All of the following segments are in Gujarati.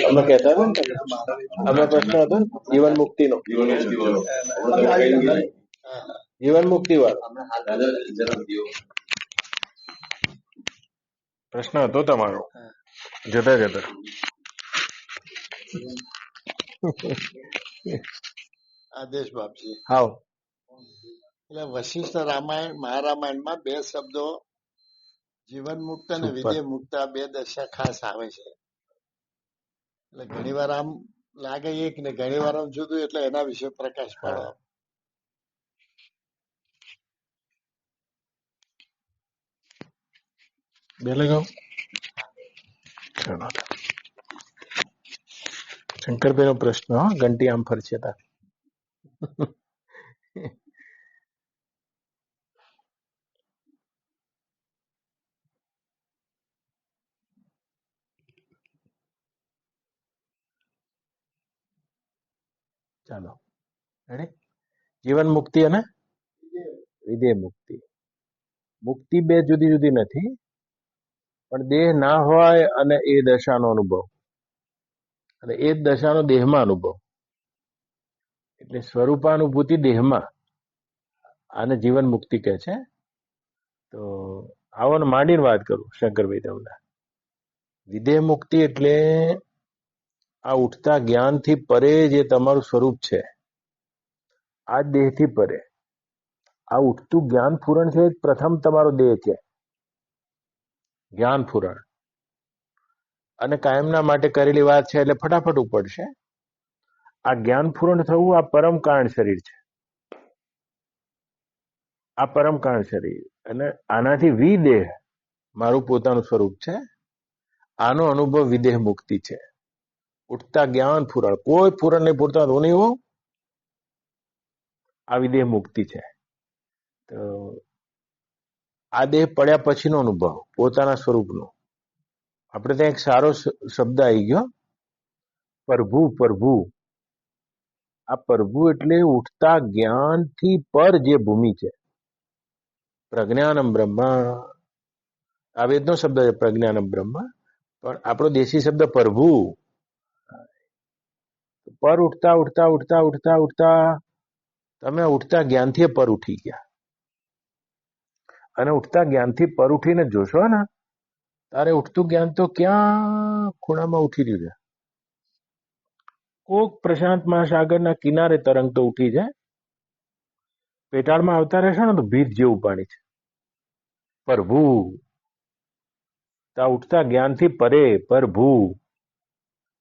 અમે કહેતા હતા ને, અમે પ્રશ્ન હતો ને જીવન મુક્તિ નો, જીવન મુક્તિ વાળો પ્રશ્ન હતો તમારો જતા જતા. આદેશ બાપજી. હાવ એટલે વશિષ્ઠ રામાયણ મહારામાયણમાં બે શબ્દો જીવન મુક્ત અને વિધેય મુક્ત આ બે દશા ખાસ આવે છે. એટલે ઘણી વાર આમ લાગે એક ને ઘણી વાર આમ જુદું, એટલે એના વિશે પ્રકાશ પાડો. બે લગાવ. શંકરભાઈ નો પ્રશ્ન, ઘંટી આમ ફરશે તા. ચાલો રેડી. જીવન મુક્તિ અને વિધેય મુક્તિ. મુક્તિ બે જુદી જુદી નથી, પણ દેહ ના હોય અને એ દશાનો અનુભવ, અને એ જ દશાનો દેહમાં અનુભવ, એટલે સ્વરૂપાનુભૂતિ દેહમાં, આને જીવન મુક્તિ કહે છે. તો આવો ને માંડીને વાત કરું શંકરભાઈ તમને. વિધેય મુક્તિ એટલે આ ઉઠતા જ્ઞાનથી પરે જે તમારું સ્વરૂપ છે, આ દેહથી પરે આ ઉઠતું જ્ઞાન પૂરણ છે. પ્રથમ તમારો દેહ છે જ્ઞાન પૂરણ, અને કાયમના માટે કરેલી વાત છે એટલે ફટાફટ ઉપડશે. આ જ્ઞાન પૂરણ થવું આ પરમ કારણ શરીર છે, આ પરમ કારણ શરીર. અને આનાથી વિદેહ મારું પોતાનું સ્વરૂપ છે. આનો અનુભવ વિદેહ મુક્તિ છે. ઉઠતા જ્ઞાન પૂરણ, કોઈ પૂરણ નહીં પૂરતા હું નહીં હોઉં, આ વિદેહ મુક્તિ છે. તો આ દેહ પડ્યા પછીનો અનુભવ પોતાના સ્વરૂપનો. આપણે ત્યાં એક સારો શબ્દ આવી ગયો, પ્રભુ. પ્રભુ, આ પ્રભુ એટલે ઉઠતા જ્ઞાનથી પર જે ભૂમિ છે. પ્રજ્ઞાનમ બ્રહ્મ, આ વેદનો શબ્દ છે પ્રજ્ઞાનમ બ્રહ્મ, પણ આપણો દેશી શબ્દ પ્રભુ. પર ઉઠતા ઉઠતા ઉઠતા ઉઠતા ઉઠતા તમે ઉઠતા જ્ઞાનથી પર ઉઠી ગયા, અને ઉઠતા જ્ઞાનથી પર ઉઠીને જોશો ને તારે ઉઠતું જ્ઞાન તો ક્યાં ખૂણામાં ઉઠી રહ્યું છે. કોક પ્રશાંત મહાસાગરના કિનારે તરંગ તો ઉઠી જાય, પેટાળમાં આવતા રહેશો ને તો ભીત જેવું પાણી છે. પ્રભુ, તા ઉઠતા જ્ઞાનથી પરે પ્રભુ,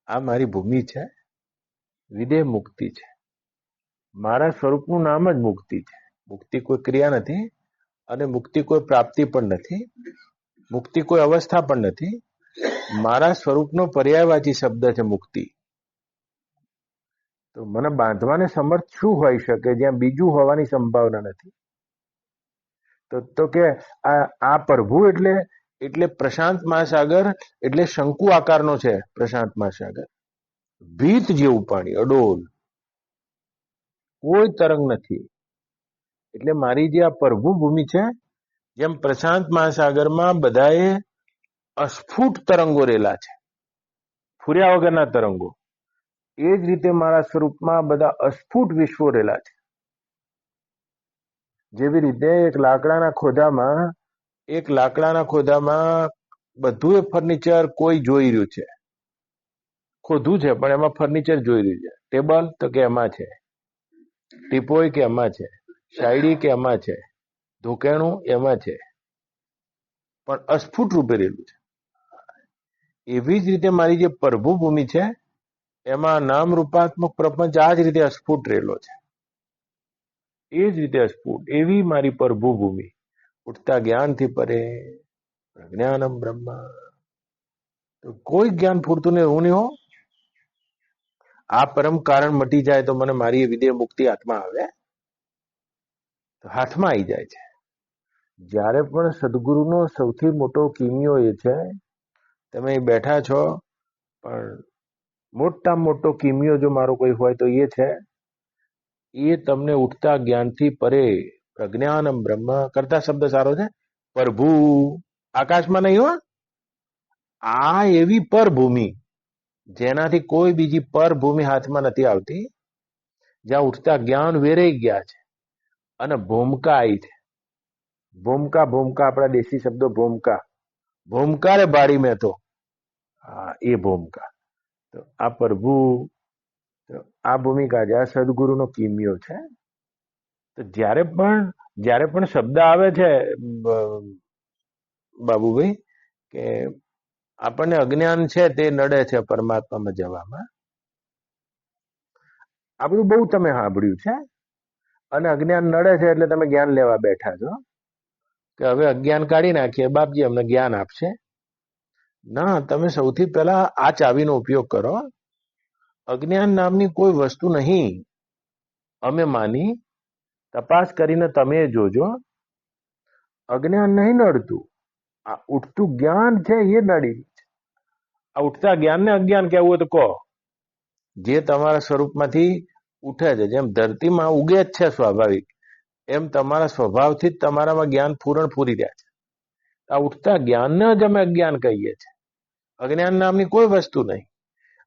આ મારી ભૂમિ છે. વિદેહ મુક્તિ છે. મારા સ્વરૂપનું નામ જ મુક્તિ છે. મુક્તિ કોઈ ક્રિયા નથી, અને મુક્તિ કોઈ પ્રાપ્તિ પણ નથી, મુક્તિ કોઈ અવસ્થા પણ નથી. મારા સ્વરૂપનો પર્યાયવાચી શબ્દ છે મુક્તિ. તો મને બાંધવાને સમર્થ શું હોઈ શકે જ્યાં બીજું હોવાની સંભાવના નથી? તો કે આ પ્રભુ એટલે પ્રશાંત મહાસાગર, એટલે શંકુ આકારનો છે પ્રશાંત મહાસાગર. ભીત જેવું પાણી, અડોલ, કોઈ તરંગ નથી. એટલે મારી જે આ પ્રભુ ભૂમિ છે, જેમ પ્રશાંત મહાસાગરમાં બધાએ અસ્ફુટ તરંગો રેલા છે, ફૂર્યા વગરના તરંગો, એ જ રીતે મારા સ્વરૂપમાં બધા અસ્ફુટ વિશ્વો રેલા છે. જેવી રીતે એક લાકડાના ખોદામાં બધું ફર્નિચર કોઈ જોઈ રહ્યું છે, ખોદું છે પણ એમાં ફર્નિચર જોઈ રહ્યું છે. ટેબલ તો કે એમાં છે, ટીપોય કે એમાં છે, શાયરી કે એમાં છે, ધોકેણું એમાં છે, પણ અસ્ફુટ રૂપે રહેલું છે. એવી જ રીતે મારી જે પ્રભુ ભૂમિ છે, એમાં નામ રૂપાત્મક પ્રપંચ આ જ રીતે અસ્ફુટ રહેલો છે. એ જ રીતે અસ્ફુટ એવી મારી પ્રભુ ભૂમિ, ઉઠતા જ્ઞાનથી પરે પ્રજ્ઞાનમ બ્રહ્મ. તો કોઈ જ્ઞાન પૂરતું નહીં, હું નહીં હો. આ પરમ કારણ મટી જાય તો મને મારી વિદેહ મુક્તિ હાથમાં આવે, તો હાથમાં આવી જાય છે. જ્યારે પણ સદગુરુનો સૌથી મોટો કિમિયો એ છે, તમે બેઠા છો, પણ મોટામાં મોટો કિમિયો જો મારો કોઈ હોય તો એ છે, એ તમને ઉઠતા જ્ઞાનથી પરે પ્રજ્ઞાનમ બ્રહ્મ કરતા શબ્દ સારો છે. પ્રભુ આકાશમાં નહીં હો, આ એવી પરભૂમિ જેનાથી કોઈ બીજી પર ભૂમિ હાથમાં નથી આવતી, જ્યાં ઉઠતા જ્ઞાન વેરાઈ ગયા છે અને ભૂમકા આવી છે. ભૂમકા ભૂમકા આપણા દેશી શબ્દો ભૂમકા, ભૂમકા રે બાળી મેં તો, હા એ ભૂમકા. તો આ પ્રભુ, આ ભૂમિકા છે, આ સદગુરુનો કિમિયો છે. તો જ્યારે પણ શબ્દ આવે છે બાબુભાઈ, કે આપણને અજ્ઞાન છે તે નડે છે પરમાત્મામાં જવામાં, આ બધું બહુ તમે સાંભળ્યું છે. અને અજ્ઞાન નડે છે એટલે તમે જ્ઞાન લેવા બેઠા છો કે હવે અજ્ઞાન કાઢી નાખીએ, બાપજી અમને જ્ઞાન આપશે. ના, તમે સૌથી પહેલા આ ચાવીનો ઉપયોગ કરો. અજ્ઞાન નામની કોઈ વસ્તુ નહીં, અમે માની તપાસ કરીને તમે જોજો. અજ્ઞાન નહીં નડતું, આ ઉઠતું જ્ઞાન છે એ નડી. આ ઉઠતા જ્ઞાનને અજ્ઞાન કહેવું હોય તો કહો. જે તમારા સ્વરૂપમાંથી ઉઠે છે, જેમ ધરતીમાં ઉગે જ છે સ્વાભાવિક, એમ તમારા સ્વભાવથી જ તમારામાં જ્ઞાન પૂરી રહ્યા છે. આ ઉઠતા જ્ઞાનને જ અમે અજ્ઞાન કહીએ છીએ. અજ્ઞાન નામની કોઈ વસ્તુ નહીં.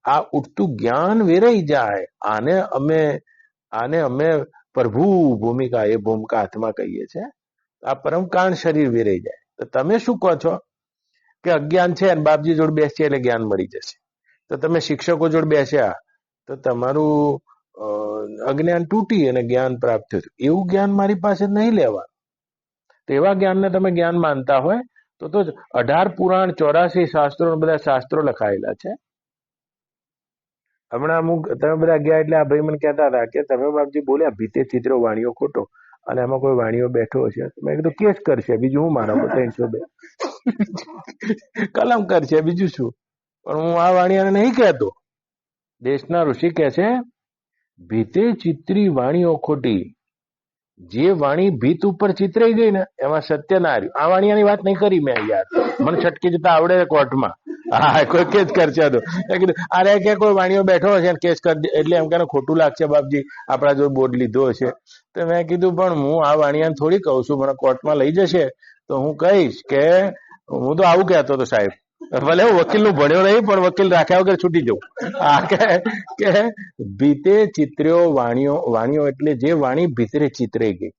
આ ઉઠતું જ્ઞાન વેરાઈ જાય, આને અમે પ્રભુ ભૂમિકા, એ ભૂમિકા હાથમાં કહીએ છીએ. આ પરમકાંડ શરીર વેરાઈ જાય. તો તમે શું કહો છો કે અજ્ઞાન છે અને બાપજી જોડે બેસીએ એટલે જ્ઞાન મળી જશે. તો તમે શિક્ષકો જોડે બેસ્યા તો તમારું અજ્ઞાન તૂટી અને જ્ઞાન પ્રાપ્ત થયું. એવું જ્ઞાન મારી પાસે નહીં લેવા. તેવા જ્ઞાનને તમે જ્ઞાન માનતા હોય તો 18 પુરાણ 84 શાસ્ત્રો, બધા શાસ્ત્રો લખાયેલા છે. હમણાં તમે બધા ગયા એટલે આ ભાઈ મને કહેતા હતા કે તમે બાપજી બોલ્યા ભીતે ચિત્રો વાણીઓ ખોટો, અને એમાં કોઈ વાણીઓ બેઠો હશે. મેં કીધું કેસ કરશે, બીજું હું મારા 302 કલમ કરશે, બીજું શું. પણ હું આ વાણીઓને નહીં કહેતો. દેશના ઋષિ કહે છે ભીતે ચિત્રી વાણીઓ ખોટી. જે વાણી ભીત ઉપર ચિતરાઈ ગઈ ને એમાં સત્ય ના રહ્યું. આ વાણિયાની વાત નહીં કરી મેં યાર, મને છટકી જતા આવડે કોર્ટમાં. હા, કોઈ કેસ કરશે તો અરે કે કોઈ વાણીઓ બેઠો હશે કેસ કરી એટલે એમ કે ખોટું લાગશે બાપજી, આપણા જો બોર્ડ લીધો હશે. તો મેં કીધું પણ હું આ વાણિયાને થોડી કહું છું, મને કોર્ટમાં લઈ જશે તો હું કહીશ કે હું તો આવું કહેતો હતો સાહેબ, ભલે હું વકીલ નું ભણ્યો નહીં પણ વકીલ રાખ્યા વગર છૂટી જવું. કે ભીતે ચિત્ર્યો વાણીઓ એટલે જે વાણી ભીતરે ચિતરાઈ ગઈ.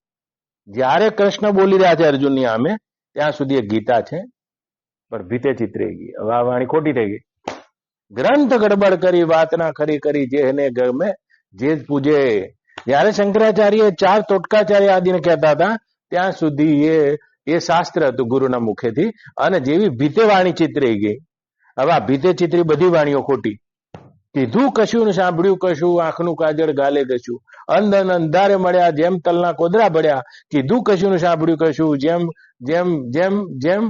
જયારે કૃષ્ણ બોલી રહ્યા છે અર્જુનની સામે ત્યાં સુધી એક ગીતા છે, પણ ભીતે ચિતરાઈ ગઈ. હવે આ વાણી ખોટી થઈ ગઈ. ગ્રંથ ગડબડ કરી, વાત ના ખરી કરી, જેને ગમે જે જ પૂજે. જયારે શંકરાચાર્ય 4 તોટકાચાર્ય આદિને કહેતા હતા ત્યાં સુધી એ શાસ્ત્ર હતું ગુરુના મુખેથી, અને જેવી ભીતે વાણી ચિતરાઈ ગઈ. હવે આ ભીતે ચિતરી બધી વાણીઓ ખોટી. કીધું કશું ને સાંભળ્યું કશું, આંખનું કાજળ ગાલે કશું. અંધારે મળ્યા જેમ તલના કોદરા પડ્યા. કીધું કશું ને સાંભળ્યું કશું, જેમ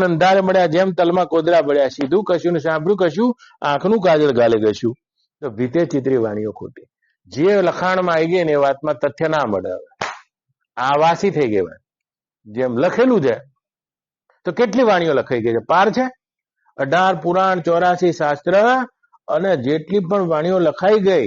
અંધારે મળ્યા જેમ તલમાં કોદરા પડ્યા. સીધું કશું ને સાંભળ્યું કશું, આંખનું કાજળ ગાલે કશું. તો ભીતે ચિતરી વાણીઓ ખોટી. જે લખાણમાં આવી ગઈ ને એ વાતમાં તથ્ય ના મળે. આ વાસી થઈ ગઈ વાત. જેમ લખેલું છે તો કેટલી વાણીઓ લખાઈ ગઈ છે, પાર છે. 18 પુરાણ 84 શાસ્ત્ર અને જેટલી પણ વાણીઓ લખાઈ ગઈ,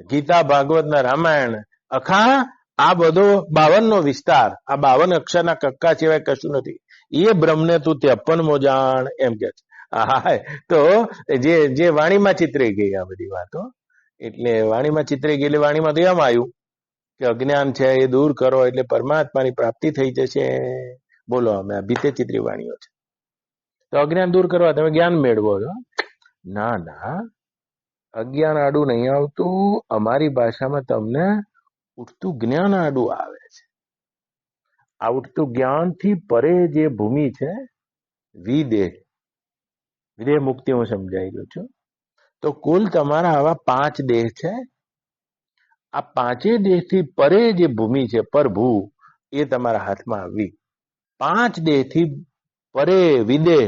ગીતા, ભાગવત ના રામાયણ, અખા આ બધો 52 નો વિસ્તાર, આ 52 અક્ષરના કક્કા સિવાય કશું નથી. એ બ્રહ્મને તું 53મો જાણ એમ કે છે. તો જે વાણીમાં ચિતરાઈ ગઈ આ બધી વાતો, એટલે વાણીમાં ચિતરાઈ ગઈ એટલે વાણીમાં તો એમ આવ્યું કે અજ્ઞાન છે એ દૂર કરો એટલે પરમાત્માની પ્રાપ્તિ થઈ જશે. બોલો, અમે આ ભીતે ચિત્રી વાણીઓ છે તો અજ્ઞાન દૂર કરવા તમે જ્ઞાન મેળવો છો. ના, અજ્ઞાન આડું નહીં આવતું. અમારી ભાષામાં તમને ઉઠતું જ્ઞાન આડું આવે છે. આ ઉઠતું જ્ઞાનથી પરે જે ભૂમિ છે વિદેહ મુક્તિ હું સમજાઈ ગયો છું. તો કુલ તમારા આવા 5 દેહ છે. આ 5 દેહથી પરે જે ભૂમિ છે પરભૂ, એ તમારા હાથમાં આવી. 5 દેહથી પરે વિદેહ.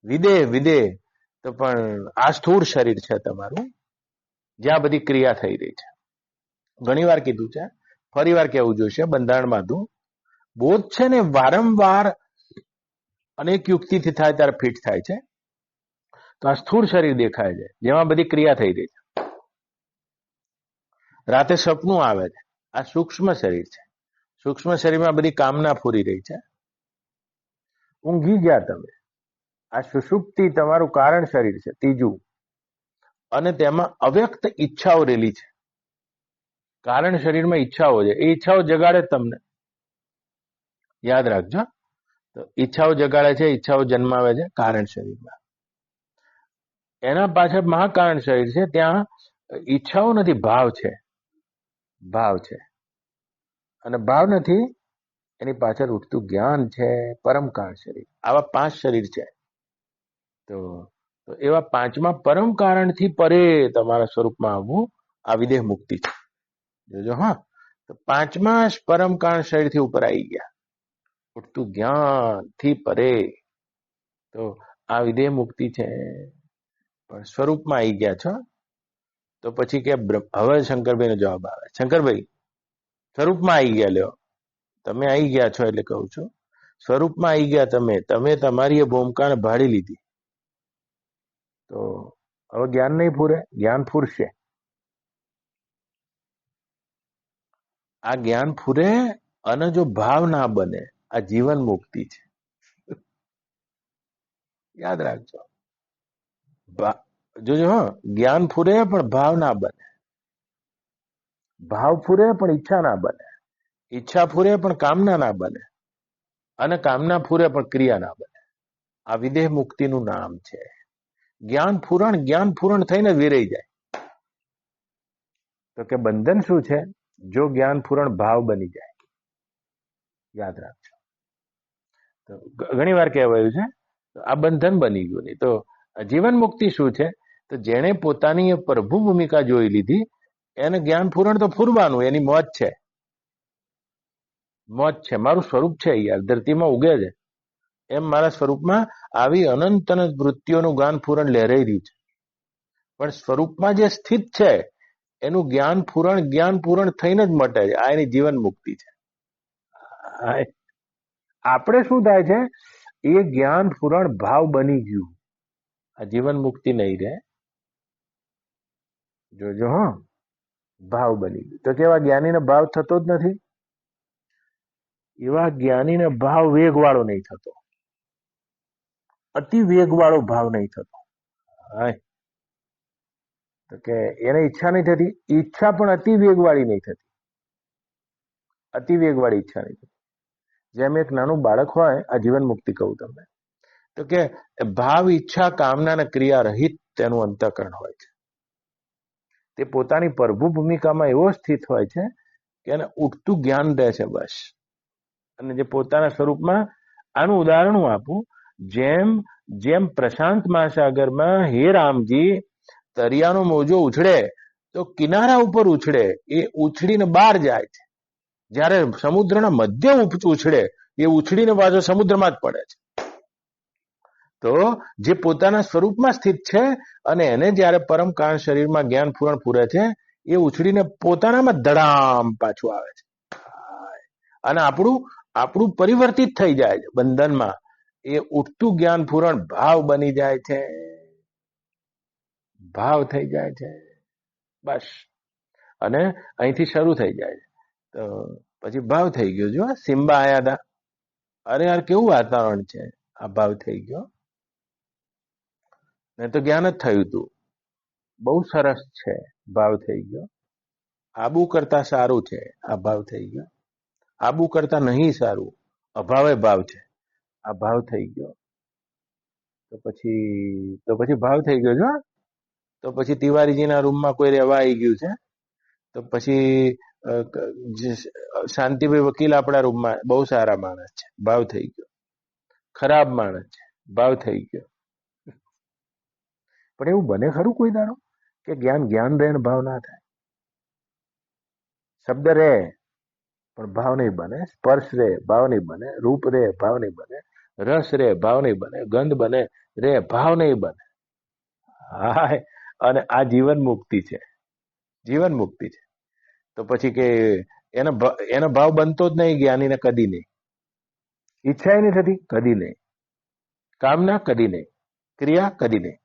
વિદેહ તો પણ આ સ્થૂળ શરીર છે તમારું, જ્યાં બધી ક્રિયા થઈ રહી છે. ઘણી વાર કીધું છે, ફરી વાર કહેવું જોઈશે. બંધારણ બાંધું બોધ છે ને વારંવાર અનેક યુક્તિથી થાય ત્યારે ફિટ થાય છે. તો આ સ્થૂળ શરીર દેખાય છે જેમાં બધી ક્રિયા થઈ રહી છે. રાતે સપનું આવે છે, આ સૂક્ષ્મ શરીર છે. સૂક્ષ્મ શરીરમાં બધી કામના ફૂરી રહી છે. ઊંઘી ગયા તમે, આ સુષુપ્તિ તમારું કારણ શરીર છે ત્રીજું, અને તેમાં અવ્યક્ત ઈચ્છાઓ રહેલી છે. કારણ શરીરમાં ઈચ્છાઓ છે, એ ઈચ્છાઓ જગાડે તમને, યાદ રાખજો. તો ઈચ્છાઓ જગાડે છે, ઈચ્છાઓ જન્માવે છે કારણ શરીરમાં. એના પાછળ મહાકારણ શરીર છે, ત્યાં ઈચ્છાઓ નથી, ભાવ છે. ભાવ છે, અને ભાવ નથી, એની પાછળ ઉઠતું જ્ઞાન છે, પરમ કારણ શરીર. આવા 5 શરીર છે. તો એવા 5મા પરમ કારણથી પરે તમારા સ્વરૂપમાં આવવું આ વિદેહ મુક્તિ છે. જોજો હા, તો 5મા પરમ કારણ શરીરથી ઉપર આવી ગયા, ઉઠતું જ્ઞાનથી પરે, તો આ વિદેહ મુક્તિ છે. પણ સ્વરૂપમાં આવી ગયા છો. તો પછી કે હવે શંકરભાઈ નો જવાબ આવે, શંકરભાઈ સ્વરૂપમાં આવી ગયા, લ્યો તમે આવી ગયા છો, એટલે કહું છું સ્વરૂપમાં આવી ગયા તમે તમારી એ ભૂમિકાને ભાળી લીધી. તો હવે જ્ઞાન નહીં ફૂરે, જ્ઞાન ફૂરશે. આ જ્ઞાન ફૂરે, અને જો ભાવ ના બને, આ જીવન મુક્તિ છે. યાદ રાખજો, જોજો હા, જ્ઞાન ફૂરે પણ ભાવ ના બને, ભાવ ફૂરે પણ ઈચ્છા ના બને, ઈચ્છા ફૂરે પણ કામના ના બને, અને કામના ફૂરે પણ ક્રિયા ના બને. આ વિદેહ મુક્તિનું નામ છે. જ્ઞાન પૂરણ થઈને વિરાઈ જાય. તો કે બંધન શું છે? જો જ્ઞાન પૂરણ ભાવ બની જાય. યાદ રાખજો. તો ઘણી વાર કહેવાયું છે આ બંધન બની ગયું નહીં. તો જીવન મુક્તિ શું છે? તો જેણે પોતાની પ્રભુ ભૂમિકા જોઈ લીધી, એને જ્ઞાન પૂરણ તો ફૂરવાનું, એની મોજ છે. મોજ છે, મારું સ્વરૂપ છે યાર, ધરતીમાં ઉગે છે એમ મારા સ્વરૂપમાં આવી અનંત અનંત વૃત્તિઓનું જ્ઞાન પૂરણ લહેરાઈ રહ્યું છે. પણ સ્વરૂપમાં જે સ્થિત છે એનું જ્ઞાન પૂરણ થઈને જ મટે છે. આ એની જીવન મુક્તિ છે. આપણે શું થાય છે? એ જ્ઞાન પૂરણ ભાવ બની ગયું. આ જીવન મુક્તિ નહીં રહે, જોજો હા, ભાવ બની ગયું. તો કેવા જ્ઞાનીને ભાવ થતો જ નથી? એવા જ્ઞાનીને ભાવ વેગવાળો નહીં થતો, અતિ વેગવાળો ભાવ નહીં થતો. તો કે એને ઈચ્છા નહીં થતી, ઈચ્છા પણ અતિ વેગવાળી નહીં થતી, અતિ વેગવાળી ઈચ્છા નહીં થતી. જેમ એક નાનું બાળક હોય, આ જીવન મુક્તિ કહું તમને, તો કે ભાવ, ઈચ્છા, કામના અને ક્રિયા રહિત તેનું અંતઃકરણ હોય છે. તે પોતાની પ્રભુ ભૂમિકામાં એવો સ્થિત હોય છે કે એને ઉઠતું જ્ઞાન રહે છે બસ. અને જે પોતાના સ્વરૂપમાં, આનું ઉદાહરણ હું આપું, જેમ પ્રશાંત મહાસાગરમાં હે રામજી તરિયાનો મોજો ઉછળે તો કિનારા ઉપર ઉછળે, એ ઉછળીને બહાર જાય છે. જ્યારે સમુદ્રના મધ્ય ઉછળે, એ ઉછળીને પાછો સમુદ્રમાં જ પડે છે. તો જે પોતાના સ્વરૂપમાં સ્થિત છે અને એને જ્યારે પરમ કારણ શરીરમાં જ્ઞાન પૂરણ પૂરે છે, એ ઉછળીને પોતાનામાં ધડામ પાછું આવે છે. અને આપણું પરિવર્તિત થઈ જાય છે બંધનમાં. એ ઉઠતું જ્ઞાન પૂરણ ભાવ બની જાય છે, ભાવ થઈ જાય છે બસ. અને અહીંથી શરૂ થઈ જાય છે. તો પછી ભાવ થઈ ગયો. જો સિમ્બા આયા હતા, અરે યાર કેવું વાતાવરણ છે, આ ભાવ થઈ ગયો. ને તો જ્ઞાન જ થયું હતું, બહુ સરસ છે, ભાવ થઈ ગયો. આબુ કરતા સારું છે, આ ભાવ થઈ ગયો. આબુ કરતા નહીં સારું, અભાવે ભાવ છે, આ ભાવ થઈ ગયો. તો પછી ભાવ થઈ ગયો છો. તો પછી તિવારીજીના રૂમમાં કોઈ રહેવા આવી ગયું છે, તો પછી શાંતિભાઈ વકીલ આપણા રૂમમાં બહુ સારા માણસ છે, ભાવ થઈ ગયો. ખરાબ માણસ છે, ભાવ થઈ ગયો. પણ એવું બને ખરું કોઈ દાડો કે જ્ઞાન રહે ભાવ ના થાય? શબ્દ રહે પણ ભાવ નહીં બને, સ્પર્શ રહે ભાવ નહીં બને, રૂપ રહે ભાવ નહીં બને, રસ રહે ભાવ નહીં બને, ગંધ બને રે ભાવ નહીં બને. હા, અને આ જીવન મુક્તિ છે, જીવન મુક્તિ છે. તો પછી કે એનો ભાવ બનતો જ નહીં જ્ઞાનીને, કદી નહીં. ઈચ્છા નહીં થતી, કદી નહીં. કામના કદી નહીં, ક્રિયા કદી નહીં.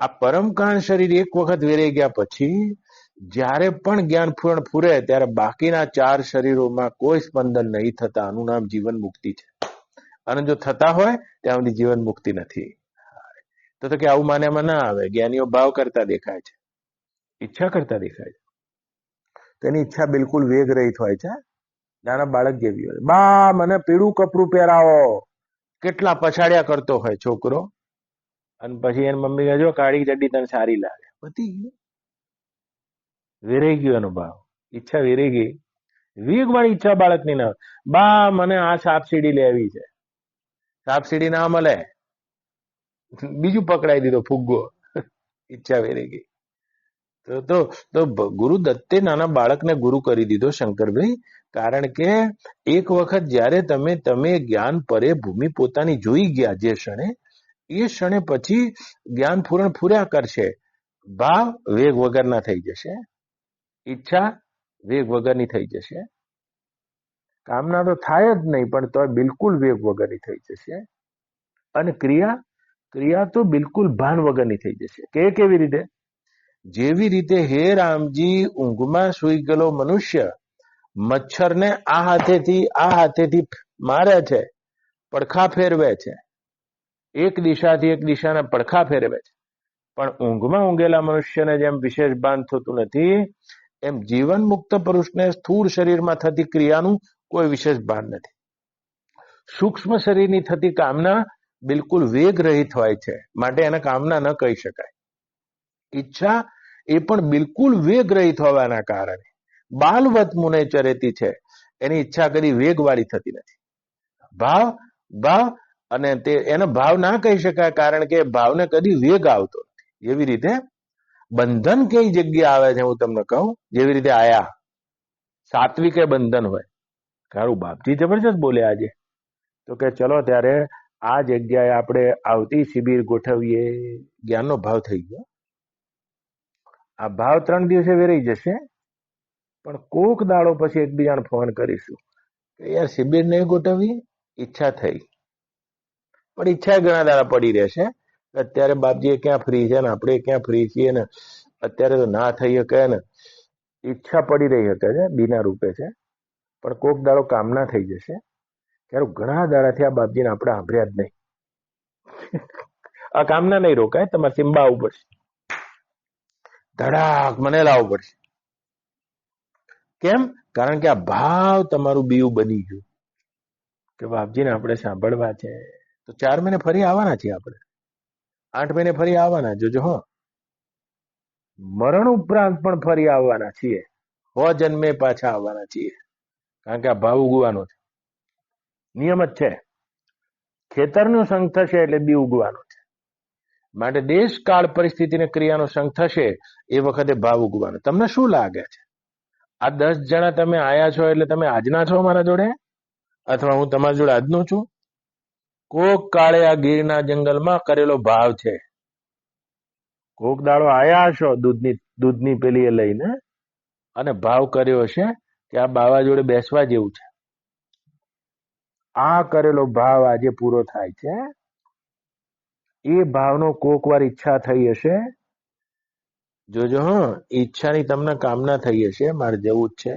આ પરમ કારણ શરીર એક વખત વેરાઈ ગયા પછી જ્યારે પણ જ્ઞાન પૂરણ ફૂરે ત્યારે બાકીના 4 શરીરોમાં કોઈ સ્પંદન નહીં થતા. આનું નામ જીવન મુક્તિ છે. અને જો થતા હોય ત્યાં સુધી જીવન મુક્તિ નથી. તો કે આવું માન્યામાં ના આવે. જ્ઞાનીઓ ભાવ કરતા દેખાય છે, ઈચ્છા કરતા દેખાય છે. તેની ઈચ્છા બિલકુલ વેગ રહિત હોય છે, નાના બાળક જેવી હોય. બા મને પીળું કપડું પહેરાવો, કેટલા પછાડ્યા કરતો હોય છોકરો, અને પછી એની મમ્મી કહે જો કાળી ચડ્ડી તને સારી લાગે. પતી ગયું, વેરાઈ ગયો એનો ભાવ, ઈચ્છા વેરાઈ ગઈ. વેગ વાળી ઈચ્છા બાળકની ના. બા મને આ સાપ સીડી લેવી છે, સાપ સીડી ના મળે, બીજું પકડાઈ દીધો ફુગ્ગો, ઈચ્છા વેરાઈ ગઈ. તો ગુરુ દત્તે નાના બાળકને ગુરુ કરી દીધો શંકરભાઈ, કારણ કે એક વખત જ્યારે તમે જ્ઞાન પરે ભૂમિ પોતાની જોઈ ગયા જે ક્ષણે, એ ક્ષણે પછી જ્ઞાન પૂરણ પૂર્યા કરશે. ભાવ વેગ વગરના થઈ જશે, ઈચ્છા વેગ વગરની થઈ જશે, કામના તો થાય જ નહીં પણ તો બિલકુલ વેગ વગરની થઈ જશે, અને ક્રિયા તો બિલકુલ ભાન વગરની થઈ જશે. કેવી રીતે? જેવી રીતે હે રામજી ઊંઘમાં સુઈ ગયેલો મનુષ્ય મચ્છરને આ હાથેથી મારે છે, પડખા ફેરવે છે, એક દિશાથી એક દિશાના પડખા ફેરવે છે, પણ ઊંઘમાં ઊંઘેલા મનુષ્યને જેમ વિશેષ ભાન થતું નથી, એમ જીવન મુક્ત પુરુષને સ્થૂળ શરીરમાં થતી ક્રિયાનું કોઈ વિશેષ ભાન નથી. સૂક્ષ્મ શરીરની થતી કામના બિલકુલ વેગ રહિત હોય છે, માટે એને કામના ન કહી શકાય. ઈચ્છા એ પણ બિલકુલ વેગ રહિત હોવાના કારણે બાલવત મુનેચરેતી છે, એની ઈચ્છા કદી વેગવાળી થતી નથી. ભાવ અને એનો ભાવ ના કહી શકાય, કારણ કે ભાવને કદી વેગ આવતો નથી. એવી રીતે બંધન કઈ જગ્યા આવે છે હું તમને કહું. જેવી રીતે આયા સાત્વિકે બંધન હોય. કારું બાપજી જબરજસ્ત બોલે આજે, તો કે ચલો ત્યારે આ જગ્યાએ આપણે આવતી શિબિર ગોઠવીએ. જ્ઞાનનો ભાવ થઈ ગયો. આ ભાવ 3 દિવસે વેરાઈ જશે, પણ કોક દાડો પછી એકબીજાને ફોન કરીશું કે યાર શિબિર નહીં ગોઠવી, ઈચ્છા થઈ, પણ ઈચ્છા ઘણા દાડા પડી રહેશે. અત્યારે બાપજી ક્યાં ફ્રી છે ને આપણે ક્યાં ફ્રી છીએ ને, અત્યારે તો ના થઈ શકે ને, ઈચ્છા પડી રહી શકે છે, બીના રૂપે છે, પણ કોક દાડો કામના થઈ જશે. ત્યારે ઘણા દાડાથી આ બાપજીને આપણે સાંભળ્યા જ નહીં. આ કામના નહીં રોકાય, તમારે સિમ્બા આવવું પડશે, ધડાક મને લાવવું પડશે. કેમ? કારણ કે આ ભાવ તમારું બીયું બની ગયું કે બાપજીને આપણે સાંભળવા છે. તો 4 મહિને ફરી આવવાના છીએ, આપણે 8 મહિને ફરી આવવાના. જોજો હો, મરણ ઉપરાંત પણ ફરી આવવાના છીએ, જન્મે પાછા આવવાના છીએ, કારણ કે આ ભાવ ઉગવાનો છે. નિયમ જ છે, ખેતરનો સંગ થશે એટલે બી ઉગવાનો છે. માટે દેશ કાળ પરિસ્થિતિને ક્રિયાનો સંગ થશે એ વખતે ભાવ ઉગવાનો. તમને શું લાગે છે આ 10 જણા તમે આયા છો એટલે તમે આજના છો મારા જોડે, અથવા હું તમારી જોડે આજનો છું? કોક કાળે આ ગીરના જંગલમાં કરેલો ભાવ છે. કોક દાડો આયા છો દૂધની પેલી એ લઈને, અને ભાવ કર્યો હશે કે આ બાવા જોડે બેસવા જેવું છે. આ કરેલો ભાવ આજે પૂરો થાય છે. એ ભાવનો કોક વાર ઈચ્છા થઈ હશે. જોજો હા, ઈચ્છાની તમને કામના થઈ હશે, મારે જવું જ છે.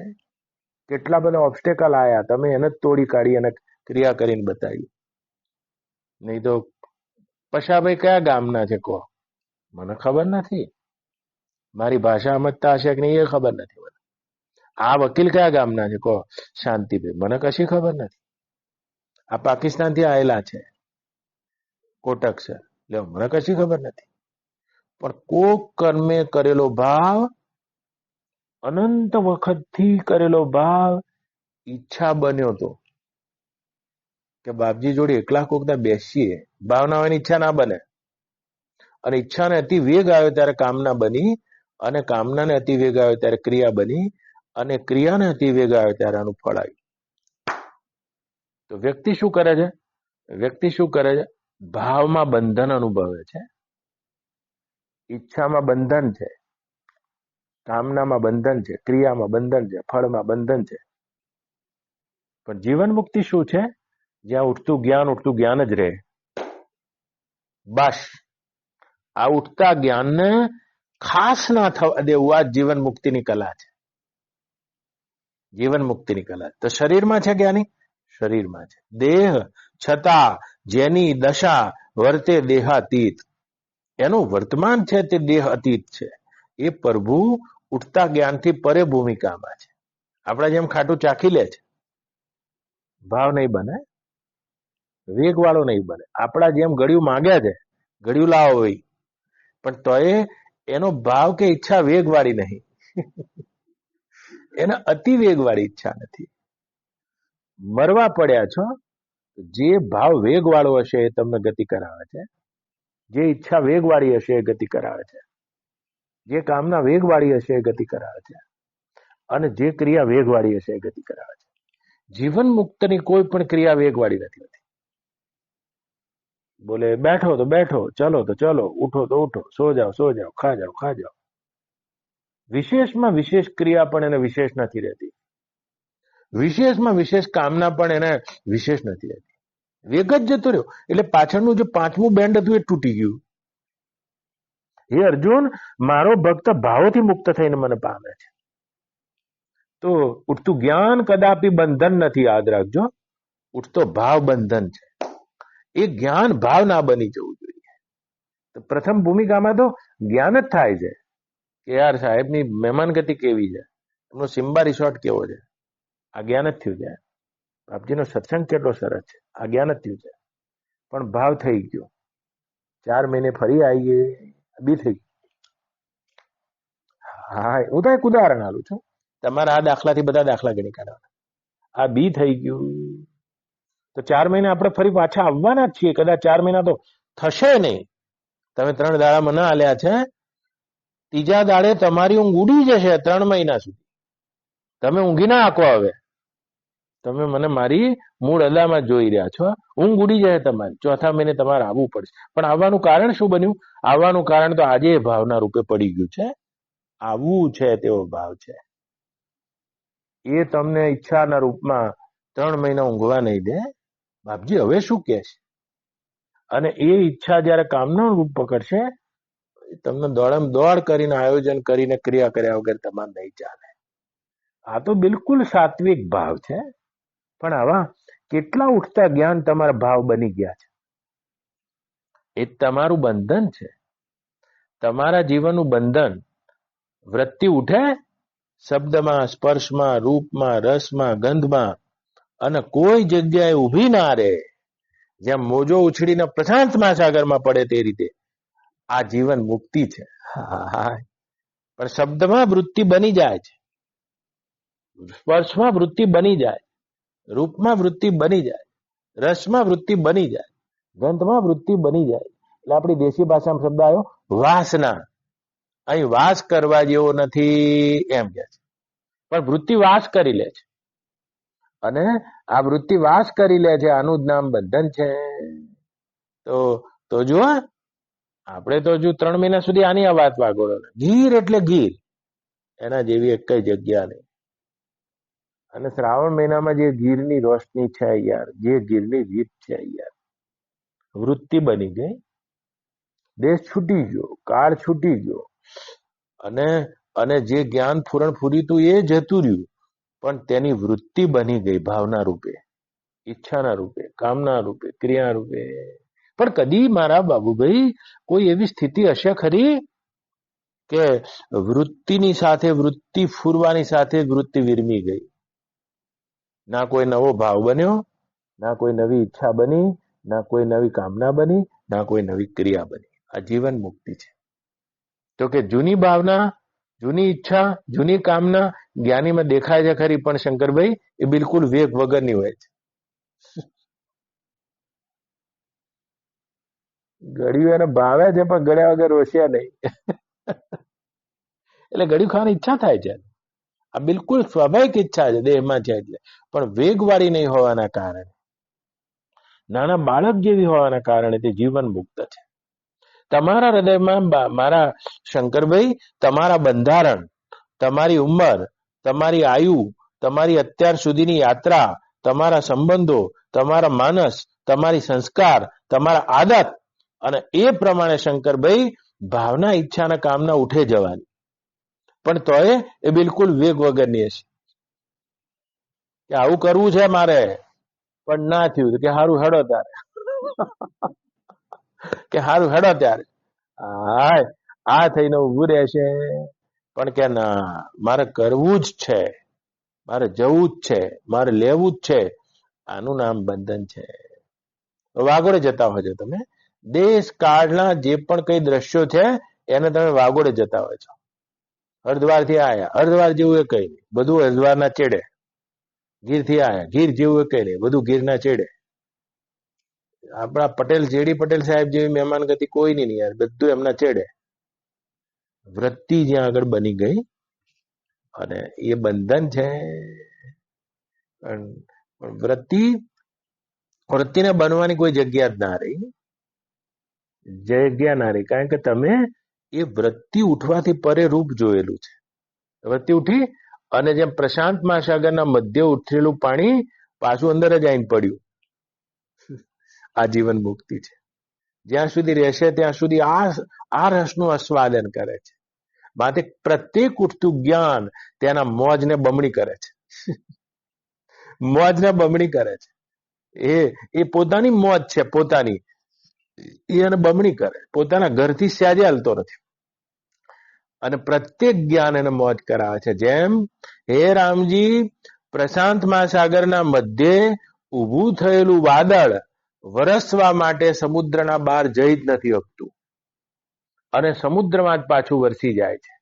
કેટલા બધા ઓબ્સ્ટેકલ આયા, તમે એને જ તોડી કાઢી અને ક્રિયા કરીને બતાવી. નહીં તો પશાભાઈ કયા ગામના છે કહો, મને ખબર નથી. મારી ભાષા સમજતા હશે કે નહીં એ ખબર નથી મને. આ વકીલ કયા ગામના છે કહો, શાંતિભાઈ, મને કશી ખબર નથી. આ પાકિસ્તાનથી આવેલા છે કોટક સર, લ્યો મને કશી ખબર નથી. પણ કોક કર્મે કરેલો ભાવ, અનંત વખતથી કરેલો ભાવ ઈચ્છા બન્યો તો કે બાપજી જોડે એકલા કોકના બેસીએ. ભાવના હોય ઈચ્છા ના બને, અને ઈચ્છાને અતિ વેગ આવ્યો ત્યારે કામના બની, અને કામનાને અતિ વેગ આવ્યો ત્યારે ક્રિયા બની, અને ક્રિયાને અતિ વેગ આવ્યો ત્યારે આનું ફળ આવ્યું. તો વ્યક્તિ શું કરે છે? ભાવમાં બંધન અનુભવે છે, ઈચ્છામાં બંધન છે, કામનામાં બંધન છે, ક્રિયામાં બંધન છે, ફળમાં બંધન છે. પણ જીવન મુક્તિ શું છે? જ્યાં ઉઠતું જ્ઞાન જ રહે. બસ આ ઉઠતા જ્ઞાનને ખાસ ના થવા દેવું, આ જીવન મુક્તિની કલા છે. જીવન મુક્તિની કલા તો શરીરમાં છે જ્ઞાની, શરીરમાં છે. દેહ છતાં જેની દશા વર્તે દેહાતીત, એનું વર્તમાન છે તે દેહ અતીત છે. એ પ્રભુ ઉઠતા જ્ઞાનથી પરે ભૂમિકામાં છે. આપણા જેમ ખાટું ચાખી લે છે, ભાવ નહીં બને, વેગ વાળો નહીં બને. આપણા જેમ ગળ્યું માંગ્યા છે, ગળ્યું લાવો ભાઈ, પણ તોય એનો ભાવ કે ઈચ્છા વેગ વાળી નહીં. એને અતિ વેગ વાળી ઈચ્છા નથી. મરવા પડ્યા છો, જે ભાવ વેગ વાળો હશે એ તમને ગતિ કરાવે છે. જે ઈચ્છા વેગ વાળી હશે એ ગતિ કરાવે છે. જે કામના વેગ વાળી હશે એ ગતિ કરાવે છે. અને જે ક્રિયા વેગ વાળી હશે એ ગતિ કરાવે છે. જીવન મુક્તની કોઈ પણ ક્રિયા વેગ વાળી નથી હોતી. બોલે બેઠો તો બેઠો, ચલો તો ચલો, ઉઠો તો ઉઠો, સો જાઓ, ખા જાઓ. વિશેષમાં વિશેષ ક્રિયા પણ એને વિશેષ નથી રહેતી. વિશેષમાં વિશેષ કામના પણ એને વિશેષ નથી રહેતી. વેગ જ જતો રહ્યો. એટલે પાછળનું જે પાંચમું બેન્ડ હતું એ તૂટી ગયું. હે અર્જુન, મારો ભક્ત ભાવોથી મુક્ત થઈને મને પામે છે. તો ઉઠતું જ્ઞાન કદાપી બંધન નથી, યાદ રાખજો. ઉઠતો ભાવ બંધન છે. એ જ્ઞાન ભાવ ના બની જવું જોઈએ. તો પ્રથમ ભૂમિકામાં તો જ્ઞાન જ થાય છે કે યાર સાહેબની મહેમાનગતિ કેવી છે, એમનો સિમ્બા રિસોર્ટ કેવો છે, આ જ્ઞાન જ થયું છે. બાપજીનો સત્સંગ કેટલો સરસ છે, આ જ્ઞાન જ થયું છે. પણ ભાવ થઈ ગયો. 4 મહિને ફરી આવી ગઈ, બી થઈ ગયું. હા, હું તો એક ઉદાહરણ આલું છું. તમારા આ દાખલાથી બધા દાખલા ગણી કાઢવાના. આ બી થઈ ગયું તો 4 મહિને આપણે ફરી પાછા આવવાના જ છીએ. કદાચ 4 મહિના તો થશે નહીં. તમે 3 દાડામાં ના આલ્યા છે, ત્રીજા દાડે તમારી ઊંઘ ઉડી જશે 3 મહિના સુધી. તમે ઊંઘી ના આકો. હવે તમે મને મારી મૂળ અદામાં જોઈ રહ્યા છો. ઊંઘ ઉડી જાય તમારી. ચોથા મહિને તમારે આવવું પડશે. પણ આવવાનું કારણ શું બન્યું? આવવાનું કારણ તો આજે ભાવના રૂપે પડી ગયું છે. આવવું છે તેવો ભાવ છે. એ તમને ઈચ્છાના રૂપમાં 3 મહિના ઊંઘવા નહીં દે. બાપજી હવે શું કહે છે? અને એ ઈચ્છા જયારે કામનું રૂપ પકડશે, તમને દોડમ દોડ કરીને આયોજન કરીને ક્રિયા કર્યા વગર તમારે નહીં ચાલે. આ તો બિલકુલ સાત્વિક ભાવ છે. પણ આવા કેટલા ઉઠતા જ્ઞાન તમારા ભાવ બની ગયા છે. એ તમારું બંધન છે. તમારા જીવનનું બંધન. વૃત્તિ ઉઠે શબ્દમાં, સ્પર્શમાં, રૂપમાં, રસમાં, ગંધમાં, અને કોઈ જગ્યાએ ઊભી ના રહે. જેમ મોજો ઉછળીને પ્રશાંત મહાસાગરમાં પડે તે રીતે આ જીવન મુક્તિ છે. પણ શબ્દમાં વૃત્તિ બની જાય છે, સ્પર્શમાં વૃત્તિ બની જાય, રૂપમાં વૃત્તિ બની જાય, રસમાં વૃત્તિ બની જાય, ગંધમાં વૃત્તિ બની જાય. એટલે આપણી દેશી ભાષામાં શબ્દ આવ્યો વાસના. અહીં વાસ કરવા જેવો નથી એમ કે છે. પણ વૃત્તિ વાસ કરી લે છે. અને આ વૃત્તિ વાસ કરી લે છે, આનું જ નામ બંધન છે. તો જુઓ, આપણે તો હજુ 3 મહિના સુધી આની આ વાત વાગોળો. ગીર એટલે ગીર, એના જેવી એક કઈ જગ્યા નહીં. અને શ્રાવણ મહિનામાં જે ગીરની રોશની છે યાર, જે ગીરની રીત છે યાર, વૃત્તિ બની ગઈ. દેશ છૂટી ગયો, કાળ છૂટી ગયો. અને જે જ્ઞાન ફૂરણ ફૂર્યું એ જતું રહ્યું. પણ તેની વૃત્તિ બની ગઈ ભાવના રૂપે, ઈચ્છાના રૂપે, કામના રૂપે, ક્રિયા રૂપે. પણ કદી મારા બાબુભાઈ કોઈ એવી સ્થિતિ હશે ખરી કે વૃત્તિની સાથે વૃત્તિ ફૂરવાની સાથે વૃત્તિ વિરમી ગઈ? ના કોઈ નવો ભાવ બન્યો, ના કોઈ નવી ઈચ્છા બની, ના કોઈ નવી કામના બની, ના કોઈ નવી ક્રિયા બની. આ જીવન મુક્તિ છે. તો કે જૂની ભાવના, જૂની ઈચ્છા, જૂની કામના જ્ઞાનીમાં દેખાય છે ખરી, પણ શંકરભાઈ એ બિલકુલ વેગ વગરની હોય છે. ગળ્યું એને ભાવે છે પણ ગળ્યા વગર રોસ્યા નહીં. એટલે ગળ્યું ખાવાની ઈચ્છા થાય છે. આ બિલકુલ સ્વાભાવિક ઈચ્છા છે દેહમાં છે. એટલે પણ વેગવાળી નહીં હોવાના કારણે, નાના બાળક જેવી હોવાના કારણે તે જીવન મુક્ત છે. તમારા હૃદયમાં મારા શંકરભાઈ, તમારા બંધારણ, તમારી ઉંમર, તમારી આયુ, તમારી અત્યાર સુધીની યાત્રા, તમારા સંબંધો, તમારા માનસ, તમારી સંસ્કાર, તમારા આદત, અને એ પ્રમાણે શંકરભાઈ ભાવના, ઈચ્છાના, કામના ઉઠે જવાની. પણ તોય એ બિલકુલ વેગ વગરની હશે કે આવું કરવું છે મારે, પણ ના થયું કે હારું હેડો તારે, કે હારું હેડો ત્યારે હા આ થઈને ઉભું રહેશે. પણ કે ના, મારે કરવું જ છે, મારે જવું જ છે, મારે લેવું જ છે. આનું નામ બંધન છે. વાગોડે જતા હોય છો તમે, દેશ કાળના જે પણ કઈ દ્રશ્યો છે એને તમે વાગોડે જતા હોય છો. હરિદ્વાર થી આયા, હરિદ્વાર જેવું એ કઈ નહીં, બધું હરિદ્વાર ના ચેડે. ગીર થી આયા, ગીર જેવું એ કઈ નહીં, બધું ગીર ના ચેડે. આપણા પટેલ, જેડી પટેલ સાહેબ જેવી મહેમાન ગતિ કોઈ નહીં યાર, બધું એમના ચેડે. વૃત્તિ જ્યાં આગળ બની ગઈ અને એ બંધન છે. વૃત્તિ, વૃત્તિને બનવાની કોઈ જગ્યા જ ના રહી, જગ્યા ના રહી. કારણ કે તમે એ વૃત્તિ ઉઠવાથી પરે રૂપ જોયેલું છે. વૃત્તિ ઉઠી અને જેમ પ્રશાંત મહાસાગરના મધ્ય ઉઠેલું પાણી પાછું અંદર જ આવીને પડ્યું. આ જીવન મુક્તિ છે. જ્યાં સુધી રહેશે ત્યાં સુધી આ રસનું આસ્વાદન કરે છે. માટે પ્રત્યેક ઉઠતું જ્ઞાન તેના મોજને બમણી કરે છે. મોજને બમણી કરે છે. એ પોતાની મોજ છે, પોતાની એને બમણી કરે. પોતાના ઘરથી સહેજે હલતો નથી અને પ્રત્યેક જ્ઞાન એને મોજ કરાવે છે. જેમ હે રામજી, પ્રશાંત મહાસાગરના મધ્યે ઊભું થયેલું વાદળ વરસવા માટે સમુદ્રના બહાર જઈ જ નથી શકતું અને સમુદ્રમાં જ પાછું વરસી જાય છે.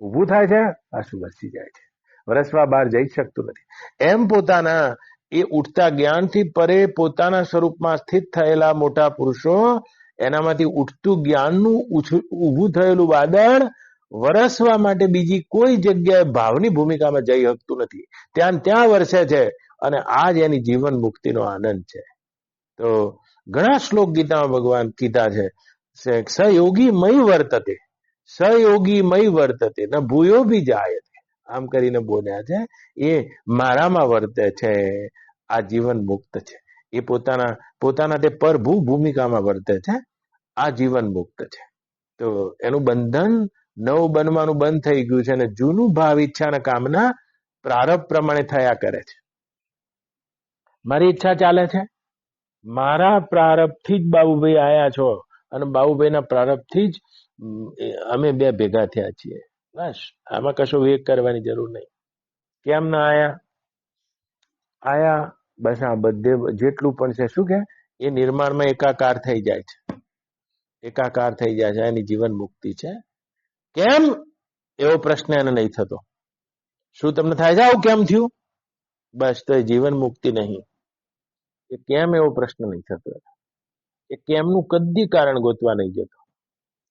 ઊભું થાય છે, પાછું વરસી જાય છે, વરસવા બહાર જઈ શકતું નથી. એમ પોતાના એ ઉઠતા જ્ઞાનથી પરે પોતાના સ્વરૂપમાં સ્થિત થયેલા મોટા પુરુષો એનામાંથી ઉઠતું જ્ઞાનનું ઊભું થયેલું વાદળ વરસવા માટે બીજી કોઈ જગ્યાએ ભાવની ભૂમિકામાં જઈ શકતું નથી. ત્યાં વરસે છે અને આ જ એની જીવન મુક્તિનો આનંદ છે. તો ઘણા શ્લોક ગીતામાં ભગવાન કીધા છે, સયોગી મય વર્તતે, સયોગી મય વર્તતે ન ભૂયો બી જાય, આમ કરીને બોલ્યા છે. એ મારામાં વર્તે છે, આ જીવન મુક્ત છે. એ પોતાના તે પરભૂ ભૂમિકામાં વર્તે છે, આ જીવન મુક્ત છે. તો એનું બંધન નવું બનવાનું બંધ થઈ ગયું છે અને જૂનું ભાવ ઈચ્છા અને કામના પ્રારબ્ધ પ્રમાણે થયા કરે છે. મારી ઈચ્છા ચાલે છે, મારા પ્રારબ્ધથી જ બાબુભાઈ આયા છો અને બાબુભાઈના પ્રારબ્ધથી જ અમે બે ભેગા થયા છીએ. બસ, આમાં કશું વેગ કરવાની જરૂર નહીં. કેમ ના આયા બસ આ બધે જેટલું પણ છે શું કે એ નિર્માણમાં એકાકાર થઈ જાય છે, એકાકાર થઈ જાય છે. એની જીવન મુક્તિ છે. કેમ એવો પ્રશ્ન એને નહીં થતો. શું તમને થાય છે આવું કેમ થયું? બસ તો એ જીવન મુક્તિ નહીં. એ કેમ એવો પ્રશ્ન નહીં થતો. એ કેમનું કદી કારણ ગોતવા નહીં જતો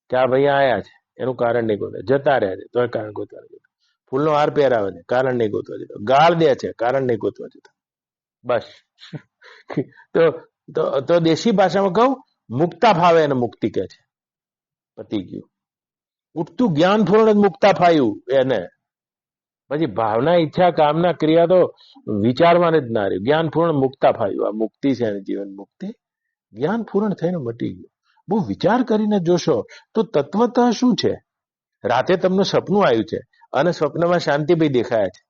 કે આ ભાઈ આયા છે એનું કારણ નહીં ગોતવા, જતા રહે છે તો એ કારણ ગોતવા નહીં જતો, ફૂલનો હાર પહેરાવે છે કારણ નહીં ગોતવા જતો, ગાળ દે છે કારણ નહીં ગોતવા જતો. બસ તો દેશી ભાષામાં કહું, મુક્તા ફાવે એને મુક્તિ કહે છે. પતી ગયું. ઉઠતું જ્ઞાન પૂર્ણ જ મુક્તા ફાયું એને. પછી ભાવના, ઈચ્છા, કામના, ક્રિયા તો વિચારવાની જ ના રહ્યું. જ્ઞાન પૂર્ણ મુક્તા ફાયું. આ મુક્તિ છે એની જીવન મુક્તિ. જ્ઞાન પૂર્ણ થઈને મટી ગયું. બહુ વિચાર કરીને જોશો તો તત્વતઃ શું છે. રાતે તમને સપનું આવ્યું છે અને સ્વપ્નમાં શાંતિભાઈ દેખાયા છે,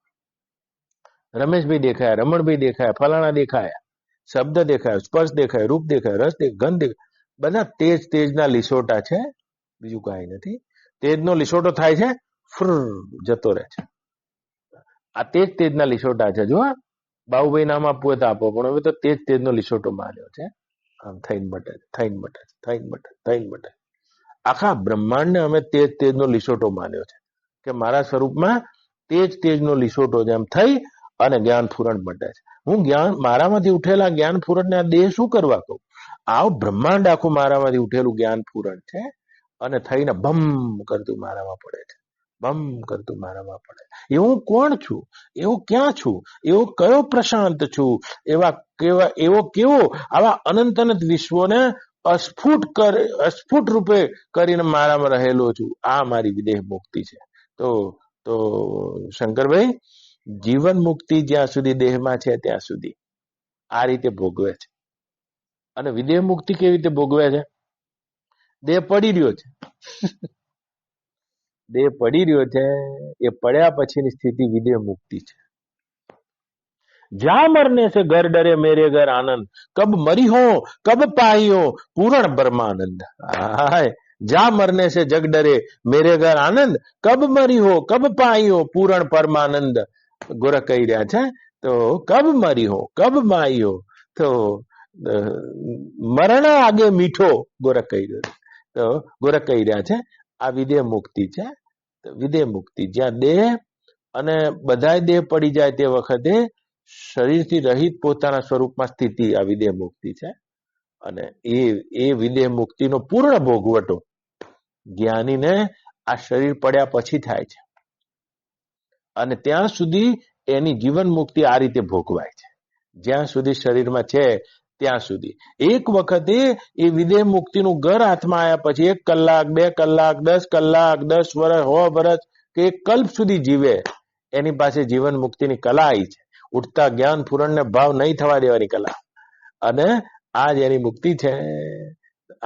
રમેશભાઈ દેખાયા, રમણભાઈ દેખાયા, ફલાણા દેખાયા, શબ્દ દેખાયો, સ્પર્શ દેખાયો, રૂપ દેખાયો, રસ દેખાય, ગંધ દેખાય. બધા તેજના લીસોટા છે, બીજું કાંઈ નથી. તેજનો લીસોટો થાય છે, ફ્ર જતો રહે છે. આ તેજના લીસોટા છે. જો બાબુભાઈ નામ આપવું હોય તો આપો, પણ હવે તો તેજનો લીસોટો માર્યો છે. આમ થઈને મટે, થઈને મટે, થઈને મટે, થઈને મટે. આખા બ્રહ્માંડને અમે તેજનો લીસોટો માન્યો છે કે મારા સ્વરૂપમાં તેજનો લીસોટો જેમ થઈ અને જ્ઞાન પૂરણ મટે છે. હું મારામાંથી ઉઠેલા જ્ઞાન પૂરણને આ દેહ શું કરવા કહું? આવ બ્રહ્માંડ આખું મારામાંથી ઉઠેલું જ્ઞાન પૂરણ છે અને થઈને ભમ કરતું મારામાં પડે છે, ભમ કરતું મારામાં પડે. એવું કોણ છું? એવો ક્યાં છું? એવો કયો પ્રશાંત છું? એવો કેવો આવા અનંત અનંત વિશ્વોને અસ્ફુટ રૂપે કરીને મારામાં રહેલો છું. આ મારી વિદેહ મુક્તિ છે. તો શંકરભાઈ, જીવન મુક્તિ જ્યાં સુધી દેહમાં છે ત્યાં સુધી આ રીતે ભોગવે છે. અને વિદેહ મુક્તિ કેવી રીતે ભોગવે છે? દેહ પડી રહ્યો છે, દેહ પડી રહ્યો છે, એ પડ્યા પછીની સ્થિતિ વિદેહ મુક્તિ છે. जा मरने से घर डरे मेरे घर आनंद, कब मरी हो कब पाई हो पूर्ण ब्रह्मानंद। हाय, जा मरने से जग डरे मेरे घर आनंद, कब मरी हो कब पाई हो पूर्ण परमानंद। गोरख કહી રહ્યા છે તો કબ મરી હો કબ માઈ હો તો મરણ આગે મીઠો, ગોરખ કહી રહ્યો છે. તો ગોરખ કહી રહ્યા છે આ વિદેહ મુક્તિ છે. વિદેહ મુક્તિ જ્યાં દેહ અને બધાય દેહ પડી જાય તે વખતે શરીરથી રહિત પોતાના સ્વરૂપમાં સ્થિતિ આ વિદેહ મુક્તિ છે. અને એ વિદેહ મુક્તિનો પૂર્ણ ભોગવટો જ્ઞાનીને આ શરીર પડ્યા પછી થાય છે. અને ત્યાં સુધી એની જીવન મુક્તિ આ રીતે ભોગવાય છે. જ્યાં સુધી શરીરમાં છે ત્યાં સુધી. એક વખતે એ વિદેહ મુક્તિનું ઘર હાથમાં આવ્યા પછી 1 કલાક 2 કલાક 10 કલાક 10 વર્ષ 100 વર્ષ કે એક કલ્પ સુધી જીવે, એની પાસે જીવન મુક્તિની કલા આવી છે. ઉઠતા જ્ઞાન પૂરણને ભાવ નહીં થવા દેવાની કલા. અને આ જ એની મુક્તિ છે.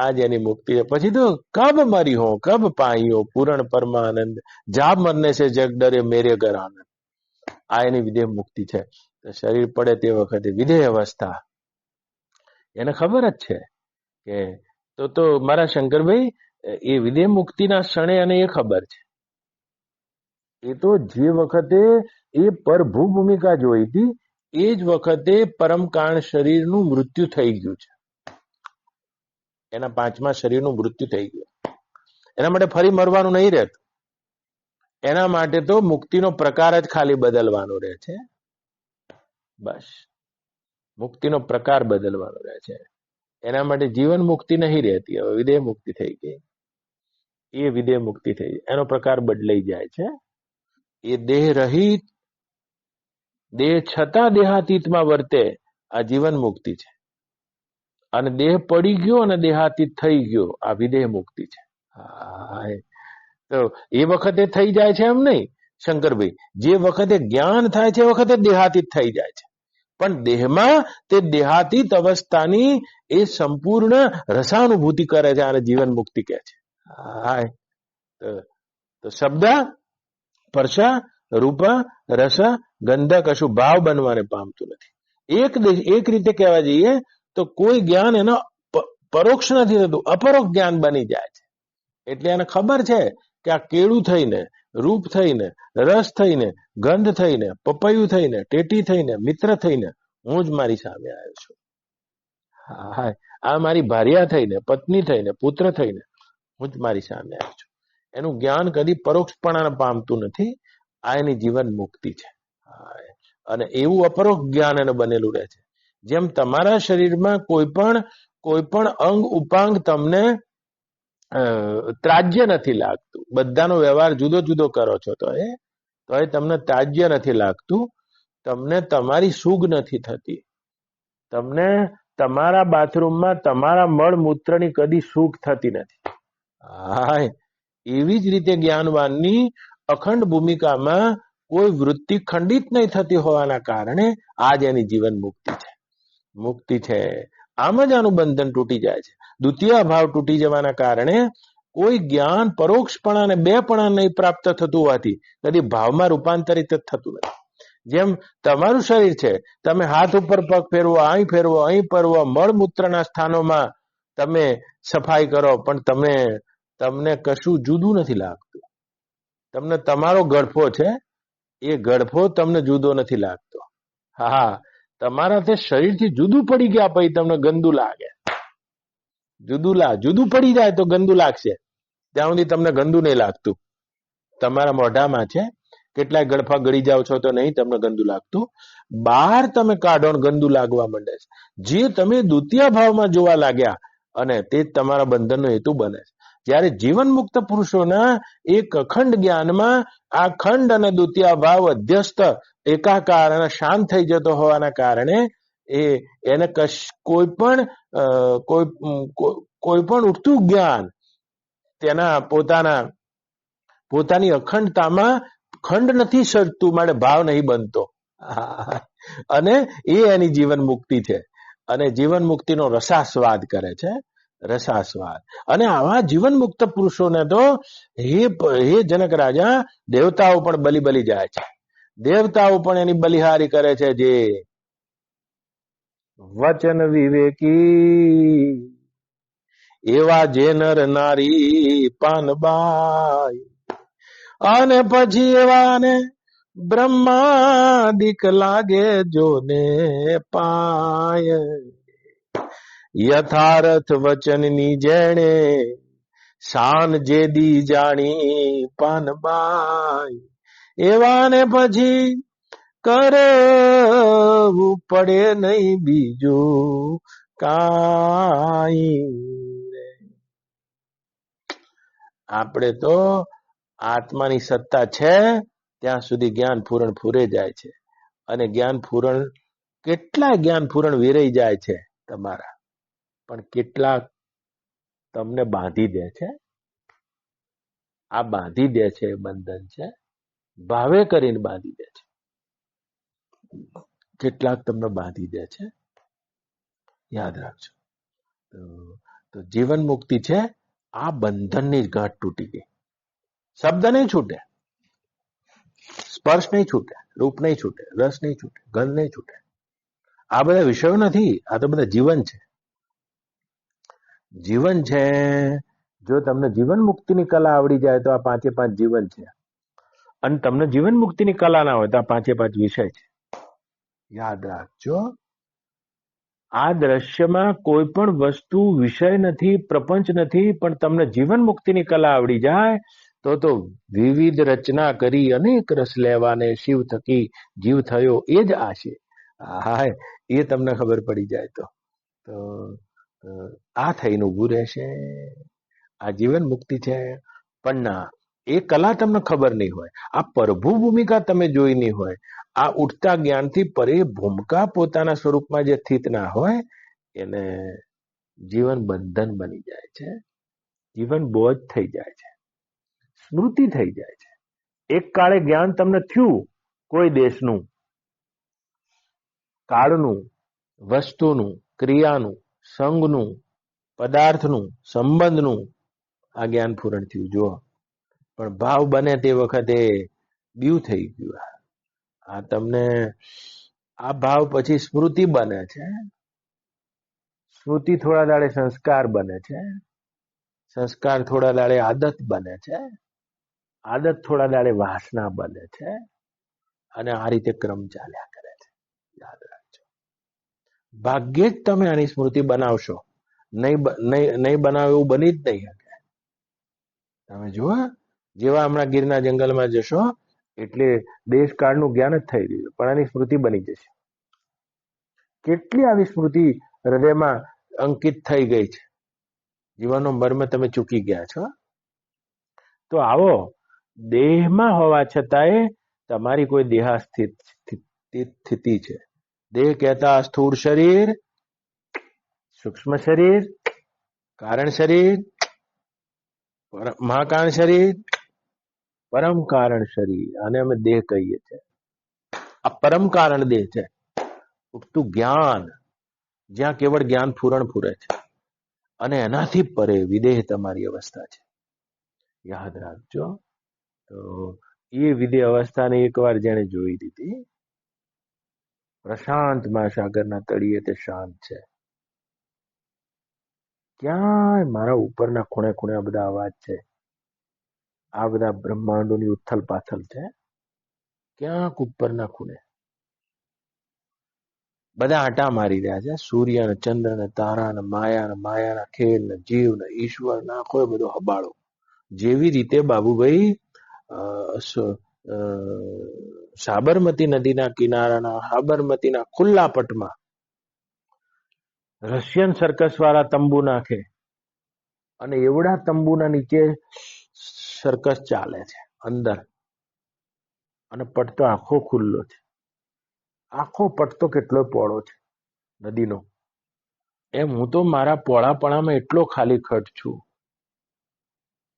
આ જ એની મુક્તિ છે. પછી તો કબ મરી હો કબ પાઈ હો પૂરણ પરમાનંદ, જા મરને સે જગ ડરે મેરે ઘર આનંદ. આ એની વિદેહ મુક્તિ છે. શરીર પડે તે વખતે વિદેહ અવસ્થા એને ખબર જ છે કે તો મારા શંકરભાઈ એ વિદેહ મુક્તિના ક્ષણે એને એ ખબર છે. એ તો જે વખતે એ પરભૂ ભૂમિકા જોઈ હતી એ જ વખતે પરમકાણ શરીરનું મૃત્યુ થઈ ગયું છે. એના 5મા શરીરનું મૃત્યુ થઈ ગયું. એના માટે ફરી મરવાનું નહીં રહેતું. એના માટે તો મુક્તિનો પ્રકાર જ ખાલી બદલવાનો રહે છે. બસ મુક્તિનો પ્રકાર બદલવાનો રહે છે. એના માટે જીવન મુક્તિ નહીં રહેતી. હવે વિદેહ મુક્તિ થઈ ગઈ. એ વિદેહ મુક્તિ થઈ એનો પ્રકાર બદલાઈ જાય છે. એ દેહ રહિત, દેહ છતાં દેહાતીતમાં વર્તે આ જીવન મુક્તિ છે. અને દેહ પડી ગયો અને દેહાતીત થઈ ગયો આ વિદેહ મુક્તિ છે. તો એ વખતે થઈ જાય છે એમ નહીં શંકરભાઈ. જે વખતે જ્ઞાન થાય છે એ વખતે દેહાતીત થઈ જાય છે. પણ દેહમાં તે દેહાતીત અવસ્થાની એ સંપૂર્ણ રસાનુભૂતિ કરે છે. અને જીવન મુક્તિ કહે છે. હાય તો શબ્દ સ્પર્શ રૂપ રસ ગંધ કશું ભાવ બનવાને પામતું નથી. એક રીતે કહેવા જઈએ તો કોઈ જ્ઞાન એનો પરોક્ષ નથી થતું, અપરોક્ષ જ્ઞાન બની જાય છે. એટલે એને ખબર છે કે આ કેળું થઈને, રૂપ થઈને, રસ થઈને, ગંધ થઈને, પપૈયું થઈને, ટેટી થઈને, મિત્ર થઈને હું જ મારી સામે આવ્યો છું. હા, આ મારી ભાર્યા થઈને, પત્ની થઈને, પુત્ર થઈને હું જ મારી સામે આવ્યો છું. એનું જ્ઞાન કદી પરોક્ષપણાને પામતું નથી. આ એની જીવન મુક્તિ છે. અને એવું અપરોક્ષ જ્ઞાન એને બનેલું રહે છે. જેમ તમારા શરીરમાં કોઈ પણ અંગ ઉપાંગ તમને ત્રાજ્ય નથી લાગતું. બધાનો વ્યવહાર જુદો જુદો કરો છો તો એ તમને ત્રાજ્ય નથી લાગતું. તમને તમારી સૂગ નથી થતી. તમને તમારા બાથરૂમમાં તમારા મળમૂત્રની કદી સૂગ થતી નથી. હાય, એવી જ રીતે જ્ઞાનવાનની અખંડ ભૂમિકામાં કોઈ વૃત્તિ ખંડિત નહીં થતી હોવાના કારણે આજ એની જીવન મુક્તિ છે. આમ જ આનું બંધન તૂટી જાય છે. દ્વિતીય ભાવ તૂટી જવાના કારણે કોઈ જ્ઞાન પરોક્ષપણા અને બેપણા નહીં પ્રાપ્ત થતું હોવાથી કદી ભાવમાં રૂપાંતરિત જ થતું નથી. જેમ તમારું શરીર છે, તમે હાથ ઉપર પગ ફેરવો, અહીં ફેરવો, અહીં ફેરવો, મળમૂત્રના સ્થાનોમાં તમે સફાઈ કરો, પણ તમને કશું જુદું નથી લાગતું. તમને તમારો ગળફો છે એ ગળફો તમને જુદો નથી લાગતો. હા, તમારા તે શરીરથી જુદું પડી ગયા પછી તમને ગંદુ લાગે. જુદું પડી જાય તો ગંદુ લાગશે. ત્યાં સુધી તમને ગંદુ નહીં લાગતું. તમારા મોઢામાં છે, કેટલાય ગળફા ગળી જાવ છો તો નહીં તમને ગંદુ લાગતું. બહાર તમે કાઢો ગંદુ લાગવા માંડે છે. જે તમે દ્વિતીય ભાવમાં જોવા લાગ્યા અને તે તમારા બંધનનો હેતુ બને છે. જ્યારે જીવન મુક્ત પુરુષોના એક અખંડ જ્ઞાનમાં આ ખંડ અને દ્વિતીય ભાવ અધ્યસ્ત એકાકાર અને શાંત થઈ જતો હોવાના કારણે એને કોઈ પણ ઉઠતું જ્ઞાન તેના પોતાની અખંડતામાં ખંડ નથી સર્જતું, માટે ભાવ નહીં બનતો. અને એ એની જીવન મુક્તિ છે. અને જીવન મુક્તિનો રસાસ્વાદ કરે છે. રસાસ્વાદ. અને આવા જીવન મુક્ત પુરુષોને તો હે જનક રાજા, દેવતાઓ પણ બલી જાય છે. દેવતાઓ પણ એની બલિહારી કરે છે. જે વચન વિવેકી એવા જે નર નારી પાનબાઈ અને પછી એવાને બ્રહ્માદિક લાગે જોને પાય યથાર્થ વચનની જેણે શાન જેદી જાણી પાનબાઈ એવાને પછી કરવું પડે નહીં બીજું કાઈ. આપણે તો આત્માની સત્તા છે ત્યાં સુધી જ્ઞાન પૂરણ ફૂરે જાય છે, અને જ્ઞાન પૂરણ કેટલા જ્ઞાન પૂરણ વિરાઈ જાય છે તમારા, પણ કેટલાક તમને બાંધી દે છે. આ બાંધી દે છે, બંધન છે, ભાવે કરીને બાંધી દે છે. કેટલાક તમને બાંધી દે છે, યાદ રાખજો. તો જીવન મુક્તિ છે, આ બંધનની જ ગાંઠ તૂટી ગઈ. શબ્દ નહીં છૂટે, સ્પર્શ નહીં છૂટે, રૂપ નહીં છૂટે, રસ નહીં છૂટે, ગંધ નહીં છૂટે. આ બધા વિષયો નથી, આ તો બધા જીવન છે. જીવન છે. જો તમને જીવન મુક્તિની કલા આવડી જાય તો આ પાંચે પાંચ જીવન છે, અને તમને જીવન મુક્તિની કલા ના હોય તો આ પાંચે પાંચ વિષય છે. યાદ રાખજો. આ દ્રશ્યમાં કોઈ પણ વસ્તુ વિષય નથી, પ્રપંચ નથી, પણ તમને જીવન મુક્તિની કલા આવડી જાય તો વિવિધ રચના કરી અનેક રસ લેવાને શિવ થકી જીવ થયો એ જ આશે. હા, એ તમને ખબર પડી જાય તો આ થઈને ઊભું રહેશે. આ જીવન મુક્તિ છે. પણ ના, એ કલા તમને ખબર નહીં હોય, આ પ્રભુ ભૂમિકા તમે જોઈ નહીં હોય, આ ઉઠતા જ્ઞાનથી પરે ભૂમિકા પોતાના સ્વરૂપમાં જે સ્થિત ના હોય, એને જીવન બંધન બની જાય છે, જીવન બોજ થઈ જાય છે, સ્મૃતિ થઈ જાય છે. એક કાળે જ્ઞાન તમને થયું કોઈ દેશનું, કાળનું, વસ્તુનું, ક્રિયાનું, સંગનું, પદાર્થનું, સંબંધનું આ જ્ઞાન પૂરણ થયું. જુઓ, પણ ભાવ બને તે વખતે બીવ થઈ ગયું. આ તમને આ ભાવ પછી સ્મૃતિ બને છે, સ્મૃતિ થોડા દાડે સંસ્કાર બને છે, સંસ્કાર થોડા દાડે આદત બને છે, આદત થોડા દાડે વાસના બને છે, અને આ રીતે ક્રમ ચાલ્યા કરે છે. યાદ રાખજો. ભાગ્યે જ તમે આની સ્મૃતિ બનાવશો, નહીં બનાવો એવું બની જ નહીં શકે. તમે જુઓ, જેવા હમણાં ગીરના જંગલમાં જશો એટલે દેશકાળનું જ્ઞાન જ થઈ રહ્યું, પણ આની સ્મૃતિ બની જશે. કેટલી આવી સ્મૃતિ હૃદયમાં અંકિત થઈ ગઈ છે, જીવનનો મર્મ તમે ચૂકી ગયા છો. તો આવો, દેહમાં હોવા છતાંય તમારી કોઈ દેહાસ્થિતિ છે. દેહ કહેતા સ્થૂળ શરીર, સૂક્ષ્મ શરીર, કારણ શરીર, મહાકારણ શરીર, પરમ કારણ શરીર, અને અમે દેહ કહીએ છીએ. આ પરમ કારણ દેહ છે, ઉઠતું જ્ઞાન, જ્યાં કેવળ જ્ઞાન પૂરણ ફૂરે છે, અને એનાથી પરે વિદેહ તમારી અવસ્થા છે. યાદ રાખજો. તો એ વિદેહ અવસ્થાને એકવાર જેને જોઈ લીધી, પ્રશાંત મહાસાગરના તળિયે તે શાંત છે. ક્યાંય મારા ઉપરના ખૂણે ખૂણે આ બધા અવાજ છે, આ બધા બ્રહ્માંડોની ઉથલ પાથલ છે. ક્યાંક ઉપરના ખૂણે બધા આંટા મારી રહ્યા છે. સૂર્ય ને ચંદ્ર ને તારા ને માયાના ખેલ ને જીવ ને ઈશ્વર ને આખો બધો હબાળો. જેવી રીતે બાબુભાઈ સાબરમતી નદીના કિનારાના સાબરમતીના ખુલ્લા પટમાં રશિયન સર્કસ વાળા તંબુ નાખે, અને એવડા તંબુના નીચે સર્કસ ચાલે છે અંદર, અને પટ તો આખો ખુલ્લો છે. આખો પટ્ટો કેટલો પહોળો છે નદીનો, એમ હું તો મારા પોળાપણામાં એટલો ખાલી ખટ છું,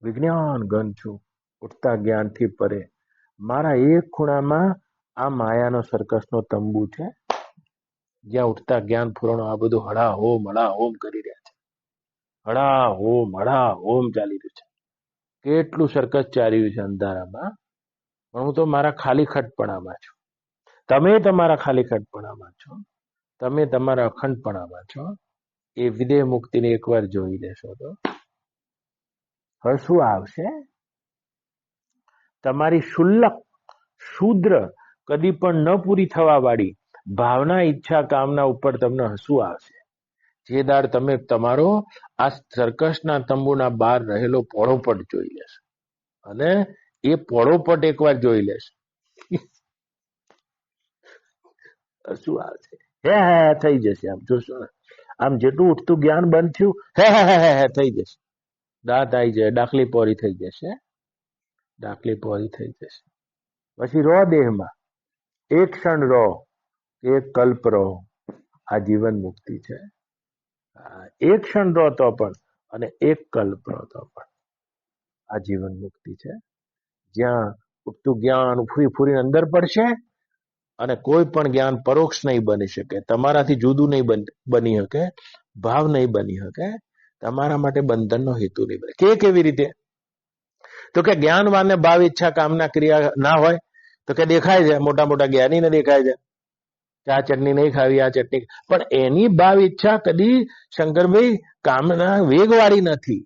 વિજ્ઞાન ગન છું, ઉઠતા જ્ઞાનથી પરે. મારા એક ખૂણામાં આ માયાનો સર્કસનો તંબુ છે, જ્યાં ઉઠતા જ્ઞાન પૂરણ આ બધું હળા હોમ કરી રહ્યા છે. હળા હોમ ચાલી રહ્યું છે. કેટલું સર્કસ ચાલી રહ્યું છે અંધારામાં, પણ હું તો મારા ખાલી ખટપણામાં છું. તમે તમારા ખાલી ખટપણામાં છો. તમે તમારા અખંડપણામાં છો. એ વિદેહ મુક્તિને એકવાર જોઈ લેશો તો હવે શું આવશે? તમારી શુલ્લક શુદ્ર કદી પણ ન પૂરી થવા વાળી ભાવના, ઈચ્છા, કામના ઉપર તમને હસવું આવશે. જે દાડ તમે તમારો આ સર્કસના તંબુના બહાર રહેલો પોળોપટ જોઈ લેશો અને એ પોળોપટ એકવાર જોઈ લેશો, શું આવશે? હે હે થઈ જશે. આમ જોશો ને, આમ જેટલું ઉઠતું જ્ઞાન બંધ થયું, હે હે હે થઈ જશે. દાંત આવી જાય, ડાકલી પોરી થઈ જશે, ડાકલી પોરી થઈ જશે. પછી રહો દેહમાં, એક ક્ષણ રહો, એક કલ્પ રહો. આ જીવન મુક્તિ છે. એક ક્ષણ રહો તો પણ અને એક કલ્પ રહો તો પણ આ જીવન મુક્તિ છે. જ્યાં ઉઠતું જ્ઞાન ફૂરી ફૂરીને અંદર પડશે અને કોઈ પણ જ્ઞાન પરોક્ષ નહીં બની શકે, તમારાથી જુદું નહીં બની શકે, ભાવ નહીં બની શકે, તમારા માટે બંધનનો હેતુ નહીં બને. કેવી રીતે? તો કે જ્ઞાનવાનને ભાવ, ઈચ્છા, કામના, ક્રિયા ના હોય તો કે દેખાય છે, મોટા મોટા જ્ઞાનીને દેખાય છે કે આ ચટણી નહીં ખાવી, આ ચટણી, પણ એની ભાવ ઈચ્છા કદી શંકરભાઈ કામના વેગવાળી નથી.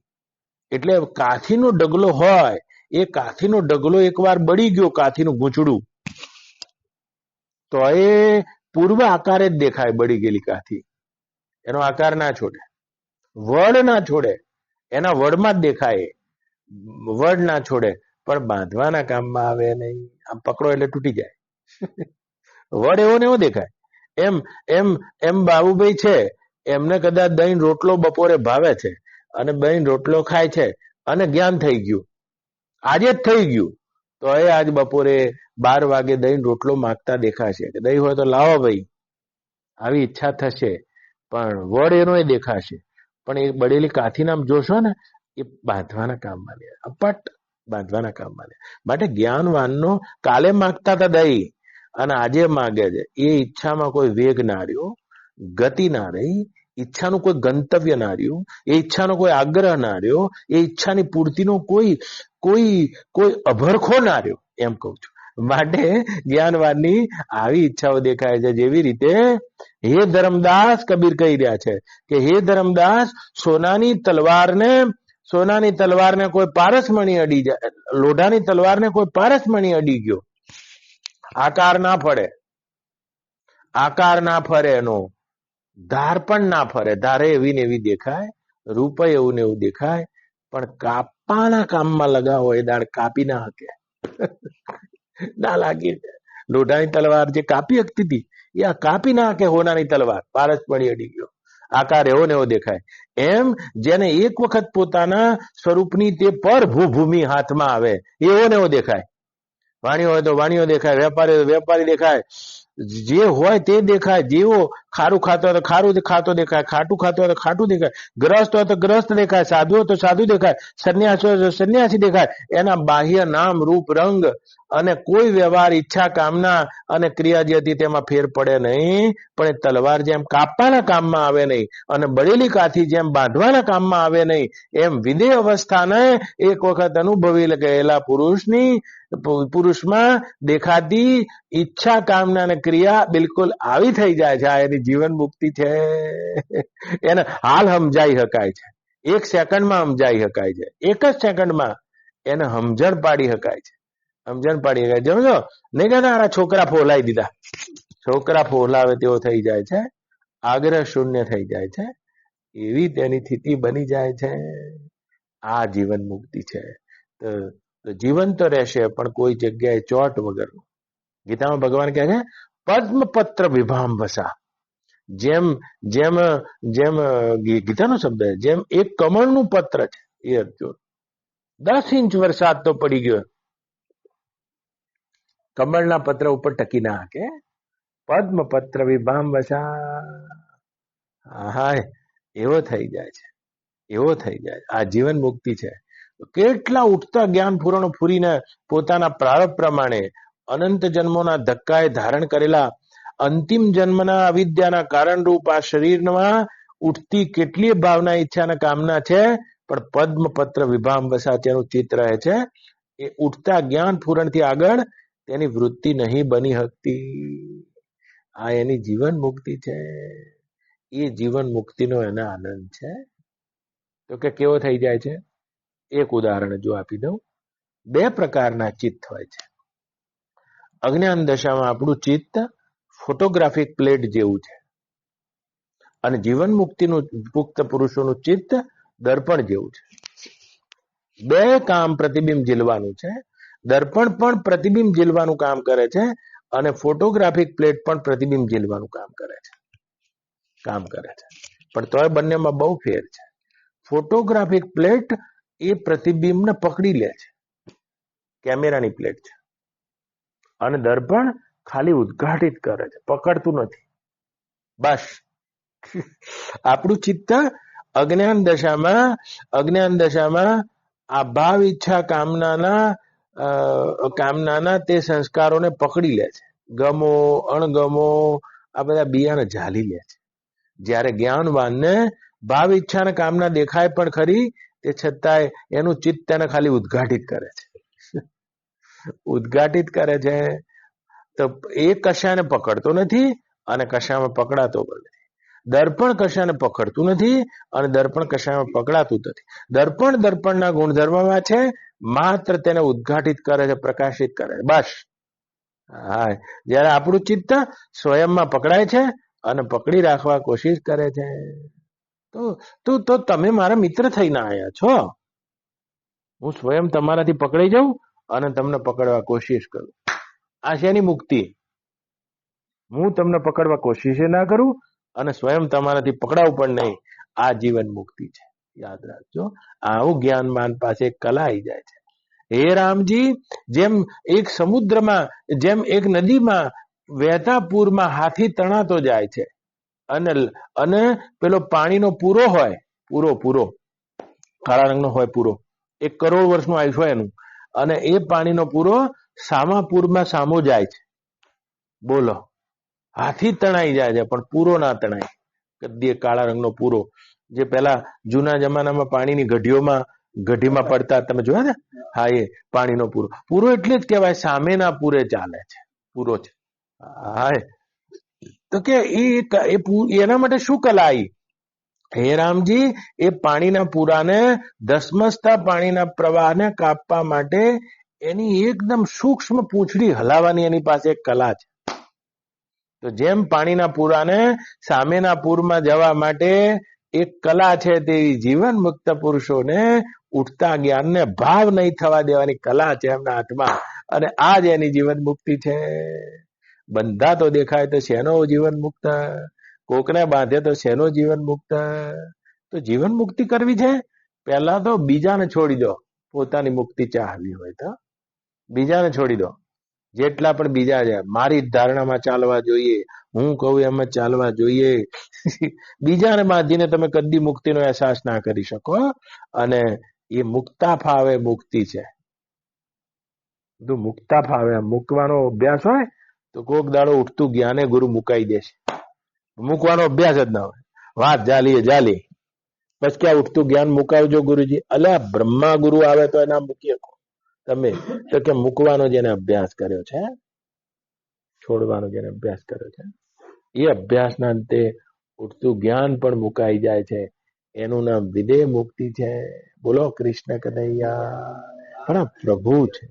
એટલે કાથીનો ડગલો હોય, એ કાથીનો ડગલો એકવાર બળી ગયો, કાથીનું ગૂંચડું, તો એ પૂર્વ આકારે જ દેખાય. બળી ગયેલી કાથી એનો આકાર ના છોડે, વડ ના છોડે, એના વડમાં જ દેખાય. વડ ના છોડે, પણ બાંધવાના કામમાં આવે નહીં. આમ પકડો એટલે તૂટી જાય. વડ એવો ને એવો દેખાય. એમ એમ એમ બાબુભાઈ છે, એમને કદાચ દહીં રોટલો બપોરે ભાવે છે અને દહીં રોટલો ખાય છે અને જ્ઞાન થઈ ગયું, આજે જ થઈ ગયું, તો એ આજ બપોરે 12 વાગે દહીં રોટલો માગતા દેખાશે કે દહીં હોય તો લાવો ભાઈ, આવી ઈચ્છા થશે. પણ વડ એનો એ દેખાશે, પણ એ બળેલી કાથી નામ જોશો ને, એ બાંધવાના કામમાં લે, અપટ બાંધવાના કામમાં લે. માટે જ્ઞાનવાનનો કાલે માગતા હતા દહીં અને આજે માગે છે. એ ઈચ્છામાં કોઈ વેગ ના રહ્યો, ગતિ ના રહી, ઈચ્છાનું કોઈ ગંતવ્ય ના રહ્યું, એ ઈચ્છાનો કોઈ આગ્રહ ના રહ્યો, એ ઈચ્છાની પૂર્તિનો કોઈ કોઈ કોઈ અભરખો ના રહ્યો, એમ કહું છું. માટે જ્ઞાનવાનની આવી ઈચ્છાઓ દેખાય છે. જેવી રીતે હે ધર્મદાસ, કબીર કહી રહ્યા છે કે હે ધર્મદાસ, સોનાની તલવારને કોઈ પારસમણી અડી જાય, લોઢાની તલવારને કોઈ પારસમણી અડી ગયો, આકાર ના ફરે, આકાર ના ફરે, એનો ધાર પણ ના ફરે. ધારે એવી ને એવી દેખાય, રૂપ એવું ને એવું દેખાય, પણ કાપાના કામમાં લગાવો એ દાળ કાપી ના શકે. ના લાગી. લોઢાની તલવાર જે કાપી શકતી હતી એ આ કાપી ના કે હોનાની તલવાર પારસમણી અડી ગયો, આકાર એવો ને એવો દેખાય. એમ જેને એક વખત પોતાના સ્વરૂપની તે પર ભૂભૂમિ હાથમાં આવે એવો ને એવો દેખાય. વાણીઓ હોય તો વાણીઓ દેખાય, વેપારી હોય તો વેપારી દેખાય, જે હોય તે દેખાય. જેવો ખારું ખાતો હોય તો ખારું ખાતો દેખાય, ખાટું ખાતો હોય તો ખાટું દેખાય, ગ્રસ્ત હોય તો ગ્રસ્ત દેખાય, સાધુ હોય તો સાધુ દેખાય, સંન્યાસી હોય તો સંન્યાસી દેખાય. એના બાહ્ય નામ, રૂપ, રંગ અને કોઈ વ્યવહાર, ઈચ્છા, કામના અને ક્રિયા જે હતી તેમાં ફેર પડે નહીં. પણ એ તલવાર જેમ કાપવાના કામમાં આવે નહીં અને બળેલી કાથી જેમ બાંધવાના કામમાં આવે નહીં, એમ વિદેહ અવસ્થાને એક વખત અનુભવી ગયેલા પુરુષમાં દેખાતી ઈચ્છા, કામના અને ક્રિયા બિલકુલ આવી થઈ જાય છે. આ એની જીવન મુક્તિ છે. એને હાલ સમજાઈ શકાય છે, એક સેકન્ડમાં સમજાઈ શકાય છે, એક જ સેકન્ડમાં એને સમજણ પાડી શકાય છે, સમજણ પાડી શકાય. સમજો નહીં કહેતા આ છોકરા ફોલાવી દીધા, છોકરા ફોલાવે તેવો થઈ જાય છે, આગ્રહ શૂન્ય થઈ જાય છે, એવી તેની સ્થિતિ બની જાય છે. આ જીવન મુક્તિ છે. તો જીવન તો રહેશે પણ કોઈ જગ્યાએ ચોટ વગરનું. ગીતામાં ભગવાન કહે છે પદ્મપત્ર વિભામ વસા. જેમ જેમ જેમ ગીતાનો શબ્દ છે, જેમ એક કમળનું પત્ર છે, એ અર્જુન 10 ઇંચ વરસાદ તો પડી ગયો, કમળના પત્ર ઉપર ટકી ના શકે. પદ્મપત્ર વિભામ વસા. હા, એવો થઈ જાય છે, એવો થઈ જાય. આ જીવન મુક્તિ છે. કેટલા ઉઠતા જ્ઞાન પૂરણો ફૂરીને પોતાના પ્રારબ્ધ પ્રમાણે અનંત જન્મોના ધક્કાએ ધારણ કરેલા અંતિમ જન્મના અવિદ્યાના કારણરૂપ આ શરીરમાં ઉઠતી કેટલી ભાવના, ઈચ્છા અને કામના છે, પણ પદ્મપત્ર વિભામ વસા તેનું ચિત્ત રહે છે. એ ઉઠતા જ્ઞાન પૂરણથી આગળ તેની વૃત્તિ નહીં બની શકતી. આ એની જીવન મુક્તિ છે. એ જીવન મુક્તિનો એને આનંદ છે. તો કે કેવો થઈ જાય છે? એક ઉદાહરણ જો આપી દઉં. બે પ્રકારના ચિત્ત હોય છે. અજ્ઞાન દશામાં આપણું ચિત્ત ફોટોગ્રાફિક પ્લેટ જેવું છે, અને જીવન મુક્તિનું પુખ્ત પુરુષોનું ચિત્ત દર્પણ જેવું છે. બે કામ પ્રતિબિંબ ઝીલવાનું છે. દર્પણ પણ પ્રતિબિંબ ઝીલવાનું કામ કરે છે, અને ફોટોગ્રાફિક પ્લેટ પણ પ્રતિબિંબ ઝીલવાનું કામ કરે છે. પણ તોય બંનેમાં બહુ ફેર છે. ફોટોગ્રાફિક પ્લેટ એ પ્રતિબિંબને પકડી લે છે, કેમેરાની પ્લેટ છે, અને દર્પણ ખાલી ઉદ્ઘાટિત કરે છે, પકડતું નથી. બસ આપણું ચિત્ત અજ્ઞાન દશામાં આ ભાવ ઈચ્છા કામનાના તે સંસ્કારોને પકડી લે છે. ગમો અણગમો આ બધા બિયાને ઝાલી લે છે. જ્યારે જ્ઞાનવાનને ભાવ ઈચ્છા અને કામના દેખાય પણ ખરી, તે છતાંય એનું ચિત્ત તેને ખાલી ઉદ્ઘાટિત કરે છે. તો એ કશાને પકડતો નથી અને કશામાં પકડાતો પણ નથી. દર્પણ કશાને પકડતું નથી અને દર્પણ કશામાં પકડાતું નથી. દર્પણના ગુણધર્મમાં છે, માત્ર તેને ઉદ્ઘાટિત કરે છે, પ્રકાશિત કરે છે, બસ. હા, જયારે આપણું ચિત્ત સ્વયંમાં પકડાય છે અને પકડી રાખવા કોશિશ કરે છે. તો તમે મારા મિત્ર થઈને આવ્યા છો. હું સ્વયં તમારાથી પકડાઈ જાઉં અને તમને પકડવા કોશિશ કરું. આ શેની મુક્તિ? હું તમને પકડવા કોશિશ ના કરું અને સ્વયં તમારાથી પકડાવું પણ નહીં. આ જીવન મુક્તિ છે. યાદ રાખજો. આવું જ્ઞાનમાન પાસે કલા આવી જાય છે. હે રામજી, જેમ એક સમુદ્રમાં, જેમ એક નદીમાં વહેતા પૂરમાં હાથી તણાતો જાય છે, અને પેલો પાણીનો પૂરો હોય, પૂરો કાળા રંગનો હોય, પૂરો 1 કરોડ વર્ષનું આયુષ્ય હોય એનું, અને એ પાણીનો પૂરો સામા પૂરમાં સામો જાય છે. બોલો, હાથી તણાઈ જાય છે પણ પૂરો ના તણાય. કદી કાળા રંગનો પૂરો, જે પેલા જૂના જમાનામાં પાણીની ગઢીમાં પડતા, તમે જોયા ને? હા, એ પાણીનો પૂરો એટલે જ કહેવાય સામેના પૂરે ચાલે છે, પૂરો છે. હા, તો કે એના માટે શું કલા આવી? હે રામજી, એ પાણીના પૂરાને ધસમસતા પાણીના પ્રવાહને કાપવા માટે એની એકદમ સૂક્ષ્મ પૂંછડી હલાવવાની એની પાસે એક કલા છે. તો જેમ પાણીના પૂરાને સામેના પૂરમાં જવા માટે એક કલા છે, તેવી જીવન મુક્ત પુરુષોને ઉઠતા જ્ઞાનને ભાવ નહીં થવા દેવાની કલા છે એમના હાથમાં, અને આ જ એની જીવન મુક્તિ છે. બંધા તો દેખાય તો શેનો જીવન મુક્ત? કોકને બાંધે તો શેનો જીવન મુક્ત? તો જીવન મુક્તિ કરવી છે, પહેલા તો બીજાને છોડી દો. પોતાની મુક્તિ ચાહવી હોય તો બીજાને છોડી દો. જેટલા પણ બીજા છે, મારી ધારણામાં ચાલવા જોઈએ, હું કહું એમ જ ચાલવા જોઈએ. બીજાને બાંધીને તમે કદી મુક્તિનો અહેસાસ ના કરી શકો. અને એ મુક્તા ફાવે મુક્તિ છે. મુક્તા ફાવે, મૂકવાનો અભ્યાસ હોય તો કોક દાડો ઉઠતું જ્ઞાને ગુરુ મુકાઈ દેશે. મૂકવાનો અભ્યાસ જ ના હોય, વાત જાલી. બસ ક્યાં ઉઠતું જ્ઞાન મુકાવજો ગુરુજી. અલ્યા, બ્રહ્મા ગુરુ આવે તો એના મૂકી શકો તમે. તો કે મૂકવાનો જેને અભ્યાસ કર્યો છે, છોડવાનો જેને અભ્યાસ કર્યો છે, એ અભ્યાસના અંતે ઉઠતું જ્ઞાન પણ મુકાઈ જાય છે. એનું નામ વિદેહ મુક્તિ છે. બોલો કૃષ્ણ કનૈયા. પણ આ પ્રભુ છે.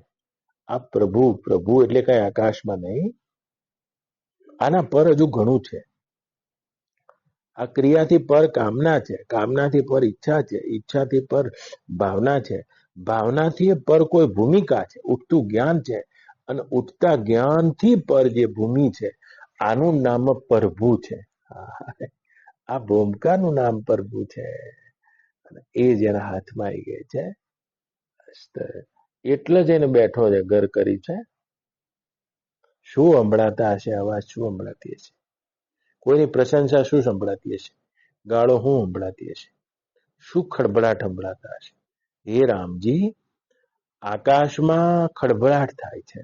આ પ્રભુ એટલે કઈ આકાશમાં નહીં. આના પર હજુ ઘણું છે. આ ક્રિયાથી પર કામના છે, કામનાથી પર ઈચ્છા છે, ઈચ્છાથી પર ભાવના છે, ભાવનાથી પર કોઈ ભૂમિકા છે, ઉઠતું જ્ઞાન છે, અને ઉઠતા જ્ઞાનથી પર જે ભૂમિ છે, આનું નામ પ્રભુ છે. આ ભૂમિકાનું નામ પ્રભુ છે, એ જેના હાથમાં આવી ગઈ છે. એટલે જ એને બેઠો છે, ઘર કરી છે. શું સંભળાતા હશે અવાજ? શું સંભળાતી હશે? કોઈની પ્રશંસા શું સંભળાતી હશે? ગાળો શું સંભળાતી હશે? શું ખળભળાટ સંભળાતા હશે? હે રામજી, આકાશમાં ખળભળાટ થાય છે,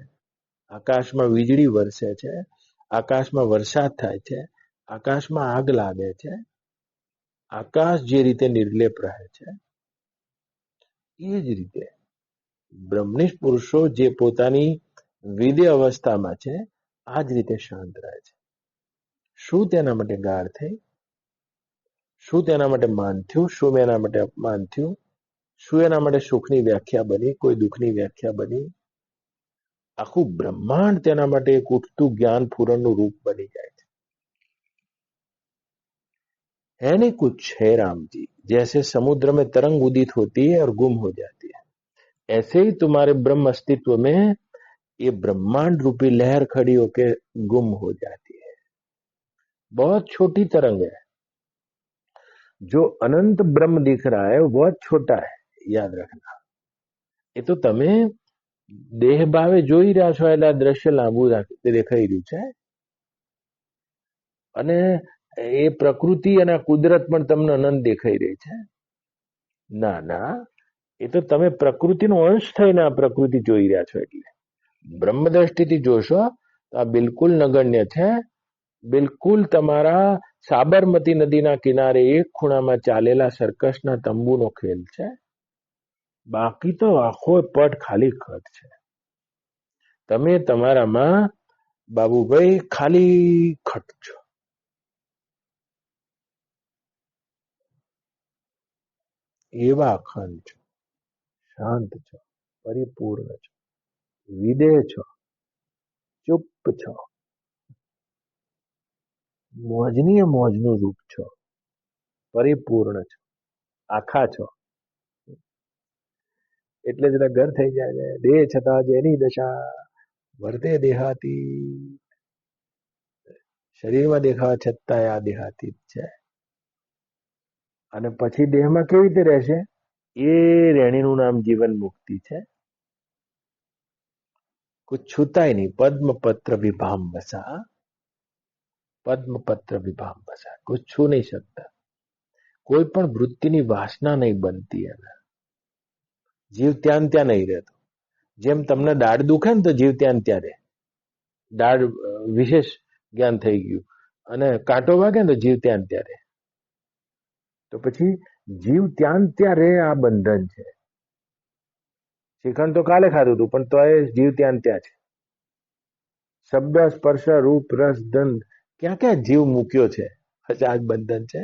આકાશમાં વીજળી વરસે છે, આકાશમાં વરસાદ થાય છે, આકાશમાં આગ લાગે છે. આકાશ જે રીતે નિર્લેપ રહે છે, એ જ રીતે બ્રહ્મનિષ્ઠ પુરુષો જે પોતાની વિદેહ અવસ્થામાં છે, આ જ રીતે શાંત રહે છે. શું તેના માટે ગાળ થઈ, શું તેના માટે માન થયું, શું એના માટે અપમાન થયું, શું એના માટે સુખની વ્યાખ્યા બની, કોઈ દુઃખની વ્યાખ્યા બની. આખું બ્રહ્માંડ તેના માટે એક ઉઠતું જ્ઞાન પૂરણનું રૂપ બની જાય છે. है नहीं कुछ है राम जी, जैसे समुद्र में तरंग उदित होती है और गुम हो जाती है, ऐसे ही तुम्हारे ब्रह्म अस्तित्व में ये ब्रह्मांड रूपी लहर खड़ी होके गुम हो जाती है. बहुत छोटी तरंग है, जो अनंत ब्रह्म दिख रहा है वो बहुत छोटा है, याद रखना. એ તો તમે દેહ ભાવે જોઈ રહ્યા છો એટલે આ દ્રશ્ય લાંબુ દેખાઈ રહ્યું છે, અને એ પ્રકૃતિ અને કુદરત પણ તમને અનંત દેખાઈ રહી છે. ના ના, એ તો તમે પ્રકૃતિનો અંશ થઈને આ પ્રકૃતિ જોઈ રહ્યા છો. એટલે બ્રહ્મ દ્રષ્ટિથી જોશો તો આ બિલકુલ નગણ્ય છે. બિલકુલ તમારા સાબરમતી નદીના કિનારે એક ખૂણામાં ચાલેલા સર્કસના તંબુનો ખેલ છે. બાકી તો આખો પટ ખાલી ખત છે. તમે તમારામાં બાબુભાઈ ખાલી ખટ છો. એવા અખંડ છો, શાંત છો, પરિપૂર્ણ છો, વિદેહ છો, ચૂપ છો, મોજનીય મોજનું રૂપ છો, પરિપૂર્ણ છો, આખા છો. એટલે જરા ઘર થઈ જાય. દેહ છતાં જેની દશા વર્તે દેહાતી, શરીરમાં દેખાવા છતાં આ દેહાતી છે. અને પછી દેહમાં કેવી રીતે રહેશે? એ રેણીનું નામ જીવન મુક્તિ છે. कुछ छूता ही नहीं. पद्मपत्र विभाम बसा, पद्मपत्र विभाम बसा, कुछ छू नहीं सकता. કોઈ પણ વૃત્તિની વાસના નહીં બનતી. એના જીવ ત્યાં ત્યાં નહીં રહેતો. જેમ તમને દાઢ દુખે ને તો જીવ ત્યાં ત્યાં રહે, દાઢ વિશેષ જ્ઞાન થઈ ગયું, અને કાંટો વાગે ને તો જીવ ત્યાં ત્યાં રહે. તો પછી જીવ ત્યાં ત્યાં રહે, આ બંધન છે. શ્રીખંડ તો કાલે ખાધું હતું, પણ તો એ જીવ ત્યાં ત્યાં છે. શબ્દ સ્પર્શ રૂપ રસ ગંધ ક્યાં ક્યાં જીવ મૂક્યો છે, પછી આ બંધન છે.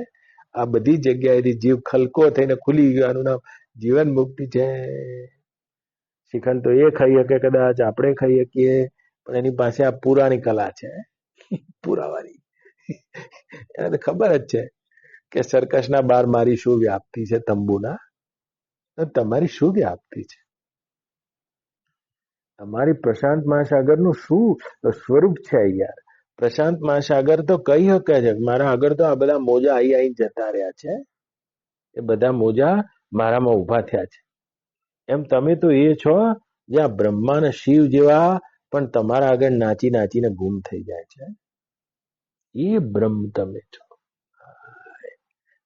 આ બધી જગ્યાએથી જીવ ખલકો થઈને ખુલી ગયો, આનું નામ જીવન મુક્તિ છે. શ્રીખંડ તો એ ખાઈ શકે, કદાચ આપણે ખાઈ શકીએ, પણ એની પાસે આ પુરાણી કલા છે, પુરાવાની. એને ખબર જ છે કે સર્કસના બાર મારી શું વ્યાપ્તિ છે, તંબુના તમારી શું વ્યાપ્તિ છે, તમારી પ્રશાંત મહાસાગરનું શું સ્વરૂપ છે. યાર, પ્રશાંત મહાસાગર તો કહી શકે છે મારા આગળ તો આ બધા મોજા આઈ જતા રહ્યા છે, એ બધા મોજા મારામાં ઉભા થયા છે. એમ તમે તો એ છો જ્યાં બ્રહ્મા ને શિવ જેવા પણ તમારા આગળ નાચી નાચીને ગુમ થઈ જાય છે. એ બ્રહ્મ તમે છો,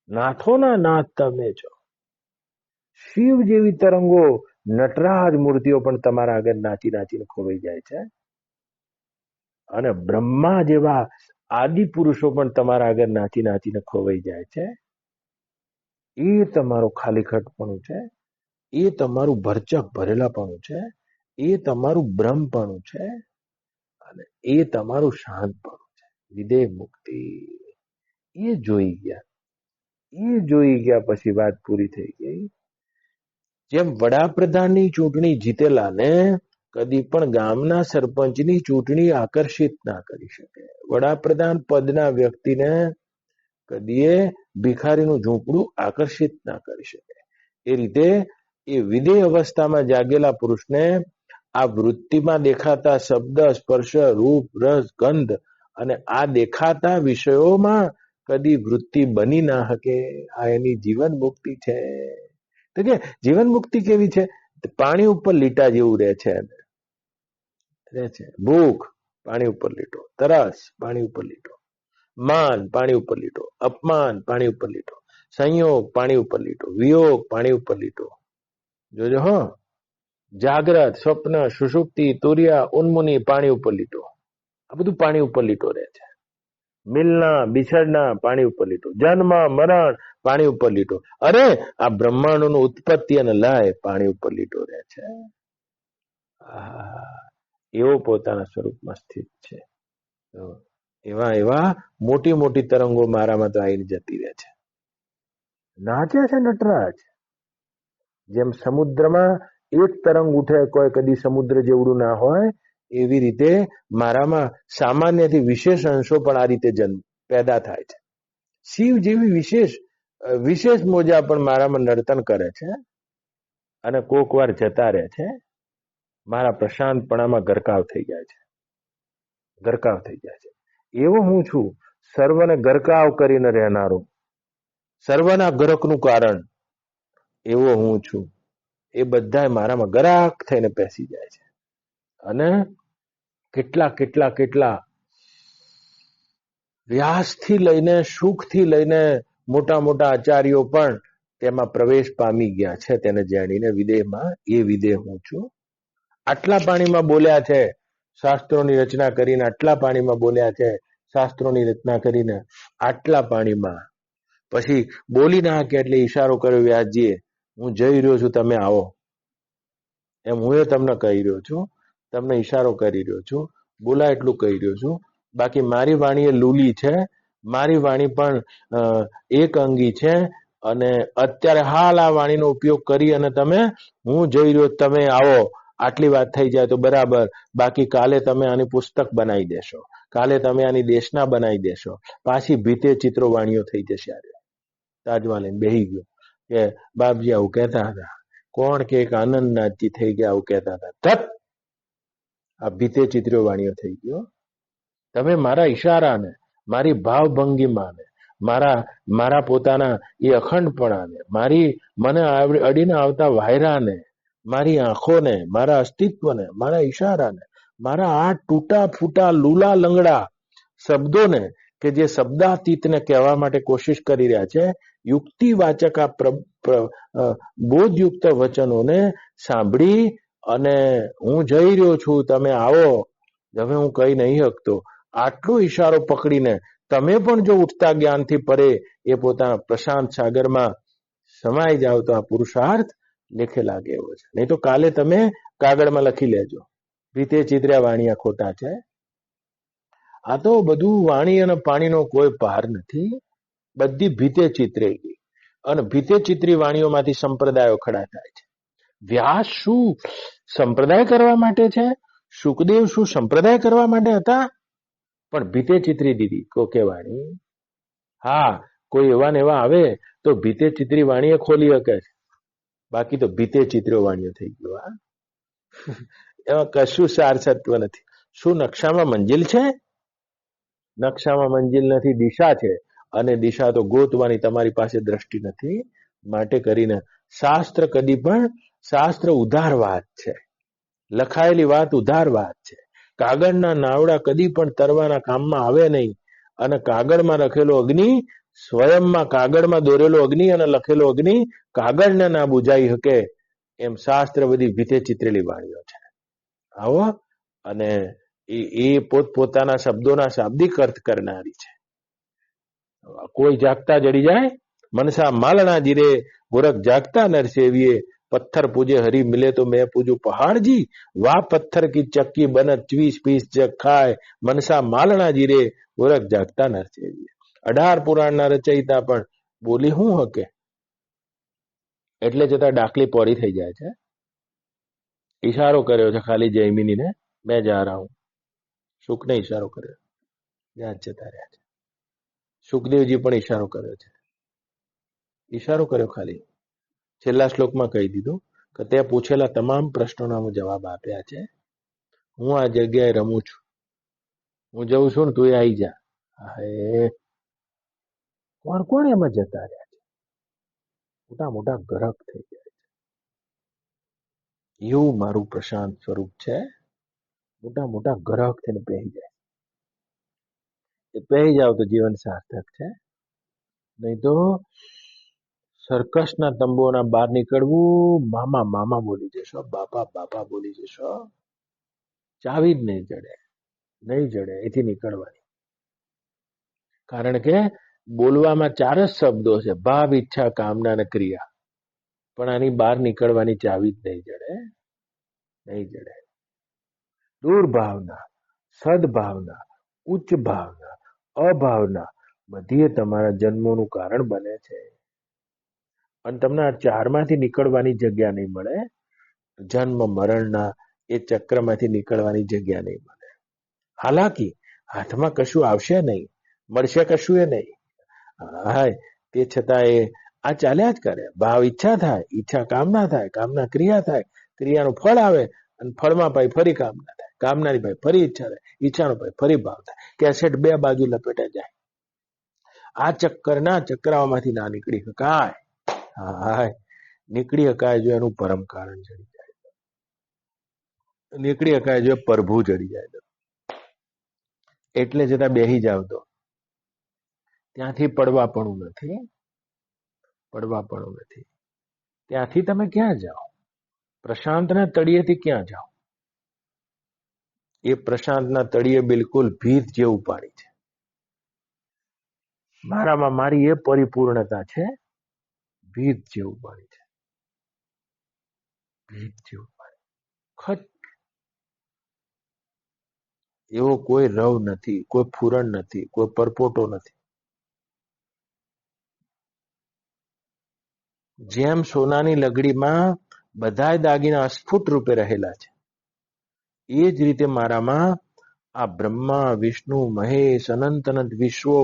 નાથોના નાથ તમે છો. શિવ જેવી તરંગો, નટરાજ મૂર્તિઓ પણ તમારા આગળ નાચી નાચીને ખોવાઈ જાય છે, અને બ્રહ્મા જેવા આદિ પુરુષો પણ તમારા આગળ નાચી નાચીને ખોવાઈ જાય છે. એ તમારું ખાલીખટપણું છે, એ તમારું ભરચક ભરેલાપણું છે, એ તમારું બ્રહ્મપણું છે, અને એ તમારું શાંતપણું છે, વિદેહ મુક્તિ. એ જોઈ ગયા પછી વાત પૂરી થઈ ગઈ. જેમ વડાપ્રધાનની ચૂંટણી જીતેલાને કદી પણ ગામના સરપંચની ચૂંટણી આકર્ષિત ના કરી શકે, વડાપ્રધાન પદના વ્યક્તિને કદી ભિખારીનું ઝૂંપડું આકર્ષિત ના કરી શકે. એ રીતે એ વિદેહ અવસ્થામાં જાગેલા પુરુષને આ વૃત્તિમાં દેખાતા શબ્દ સ્પર્શ રૂપ રસ ગંધ અને આ દેખાતા વિષયોમાં કદી વૃત્તિ બની ના શકે. આ એની જીવન મુક્તિ છે. તો કે જીવન મુક્તિ કેવી છે? પાણી ઉપર લીટા જેવું રહે છે. ભૂખ પાણી ઉપર લીટો, તરસ પાણી ઉપર લીટો, માન પાણી ઉપર લીટો, અપમાન પાણી ઉપર લીટો, સંયોગ પાણી ઉપર લીટો, વિયોગ પાણી ઉપર લીટો. જોજો હો, જાગ્રત સ્વપ્ન સુષુપ્તિ તુર્યા ઉન્મુની પાણી ઉપર લીટો. આ બધું પાણી ઉપર લીટો રહે છે. મિલના બિછડના પાણી ઉપર લીટો, જન્મ મરણ પાણી ઉપર લીટો. અરે આ બ્રહ્માંડોનું ઉત્પત્તિ અને લય પાણી ઉપર લીટો રહે છે. એવો પોતાના સ્વરૂપમાં સ્થિત છે. એવા એવા મોટી મોટી તરંગો મારામાં તો આવીને જતી રહે છે. નાચે છે નટરાજ. જેમ સમુદ્રમાં એક તરંગ ઉઠે, કોઈ કદી સમુદ્ર જેવડું ના હોય, એવી રીતે મારામાં સામાન્યથી વિશેષ અંશો પણ આ રીતે પેદા થાય છે. શિવ જેવી વિશેષ મોજા પણ મારામાં નર્તન કરે છે અને કોક વાર જતા રહે છે. મારા પ્રશાંતપણામાં ગરકાવ થઈ જાય છે. એવો હું છું, સર્વને ગરકાવ કરીને રહેનારો, સર્વના ગરકનું કારણ એવો હું છું. એ બધા મારામાં ગરાક થઈને બેસી જાય છે. અને કેટલા વ્યાસથી લઈને સુખથી લઈને મોટા મોટા આચાર્યો પણ તેમાં પ્રવેશ પામી ગયા છે, તેને જાણીને વિદેહમાં. એ વિદેહ હું છું. આટલા પાણીમાં બોલ્યા છે, શાસ્ત્રોની રચના કરીને આટલા પાણીમાં બોલ્યા છે, શાસ્ત્રોની રચના કરીને આટલા પાણીમાં. પછી બોલી ના કે એટલે ઈશારો કર્યો વ્યાસજીએ, હું જઈ રહ્યો છું, તમે આવો. એમ હું એ તમને કહી રહ્યો છું, તમને ઈશારો કરી રહ્યો છું, બોલા એટલું કહી રહ્યો છું. બાકી મારી વાણી એ લૂલી છે, મારી વાણી પણ એક અંગી છે. અને અત્યારે હાલ આ વાણીનો ઉપયોગ કરી અને તમે હું જઈ રહ્યો તમે આવો આટલી વાત થઈ જાય તો બરાબર. બાકી કાલે તમે આની પુસ્તક બનાવી દેશો, કાલે તમે આની દેશના બનાવી દેશો, પાછી ભીતે ચિત્રો વાણીઓ થઈ જશે. તાજમાં લઈને બેહી ગયો કે બાપજી આવું કહેતા હતા. કોણ કે એક આનંદનાથજી થઈ ગયા આવું કહેતા હતા. તપ આ ભીતે ચિત્રો વાણીઓ થઈ ગયો. તમે મારા ઈશારાને, મારી ભાવભંગીમાને, મારા પોતાના એ અખંડપણાને, મારી મને અડીને આવતા વાયરાને, મારી આંખોને, મારા અસ્તિત્વને, મારા ઈશારાને, મારા આ તૂટા ફૂટા લૂલા લંગડા શબ્દોને કે જે શબ્દાતીતને કહેવા માટે કોશિશ કરી રહ્યા છે, યુક્તિવાચક આ બોધયુક્ત વચનોને સાંભળી અને હું જઈ રહ્યો છું, તમે આવો. હવે હું કઈ નહીં શકતો. આટલો ઈશારો પકડીને તમે પણ જો ઉઠતા જ્ઞાનથી પરે એ પોતાના પ્રશાંત સાગરમાં સમાઈ જાવ તો આ પુરુષાર્થ લેખે લાગે એવો છે. નહીં તો કાલે તમે કાગળમાં લખી લેજો, ભીતે ચિત્ર્યા વાણિયા ખોટા છે. આ તો બધું વાણી અને પાણીનો કોઈ પાર નથી. બધી ભીતે ચિતરાઈ ગઈ અને ભીતે ચિત્રી વાણીઓમાંથી સંપ્રદાયો ખડા થાય છે. વ્યાસ શું સંપ્રદાય કરવા માટે છે? સુખદેવ શું સંપ્રદાય કરવા માટે હતા? પણ ભીતે ચિત્રી દીધી કોકે વાણી. હા, કોઈ એવા ને એવા આવે તો ભીતે ચિત્રી વાણીએ ખોલી શકે છે, બાકી તો ભીતે ચિત્રો વાણીઓ થઈ ગયો. એમાં કશું સાર સત્વ નથી. શું નકશામાં મંજિલ છે? નકશામાં મંજિલ નથી, દિશા છે. અને દિશા તો ગોતવાની તમારી પાસે દ્રષ્ટિ નથી. માટે કરીને શાસ્ત્ર કદી પણ શાસ્ત્ર ઉધાર વાત છે, લખાયેલી વાત ઉધાર વાત છે. કાગળના નાવડા કદી પણ તરવાના કામમાં આવે નહીં. અને કાગળમાં લખેલો અગ્નિ સ્વયંમાં, કાગળમાં દોરેલો અગ્નિ અને લખેલો અગ્નિ કાગળને ના બુજાઈ શકે. એમ શાસ્ત્ર બધી ભીતે ચિત્રેલી વાણીઓ છે. આવો અને એ પોતપોતાના શબ્દોના શાબ્દિક અર્થ કરનારી છે. કોઈ જાગતા જડી જાય, મનસા માલણા જીરે, ગોરખ જાગતા નરસેવીએ, પથ્થર પૂજે હરી મિલે તો મેં પૂજું પહાડજી, વાહ પથ્થર કી ચક્કી બનત 20-20 જગ ખાય, મનસા માલણા જીરે, ગોરખ જાગતા નરસેવીએ. 18 પુરાણના રચયિતા પણ બોલી શું હકે, એટલે જતા ડાકલી પોરી થઈ જાય છે. ઈશારો કર્યો છે ખાલી જયમિનીને, મેં જા રહા હું. સુખને ઈશારો કર્યો, ત્યાં જતા રહ્યા છે. સુખદેવજી પણ ઈશારો કર્યો છે, ઈશારો કર્યો ખાલી. છેલ્લા શ્લોકમાં કહી દીધું કે તે પૂછેલા તમામ પ્રશ્નોના જવાબ આપ્યા છે. હું આ જગ્યાએ રમું છું, હું જઉં છું ને તું આવી જા. કોણ કોણ એમાં જતા રહ્યા છે? મોટા મોટા ગરક થઈ જાય છે. એવું મારું પ્રશાંત સ્વરૂપ છે. મોટા મોટા ગરક થઈને પહેરી જાય. એ પહેરી જાવ તો જીવન સાર્થક છે. નહીં તો સર્કસના તંબુઓના બહાર નીકળવું, મામા મામા બોલી જશો, બાપા બાપા બોલી જશો. ચાવી જ નહીં જડે, નહીં જડે એથી નીકળવાની. કારણ કે બોલવામાં 4 જ શબ્દો છે, ભાવ, ઈચ્છા, કામના અને ક્રિયા. પણ આની બહાર નીકળવાની ચાવી જ નહીં જડે, નહીં જડે. દુર્ભાવના, સદભાવના, ઉચ્ચ ભાવના, અભાવના બધી એ તમારા જન્મોનું કારણ બને છે. અને તમને આ ચારમાંથી નીકળવાની જગ્યા નહીં મળે. જન્મ મરણના એ ચક્રમાંથી નીકળવાની જગ્યા નહીં મળે. હાલાકી હાથમાં કશું આવશે નહીં, મળશે કશું એ નહીં. હાય તે છતાં એ આ ચાલ્યા જ કરે. ભાવ ઈચ્છા થાય, ઈચ્છા કામના થાય, કામના ક્રિયા થાય, ક્રિયાનું ફળ આવે અને ફળમાં પાછી ફરી કામના થાય, કામનાની પાછી ફરી ઈચ્છા થાય, ઈચ્છાનો પાછી ફરી ભાવ થાય. કેસેટ બે બાજુ લપેટે જાય. આ ચક્કરના ચક્રાઓમાંથી ના નીકળી શકાય. હાય નીકળી શકાય જો એનું પરમ કારણ જડી જાય, નીકળી શકાય જો પ્રભુ જડી જાય. એટલે જતા બેહી જાવ તો ત્યાંથી પડવાપણું નથી, પડવાપણું નથી. ત્યાંથી તમે ક્યાં જાઓ? પ્રશાંતના તળિયેથી ક્યાં જાઓ? એ પ્રશાંતના તળિયે બિલકુલ ભીત જેવું પાણી છે. મારામાં મારી એ પરિપૂર્ણતા છે, ભીત જેવું પાણી છે, ભીત જેવું પાણી. ખચ એવો કોઈ રવ નથી, કોઈ ફૂરણ નથી, કોઈ પરપોટો નથી. જેમ સોનાની લગડીમાં બધાય દાગીના અસ્ફુટ રૂપે રહેલા છે, એ જ રીતે મારામાં આ બ્રહ્મા વિષ્ણુ મહેશ અનંત અનંત વિશ્વો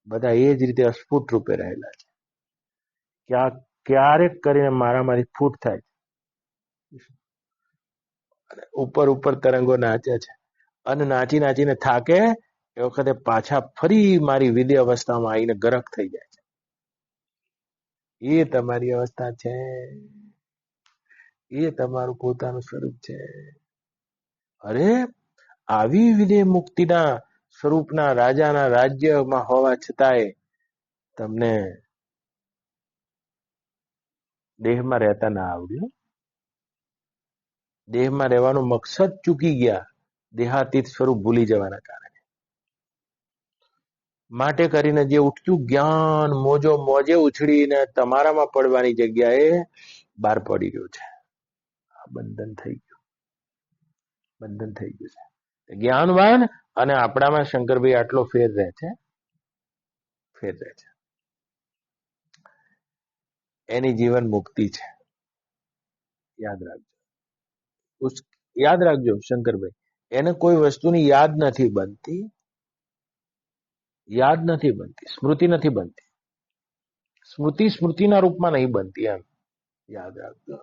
બધા એ જ રીતે અસ્ફુટ રૂપે રહેલા છે. ક્યારેક કરીને મારામાંથી ફૂટ થાય છે, ઉપર ઉપર તરંગો નાચે છે અને નાચી નાચીને થાકે એ વખતે પાછા ફરી મારી વિધિ અવસ્થામાં આવીને ગરક થઈ જાય છે. એ તમારી અવસ્થા છે, એ તમારું પોતાનું સ્વરૂપ છે. અરે આવી વિધેય મુક્તિના સ્વરૂપના રાજાના રાજ્યમાં હોવા છતાંય તમને દેહમાં રહેતા ના આવડ્યું. દેહમાં રહેવાનો મકસદ ચૂકી ગયા, દેહાતીત સ્વરૂપ ભૂલી જવાના કારણે. માટે કરીને જે ઉઠતું જ્ઞાન મોજે ઉછળીને તમારામાં પડવાની જગ્યાએ બહાર પડી ગયું છે. બંધન થઈ ગયું, બંધન થઈ ગયું છે. જ્ઞાનવાન અને આપણામાં શંકરભાઈ આટલો ફેર રહે છે, ફેર રહે છે. એની જીવન મુક્તિ છે. યાદ રાખજો, યાદ રાખજો શંકરભાઈ, એને કોઈ વસ્તુની યાદ નથી બનતી, યાદ નથી બનતી, સ્મૃતિ નથી બનતી. સ્મૃતિ સ્મૃતિના રૂપમાં નહીં બનતી, એમ યાદ રાખજો.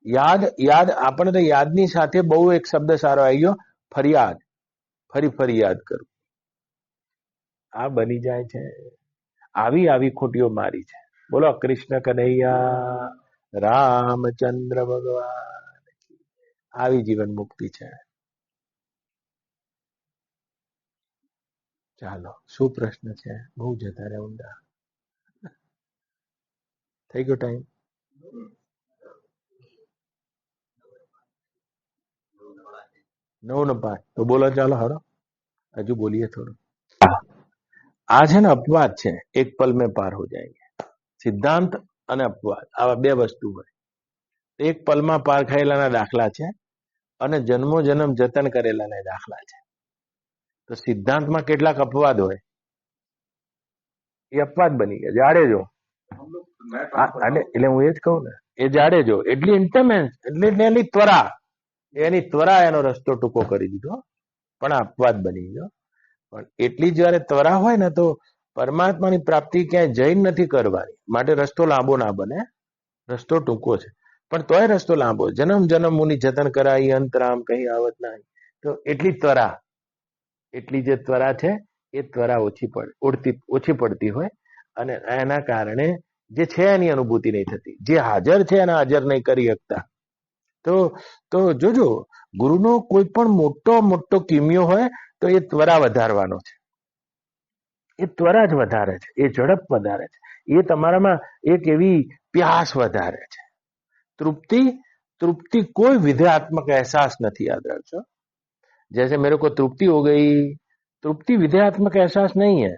યાદ યાદ આપણે તો યાદની સાથે બહુ એક શબ્દ સારો આવી ગયો, ફરિયાદ. ફરી યાદ કરું. આ બની જાય છે. આવી આવી ખોટીઓ મારી છે. બોલો કૃષ્ણ કનૈયા રામચંદ્ર ભગવાન. આવી જીવન મુક્તિ છે. ચાલો, શું પ્રશ્ન છે? બહુ જતા રહ્યા ઊંડા. થઈ ગયો ટાઈમ? 9:05. તો બોલો, ચાલો હરો હજુ બોલીએ થોડું. આ છે ને અપવાદ છે, એક પલ મેં પાર હો જાયંગે. સિદ્ધાંત અને અપવાદ આવા બે વસ્તુ હોય. એક પલમાં પાર ખાયેલાના દાખલા છે અને જન્મો જન્મ જતન કરેલાના દાખલા છે. તો સિદ્ધાંતમાં કેટલાક અપવાદ હોય, એ અપવાદ બની ગયા. જાડેજો એટલે હું એ જ કહું ને, એ જાડેજો એટલી ઇન્ટેન્સ, એટલે એની ત્વરા એનો રસ્તો ટૂંકો કરી દીધો, પણ અપવાદ બની ગયો. પણ એટલી જયારે ત્વરા હોય ને, તો પરમાત્માની પ્રાપ્તિ ક્યાંય જઈને નથી કરવાની, માટે રસ્તો લાંબો ના બને, રસ્તો ટૂંકો છે. પણ તોય રસ્તો લાંબો. જન્મ જન્મ મુનિ જતન કરાઈ અંતરામ કહી આવત નહીં. તો એટલી જે ત્વરા છે, એ ત્વરા ઓછી પડતી હોય અને એના કારણે જે છે એની અનુભૂતિ નહીં થતી, જે હાજર છે એના હાજર નહીં કરી શકતા. તો જોજો, ગુરુનો કોઈ પણ મોટો કિમિયો હોય તો એ ત્વરા વધારવાનો છે, એ ત્વરા જ વધારે છે, એ ઝડપ વધારે છે, એ તમારામાં એક એવી પ્યાસ વધારે છે. तृप्ति कोई विधेयात्मक एहसास नहीं, याद रखो. जैसे मेरे को तृप्ति हो गई, तृप्ति विधेयात्मक एहसास नहीं है.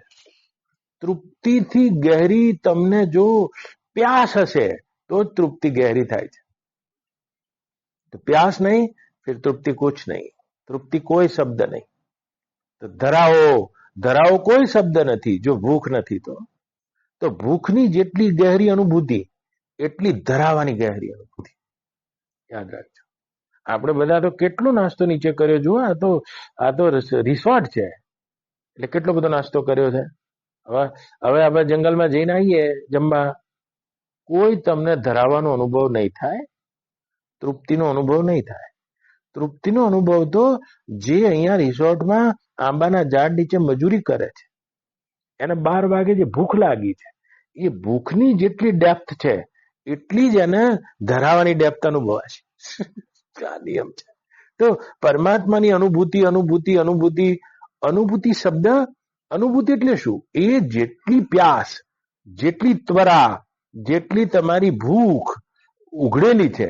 तृप्ति थी गहरी तमने जो प्यास हसे तो तृप्ति गहरी थाय छे. तो प्यास नहीं, फिर तृप्ति कुछ नहीं, तृप्ति कोई शब्द नहीं. तो धराओ ધરાવો કોઈ શબ્દ નથી. જો ભૂખ નથી તો ભૂખની જેટલી ગહેરી અનુભૂતિ એટલી ધરાવાની ગહેરી અનુભૂતિ. યાદ રાખજો. આપણે બધા તો કેટલો નાસ્તો નીચે કર્યો જુઓ. આ તો રિસોર્ટ છે એટલે કેટલો બધો નાસ્તો કર્યો છે. હવે આપણે જંગલમાં જઈને આવીએ જમવા, કોઈ તમને ધરાવાનો અનુભવ નહીં થાય, તૃપ્તિનો અનુભવ નહીં થાય. તૃપ્તિનો અનુભવ તો જે અહીંયા રિસોર્ટમાં આંબાના ઝાડ નીચે મજૂરી કરે છે, એને 12 વાગે જે ભૂખ લાગી છે, એ ભૂખની જેટલી ડેપ્થ છે એટલી જ એને ધરાવાની ડેપ્થ અનુભવાશે. આ નિયમ છે. તો પરમાત્માની અનુભૂતિ અનુભૂતિ અનુભૂતિ અનુભૂતિ શબ્દ, અનુભૂતિ એટલે શું? એ જેટલી પ્યાસ, જેટલી ત્વરા, જેટલી તમારી ભૂખ ઉઘડેલી છે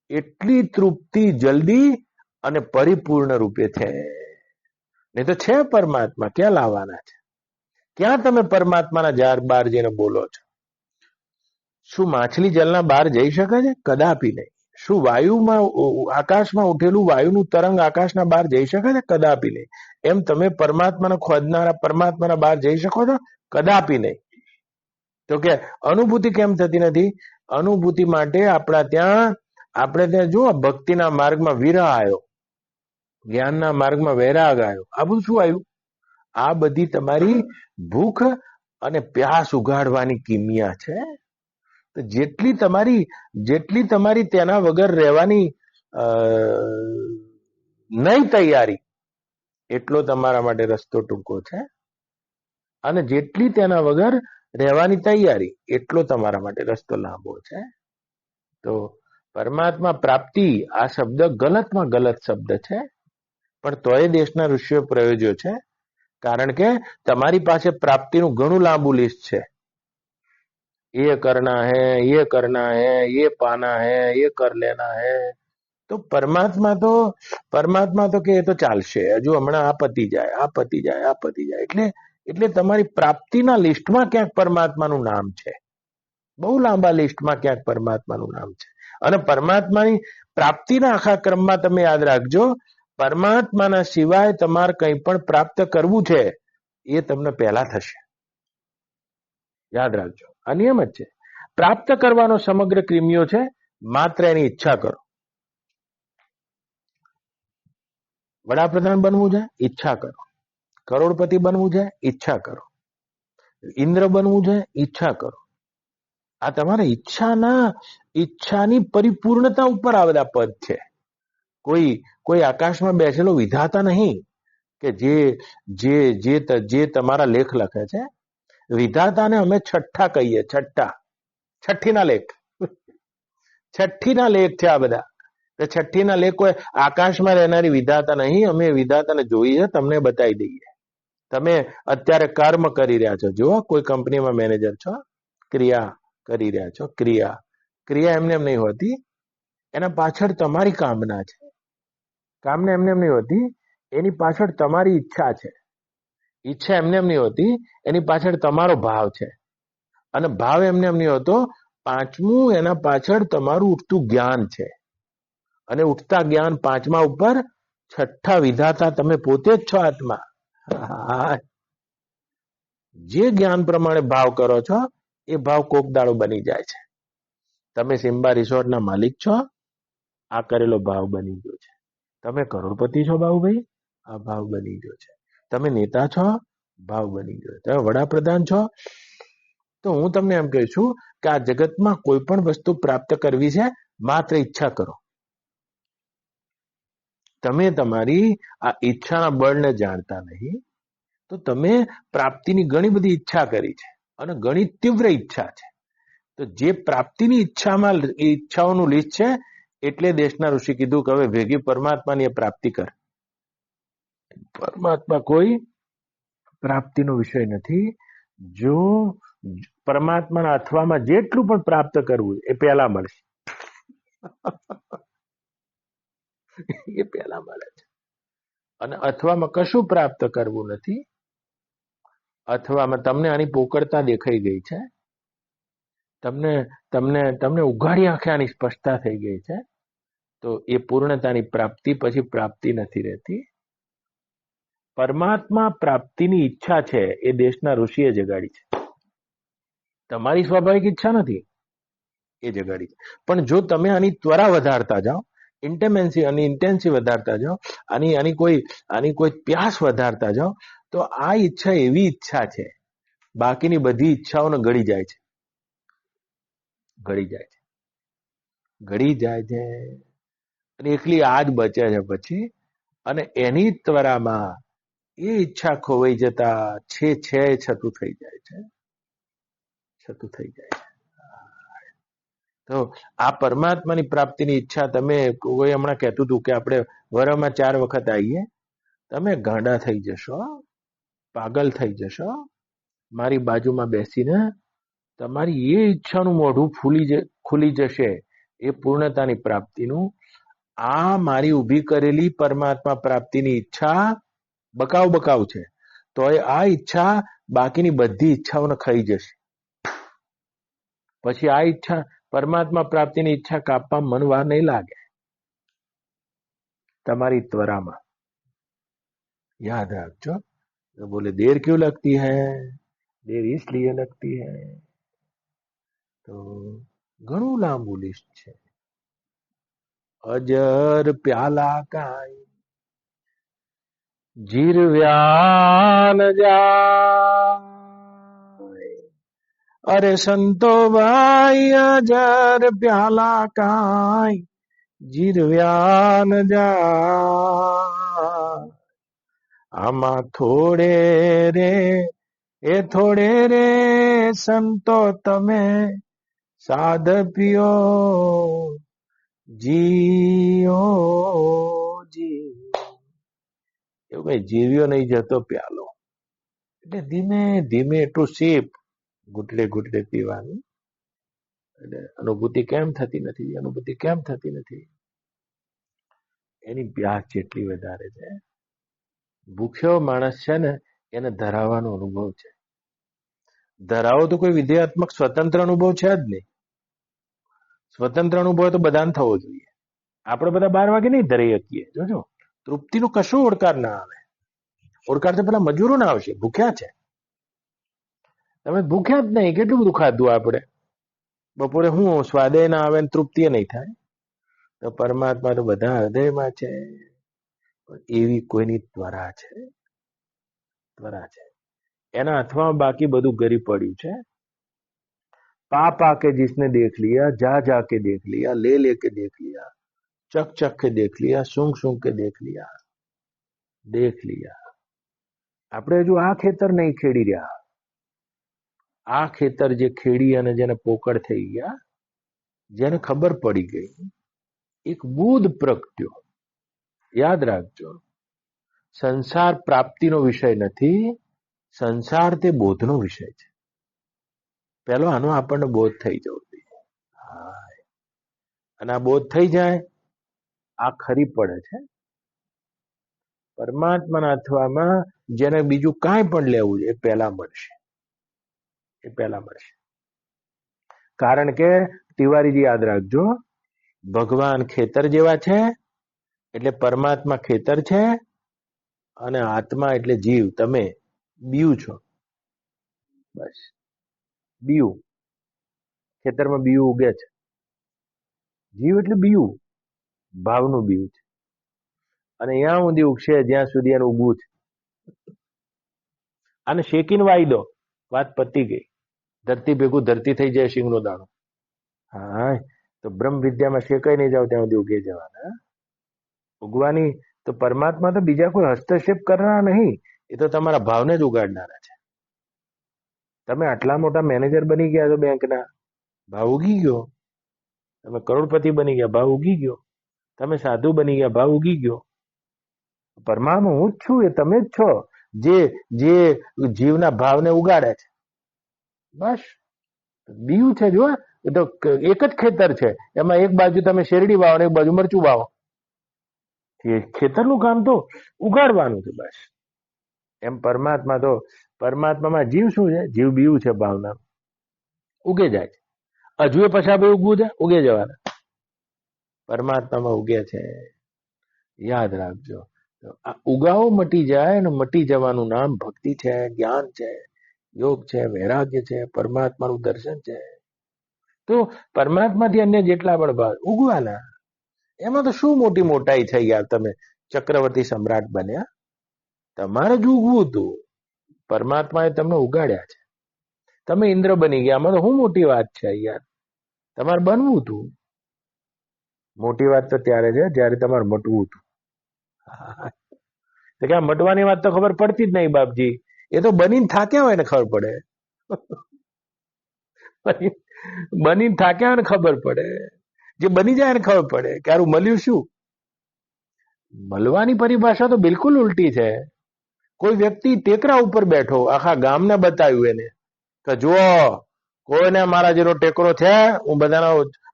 એટલી તૃપ્તિ જલ્દી અને પરિપૂર્ણ રૂપે છે. નહીં તો છે પરમાત્મા, ક્યાં લાવવાના છે? ક્યાં તમે પરમાત્માના ઝાડ બહાર જઈને બોલો છો? શું માછલી જલના બહાર જઈ શકે છે? કદાપી નહીં. શું વાયુમાં, આકાશમાં ઉઠેલું વાયુનું તરંગ આકાશના બહાર જઈ શકે છે? કદાપી નહીં. એમ તમે પરમાત્માને ખોદનારા પરમાત્માના બહાર જઈ શકો છો? કદાપી નહીં. તો કે અનુભૂતિ કેમ થતી નથી? અનુભૂતિ માટે આપણે ત્યાં જુઓ, ભક્તિના માર્ગમાં વિરહ આવ્યો, જ્ઞાનના માર્ગમાં વૈરાગ આવ્યો. આ બધું શું આવ્યું? આ બધી તમારી ભૂખ અને પ્યાસ ઉગાડવાની કિમિયા છે. જેટલી તમારી તેના વગર રહેવાની નહીં તૈયારી, એટલો તમારા માટે રસ્તો ટૂંકો છે. અને જેટલી તેના વગર રહેવાની તૈયારી, એટલો તમારા માટે રસ્તો લાંબો છે. તો પરમાત્મા પ્રાપ્તિ આ શબ્દ ગલતમાં ગલત શબ્દ છે, પણ તોય દેશના ઋષિઓ પ્રયોજ્યો છે. કારણ કે તમારી પાસે પ્રાપ્તિનું ઘણું લાંબુ લિસ્ટ છે. ये करना है, ये करना है, ये पाना है, ये कर लेना है. તો પરમાત્મા તો કે એ તો ચાલશે, હજુ હમણાં આ પતી જાય, આ પતી જાય, આ પતી જાય. એટલે તમારી પ્રાપ્તિના લિસ્ટમાં ક્યાંક પરમાત્માનું નામ છે, બહુ લાંબા લિસ્ટમાં ક્યાંક પરમાત્માનું નામ છે. અને પરમાત્માની પ્રાપ્તિના આખા ક્રમમાં તમે યાદ રાખજો, પરમાત્માના સિવાય તમારે કંઈ પણ પ્રાપ્ત કરવું છે એ તમને પહેલા થશે. યાદ રાખજો, આ નિયમ જ છે. પ્રાપ્ત કરવાનો સમગ્ર ક્રિમિયો છે, માત્ર એની ઈચ્છા કરો. વડાપ્રધાન બનવું છે, ઈચ્છા કરો. કરોડપતિ બનવું છે, ઈચ્છા કરો. ઇન્દ્ર બનવું છે, ઈચ્છા કરો. આ તમારે ઈચ્છાની પરિપૂર્ણતા ઉપર આ બધા પદ છે. કોઈ આકાશમાં બેસેલો વિધાતા નહીં કે જે તમારા લેખ લખે છે. વિધાતાને અમે છઠ્ઠા કહીએ, છઠ્ઠીના લેખ છે આ બધા. છઠ્ઠીના લેખ કોઈ આકાશમાં રહેનારી વિધાતા નહીં. અમે વિધાતાને જોઈએ, તમને બતાવી દઈએ. તમે અત્યારે કર્મ કરી રહ્યા છો, જો કોઈ કંપનીમાં મેનેજર છો, ક્રિયા કરી રહ્યા છો. ક્રિયા એમને એમ નહીં હોતી, એના પાછળ તમારી કામના છે. કામના એમને એમ નહીં હોતી, એની પાછળ તમારી ઈચ્છા છે. ઈચ્છા એમને એમ નહીં હોતી, એની પાછળ તમારો ભાવ છે. અને ભાવ એમને એમ નહીં હોતો. પાંચમું, એના પાછળ તમારું ઉઠતું જ્ઞાન છે. અને ઉઠતા જ્ઞાન પાંચમા ઉપર છઠ્ઠા વિધાતા તમે પોતે જ છો, આત્મા. જે જ્ઞાન પ્રમાણે ભાવ કરો છો એ ભાવ કોક દાડો બની જાય છે. તમે સિમ્બા રિસોર્ટના માલિક છો, આ કરેલો ભાવ બની ગયો છે. તમે કરોડપતિ છો બાબુભાઈ, આ ભાવ બની ગયો છે. તમે નેતા છો, ભાવ બની ગયો. તમે વડાપ્રધાન છો. તો હું તમને એમ કહું છું કે આ જગતમાં કોઈ પણ વસ્તુ પ્રાપ્ત કરવી છે, માત્ર ઈચ્છા કરો. તમે તમારી આ ઈચ્છાના બળને જાણતા નહીં, તો તમે પ્રાપ્તિની ઘણી બધી ઈચ્છા કરી છે અને ઘણી તીવ્ર ઈચ્છા છે. તો જે પ્રાપ્તિની ઈચ્છાઓનું લિસ્ટ છે, એટલે દેશના ઋષિ કીધું કે હવે ભેગી પરમાત્માની પ્રાપ્તિ કર. પરમાત્મા કોઈ પ્રાપ્તિનો વિષય નથી. જો પરમાત્માના અથવામાં જેટલું પણ પ્રાપ્ત કરવું એ પહેલા મળશે. એ પહેલા મળે છે. અને અથવામાં કશું પ્રાપ્ત કરવું નથી. અથવામાં તમને આની પોકળતા દેખાઈ ગઈ છે, તમને ઉઘાડી આંખે આની સ્પષ્ટતા થઈ ગઈ છે. તો એ પૂર્ણતાની પ્રાપ્તિ પછી પ્રાપ્તિ નથી રહેતી. પરમાત્મા પ્રાપ્તિની ઈચ્છા છે એ દેશના ઋષિએ જગાડી છે. તમારી સ્વાભાવિક ઈચ્છા નથી, એ જગાડી છે. પણ જો તમે આની ત્વરા વધારતા જાઓ, ઇન્ટેન્સી વધારતા જાઓ, આની કોઈ પ્યાસ વધારતા જાઓ, તો આ ઈચ્છા એવી ઈચ્છા છે, બાકીની બધી ઈચ્છાઓને ગળી જાય છે, અને એકલી આ જ બચે છે પછી. અને એની ત્વરામાં એ ઈચ્છા ખોવાઈ જતા છે છતું થઈ જાય છે. તો આ પરમાત્માની પ્રાપ્તિની ઈચ્છા, તમે કોઈ હમણાં કહેતું હતું કે આપણે વરમાં 4 વખત આવીએ, તમે ગાંડા થઈ જશો, પાગલ થઈ જશો. મારી બાજુમાં બેસીને તમારી એ ઈચ્છાનું મોઢું ખુલી જશે, એ પૂર્ણતાની પ્રાપ્તિનું. આ મારી ઊભી કરેલી પરમાત્મા પ્રાપ્તિની ઈચ્છા બકાવ છે, તો આ ઈચ્છા બાકીની બધી ઈચ્છાઓને ખાઈ જશે. પછી આ ઈચ્છા, પરમાત્મા પ્રાપ્તિની ઈચ્છા કાપવા મન વાર નહીં લાગે. તમારી ત્વરામાં યાદ રાખજો. तो बोले देर क्यों लगती है, देर इसलिए लगती है. તો ઘણું લાંબુ લિસ્ટ છે. અજર પ્યાલા કાઈ જીરવ્યા ન જાય, અરે સંતો ભાઈ અજર પ્યાલા કાઈ જીરવ્યા ન જાય. આમાં થોડે રે સંતો તમે સાદ પીઓ, જીઓ એવું કઈ જીવ્યો નહીં જતો પ્યાલો. એટલે ધીમે ધીમે એટલું સીપ ઘૂંટડે પીવાનું. એટલે અનુભૂતિ કેમ થતી નથી, એની પ્યાસ જેટલી વધારે છે. ભૂખ્યો માણસ છે ને, એને ધરાવવાનો અનુભવ છે. ધરાવો તો કોઈ વિધેયાત્મક સ્વતંત્ર અનુભવ છે જ નહીં. સ્વતંત્ર અનુભવ તો બધાને થવો જોઈએ. આપણે બધા 12 વાગે નહીં ધરી શકીએ. જોજો, તૃપ્તિનો કશો ઓડકાર ના આવે. ઓડકાર તો પેલા મજૂરો ના આવશે, ભૂખ્યા છે. તમે ભૂખ્યા જ નહીં, કેટલું બધું ખાધું આપણે. બપોરે હું સ્વાદે ના આવે ને તૃપ્તિ નહીં થાય. તો પરમાત્મા તો બધા હૃદયમાં છે. એવી કોઈની ત્વરા છે, એના હાથમાં બાકી બધું ગરી પડ્યું છે. પા કે जिसने देख लिया, जा के देख लिया, ले के देख लिया, चक के देख लिया, सूंघ के देख लिया. આપણે જો આ ખેતર નહીં ખેડી રહ્યા, આ ખેતર જે ખેડી અને જેને પોકળ થઈ ગયા, જેને ખબર પડી ગઈ, એક બુદ્ધ પ્રગટ્યો. યાદ રાખજો, સંસાર પ્રાપ્તિનો વિષય નથી, સંસાર તે બોધનો વિષય છે. પહેલો આનો આપણને બોધ થઈ જવો જોઈએ. અને આ બોધ થઈ જાય, આ ખરી પડે છે. પરમાત્માના અથવામાં જેને બીજું કાંઈ પણ લેવું છે, એ પહેલા મળશે. કારણ કે તિવારીજી યાદ રાખજો, ભગવાન ખેતર જેવા છે, એટલે પરમાત્મા ખેતર છે, અને આત્મા એટલે જીવ, તમે બીયું છો. બસ, બીયું. ખેતરમાં બીયું ઉગે છે. જીવ એટલે બીયું, ભાવનું બીયું છે. અને ત્યાં સુધી ઉગશે જ્યાં સુધી એનું ઉગવું છે. આને શેકીને વાઈ દો, વાત પતી ગઈ. ધરતી ભેગું ધરતી થઈ જાય, શીંગનો દાણો. હા, તો બ્રહ્મ વિદ્યામાં શેકાઈ નહીં જાવ ત્યાં સુધી ઉગે જવાના. ઉગવાની તો પરમાત્મા તો બીજા કોઈ હસ્તક્ષેપ કરનારા નહીં, એ તો તમારા ભાવને જ ઉગાડનારા છે. તમે આટલા મોટા મેનેજર બની ગયા છો બેંકના, ભાવ ઉગી ગયો. તમે કરોડપતિ બની ગયા, ભાવ ઉગી ગયો. તમે સાધુ બની ગયા, ભાવ ઉગી ગયો. પરમાત્મા હું જ છું, એ તમે જ છો, જે જીવના ભાવને ઉગાડે છે. બસ, બીયું છે. જો એ તો એક જ ખેતર છે, એમાં એક બાજુ તમે શેરડી વાવો, એક બાજુ મરચું વાવો. ખેતરનું કામ તો ઉગાડવાનું છે. બસ એમ પરમાત્મામાં જીવ શું છે? જીવ બીયું છે, ભાવના ઉગે જાય છે. હજુ એ પછી ઉગવું છે, ઉગે જવાના. પરમાત્મામાં ઉગે છે. યાદ રાખજો. ઉગાઓ મટી જાય અને મટી જવાનું નામ ભક્તિ છે, જ્ઞાન છે, યોગ છે, વૈરાગ્ય છે, પરમાત્માનું દર્શન છે. તો પરમાત્માથી અન્ય જેટલા પણ ભાવ ઉગવાના, એમાં તો શું મોટી મોટાઈ થઈ યાર. તમે ચક્રવર્તી સમ્રાટ બન્યા, તમારે જ ઉગવું હતું. પરમાત્માએ તમને ઉગાડ્યા છે. તમે ઇન્દ્ર બની ગયા, આમાં તો શું મોટી વાત છે યાર. તમારે બનવું હતું. મોટી વાત તો ત્યારે છે જયારે તમારે મટવું હતું. તો કે મટવાની વાત તો ખબર પડતી જ નહીં બાપજી. એ તો બનીને થાક્યા હોય ને ખબર પડે. બનીને થાક્યા હોય ને ખબર પડે. જે બની જાય ને ખબર પડે કે આરું મળ્યું શું. મળવાની પરિભાષા તો બિલકુલ ઉલટી છે. કોઈ વ્યક્તિ ટેકરા ઉપર બેઠો, આખા ગામને બતાવ્યું એને કે જુઓ કોઈને મારા જેવો ટેકરો છે, હું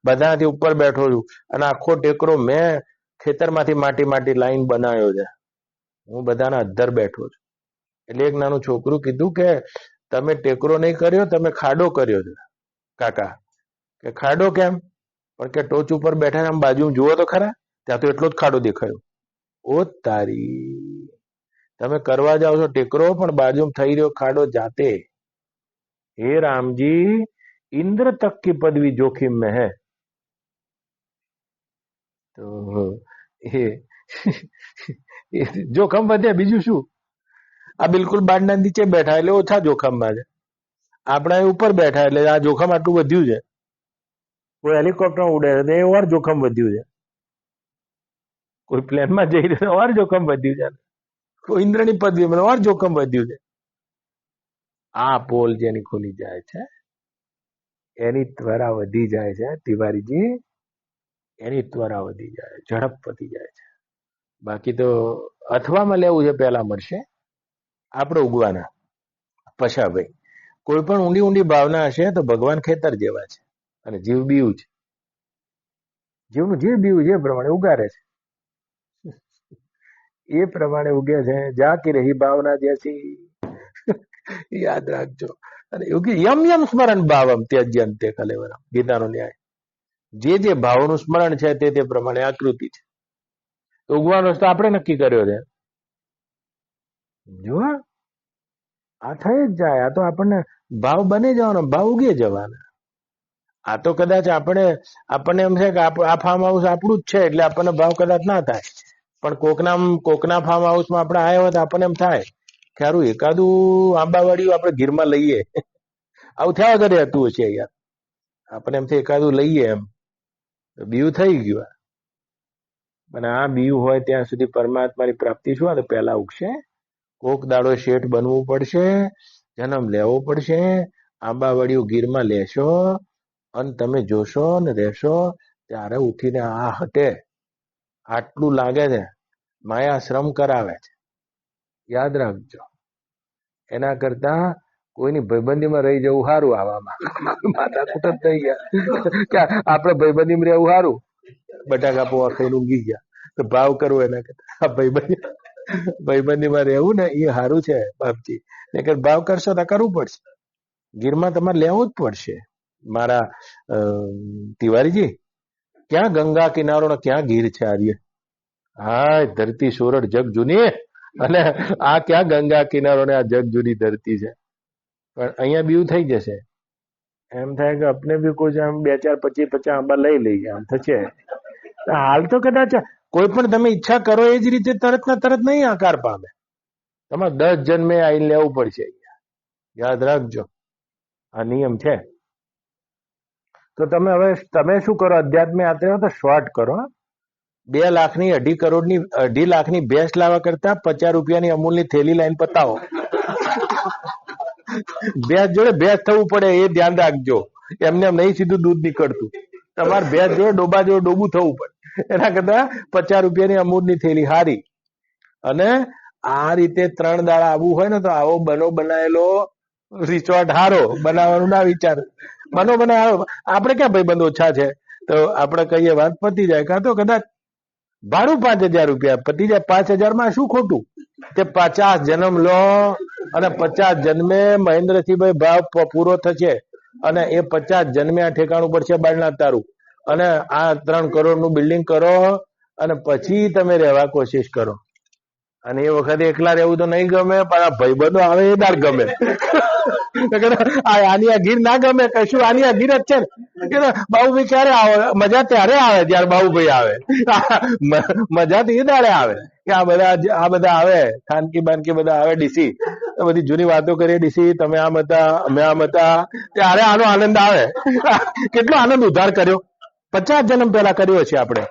બધાથી ઉપર બેઠો છું અને આખો ટેકરો મેં ખેતરમાંથી માટી લાઈન બનાવ્યો છે, હું બધાના અધ્ધર બેઠો છું. એટલે એક નાનું છોકરું કીધું કે તમે ટેકરો નહીં કર્યો, તમે ખાડો કર્યો છે કાકા. કે ખાડો કેમ? પણ કે ટોચ ઉપર બેઠા આમ બાજુ જુઓ તો ખરા, ત્યાં તો એટલો જ ખાડો દેખાયો. ઓ તારી, તમે કરવા જાઓ છો ટેકરો, પણ બાજુમાં થઈ રહ્યો ખાડો જાતે. હે રામજી, इंद्र तक की पदवी जोखिम में है. તો એ જોખમ વધે, બીજું શું. આ બિલકુલ બારના નીચે બેઠા એટલે ઓછા જોખમમાં છે. આપણા ઉપર બેઠા એટલે આ જોખમ આટલું વધ્યું છે. કોઈ હેલિકોપ્ટર ઉડે તો એ ઓર જોખમ વધ્યું છે. કોઈ પ્લેનમાં જઈ રહ્યો ઓર જોખમ વધ્યું છે. કોઈ ઇન્દ્રની પદવીમાં ઓર જોખમ વધ્યું છે. આ પોલ જેની ખુલી જાય છે એની ત્વરા વધી જાય છે તિવારીજી, એની ત્વરા વધી જાય, ઝડપ વધી જાય છે. બાકી તો અથવામાં લેવું છે, પહેલા મળશે આપણે ઉગવાના. પછાભાઈ કોઈ પણ ઊંડી ઊંડી ભાવના હશે તો ભગવાન ખેતર જેવા છે અને જીવ બીયું છે. જીવનું જીવ બીયું જે પ્રમાણે ઉગારે છે એ પ્રમાણે ઉગે છે. જાકી રહી ભાવના જેસી, યાદ રાખજો. અને યમ યમ સ્મરણ ભાવમ ત્યજ્યંતે કલેવરમ, ગીતાનો ન્યાય. જે ભાવનું સ્મરણ છે તે પ્રમાણે આકૃતિ છે. તો ઉગવાનો તો આપણે નક્કી કર્યો છે. જો આ થઈ જ જાય. આ તો આપણને ભાવ બની જવાનો, ભાવ ઉગી જવાના. આ તો કદાચ આપણને એમ છે કે આ ફાર્મ હાઉસ આપણું જ છે એટલે આપણને ભાવ કદાચ ના થાય, પણ કોકના ફાર્મ હાઉસમાં આપણે આવ્યા હોય તો આપણને એમ થાય કે સારું એકાદું આંબાવાડિયું આપણે ગીરમાં લઈએ. આવું થયા વગર હતું હશે યાર. આપણે એમ થાય એકાદું લઈએ, એમ બીયું થઈ ગયું. અને આ બીયું હોય ત્યાં સુધી પરમાત્માની પ્રાપ્તિ શું? તો પહેલા ઉગશે. કોક દાડો શેઠ બનવું પડશે, જન્મ લેવો પડશે, આંબાવાડિયું ગીરમાં લેશો અને તમે જોશો ને રહેશો ત્યારે ઉઠીને આ હટે. આટલું લાગે છે, માયા શ્રમ કરાવે છે. યાદ રાખજો. એના કરતા કોઈની ભાઈબંધીમાં રહી જવું સારું. આવામાં માથા કૂટ જ થઈ ગયા. આપણે ભાઈબંધીમાં રહેવું સારું. બટાકા પોવા ખાઈને ઊંઘી ગયા. તો ભાવ કરવો એના કરતા ભાઈબંધીમાં રહેવું ને એ સારું છે બાપજી. નકર ભાવ કરશો તો કરવું પડશે. ગીરમાં તમારે લેવું જ પડશે. મારા તિવારીજી, ક્યાં ગંગા કિનારો ને ક્યાં ગીર છે આર્ય? હા, ધરતી સોરઠ જગ જૂની, અને આ ક્યાં ગંગા કિનારો ને આ જગ જૂની ધરતી છે. પણ અહીંયા બીયું થઈ જશે. એમ થાય કે આપણે બી કોઈ આમ 2 4 25 આંબા લઈ લઈએ, આમ થશે. હાલ તો કદાચ કોઈ પણ તમે ઈચ્છા કરો એ જ રીતે તરત ના તરત નહીં આકાર પામે. તમારે 10 જન્મે આવીને લેવું પડશે. યાદ રાખજો, આ નિયમ છે. તો તમે શું કરો? અધ્યાત્મ યાત્રા તો શોર્ટ કરો. 2 લાખની 2.5 લાખની ભેંસ લાવવા કરતા 50 રૂપિયાની અમૂલની થેલી લાઈન પતાવો. ભેંસ જોડે ભેંસ થવું પડે એ ધ્યાન રાખજો. એમને એમ નહીં સીધું દૂધ નીકળતું. તમારે ભેંસ જોડે ડોબા જોડે ડોબું થવું પડે. એના કરતા 50 રૂપિયાની અમૂલની થેલી હારી. અને આ રીતે 3 દાડા આવવું હોય ને તો આવો બનાવેલો રિસોર્ટ હારો. બનાવવાનું ના વિચાર. બનાવો. આપણે ક્યાં ભાઈબંધ ઓછા છે તો આપણે કહીએ વાત પતી જાય. કાં તો કદાચ ભાડું 5000 રૂપિયા પતી જાય. 5000 માં શું ખોટું? તે 50 જન્મ લો અને 50 જન્મે મહેન્દ્રસિંહભાઈ ભાવ પૂરો થશે અને એ 50 જન્મે આ ઠેકાણું પડશે બાળના તારું. અને આ 3 કરોડનું બિલ્ડિંગ કરો અને પછી તમે રહેવા કોશિશ કરો. અને એ વખતે એકલા રહેવું તો નહીં ગમે, પણ આ ભાઈબંધો આવે એ દાર ગમે. આની આ ગીર ના ગમે કશું, આની આ ગીર જ છે ને. બાબુભાઈ ક્યારે આવે? મજા ત્યારે આવે જયારે બાબુભાઈ આવે. મજા તો એ દાડે આવે કે આ બધા આવે, ખાનકી બાનકી બધા આવે, ડીસી બધી જૂની વાતો કરીએ, ડીસી તમે આમ હતા, અમે આમ હતા, ત્યારે આનો આનંદ આવે. કેટલો આનંદ ઉધાર કર્યો, 50 જન્મ પહેલા કર્યો છે આપણે.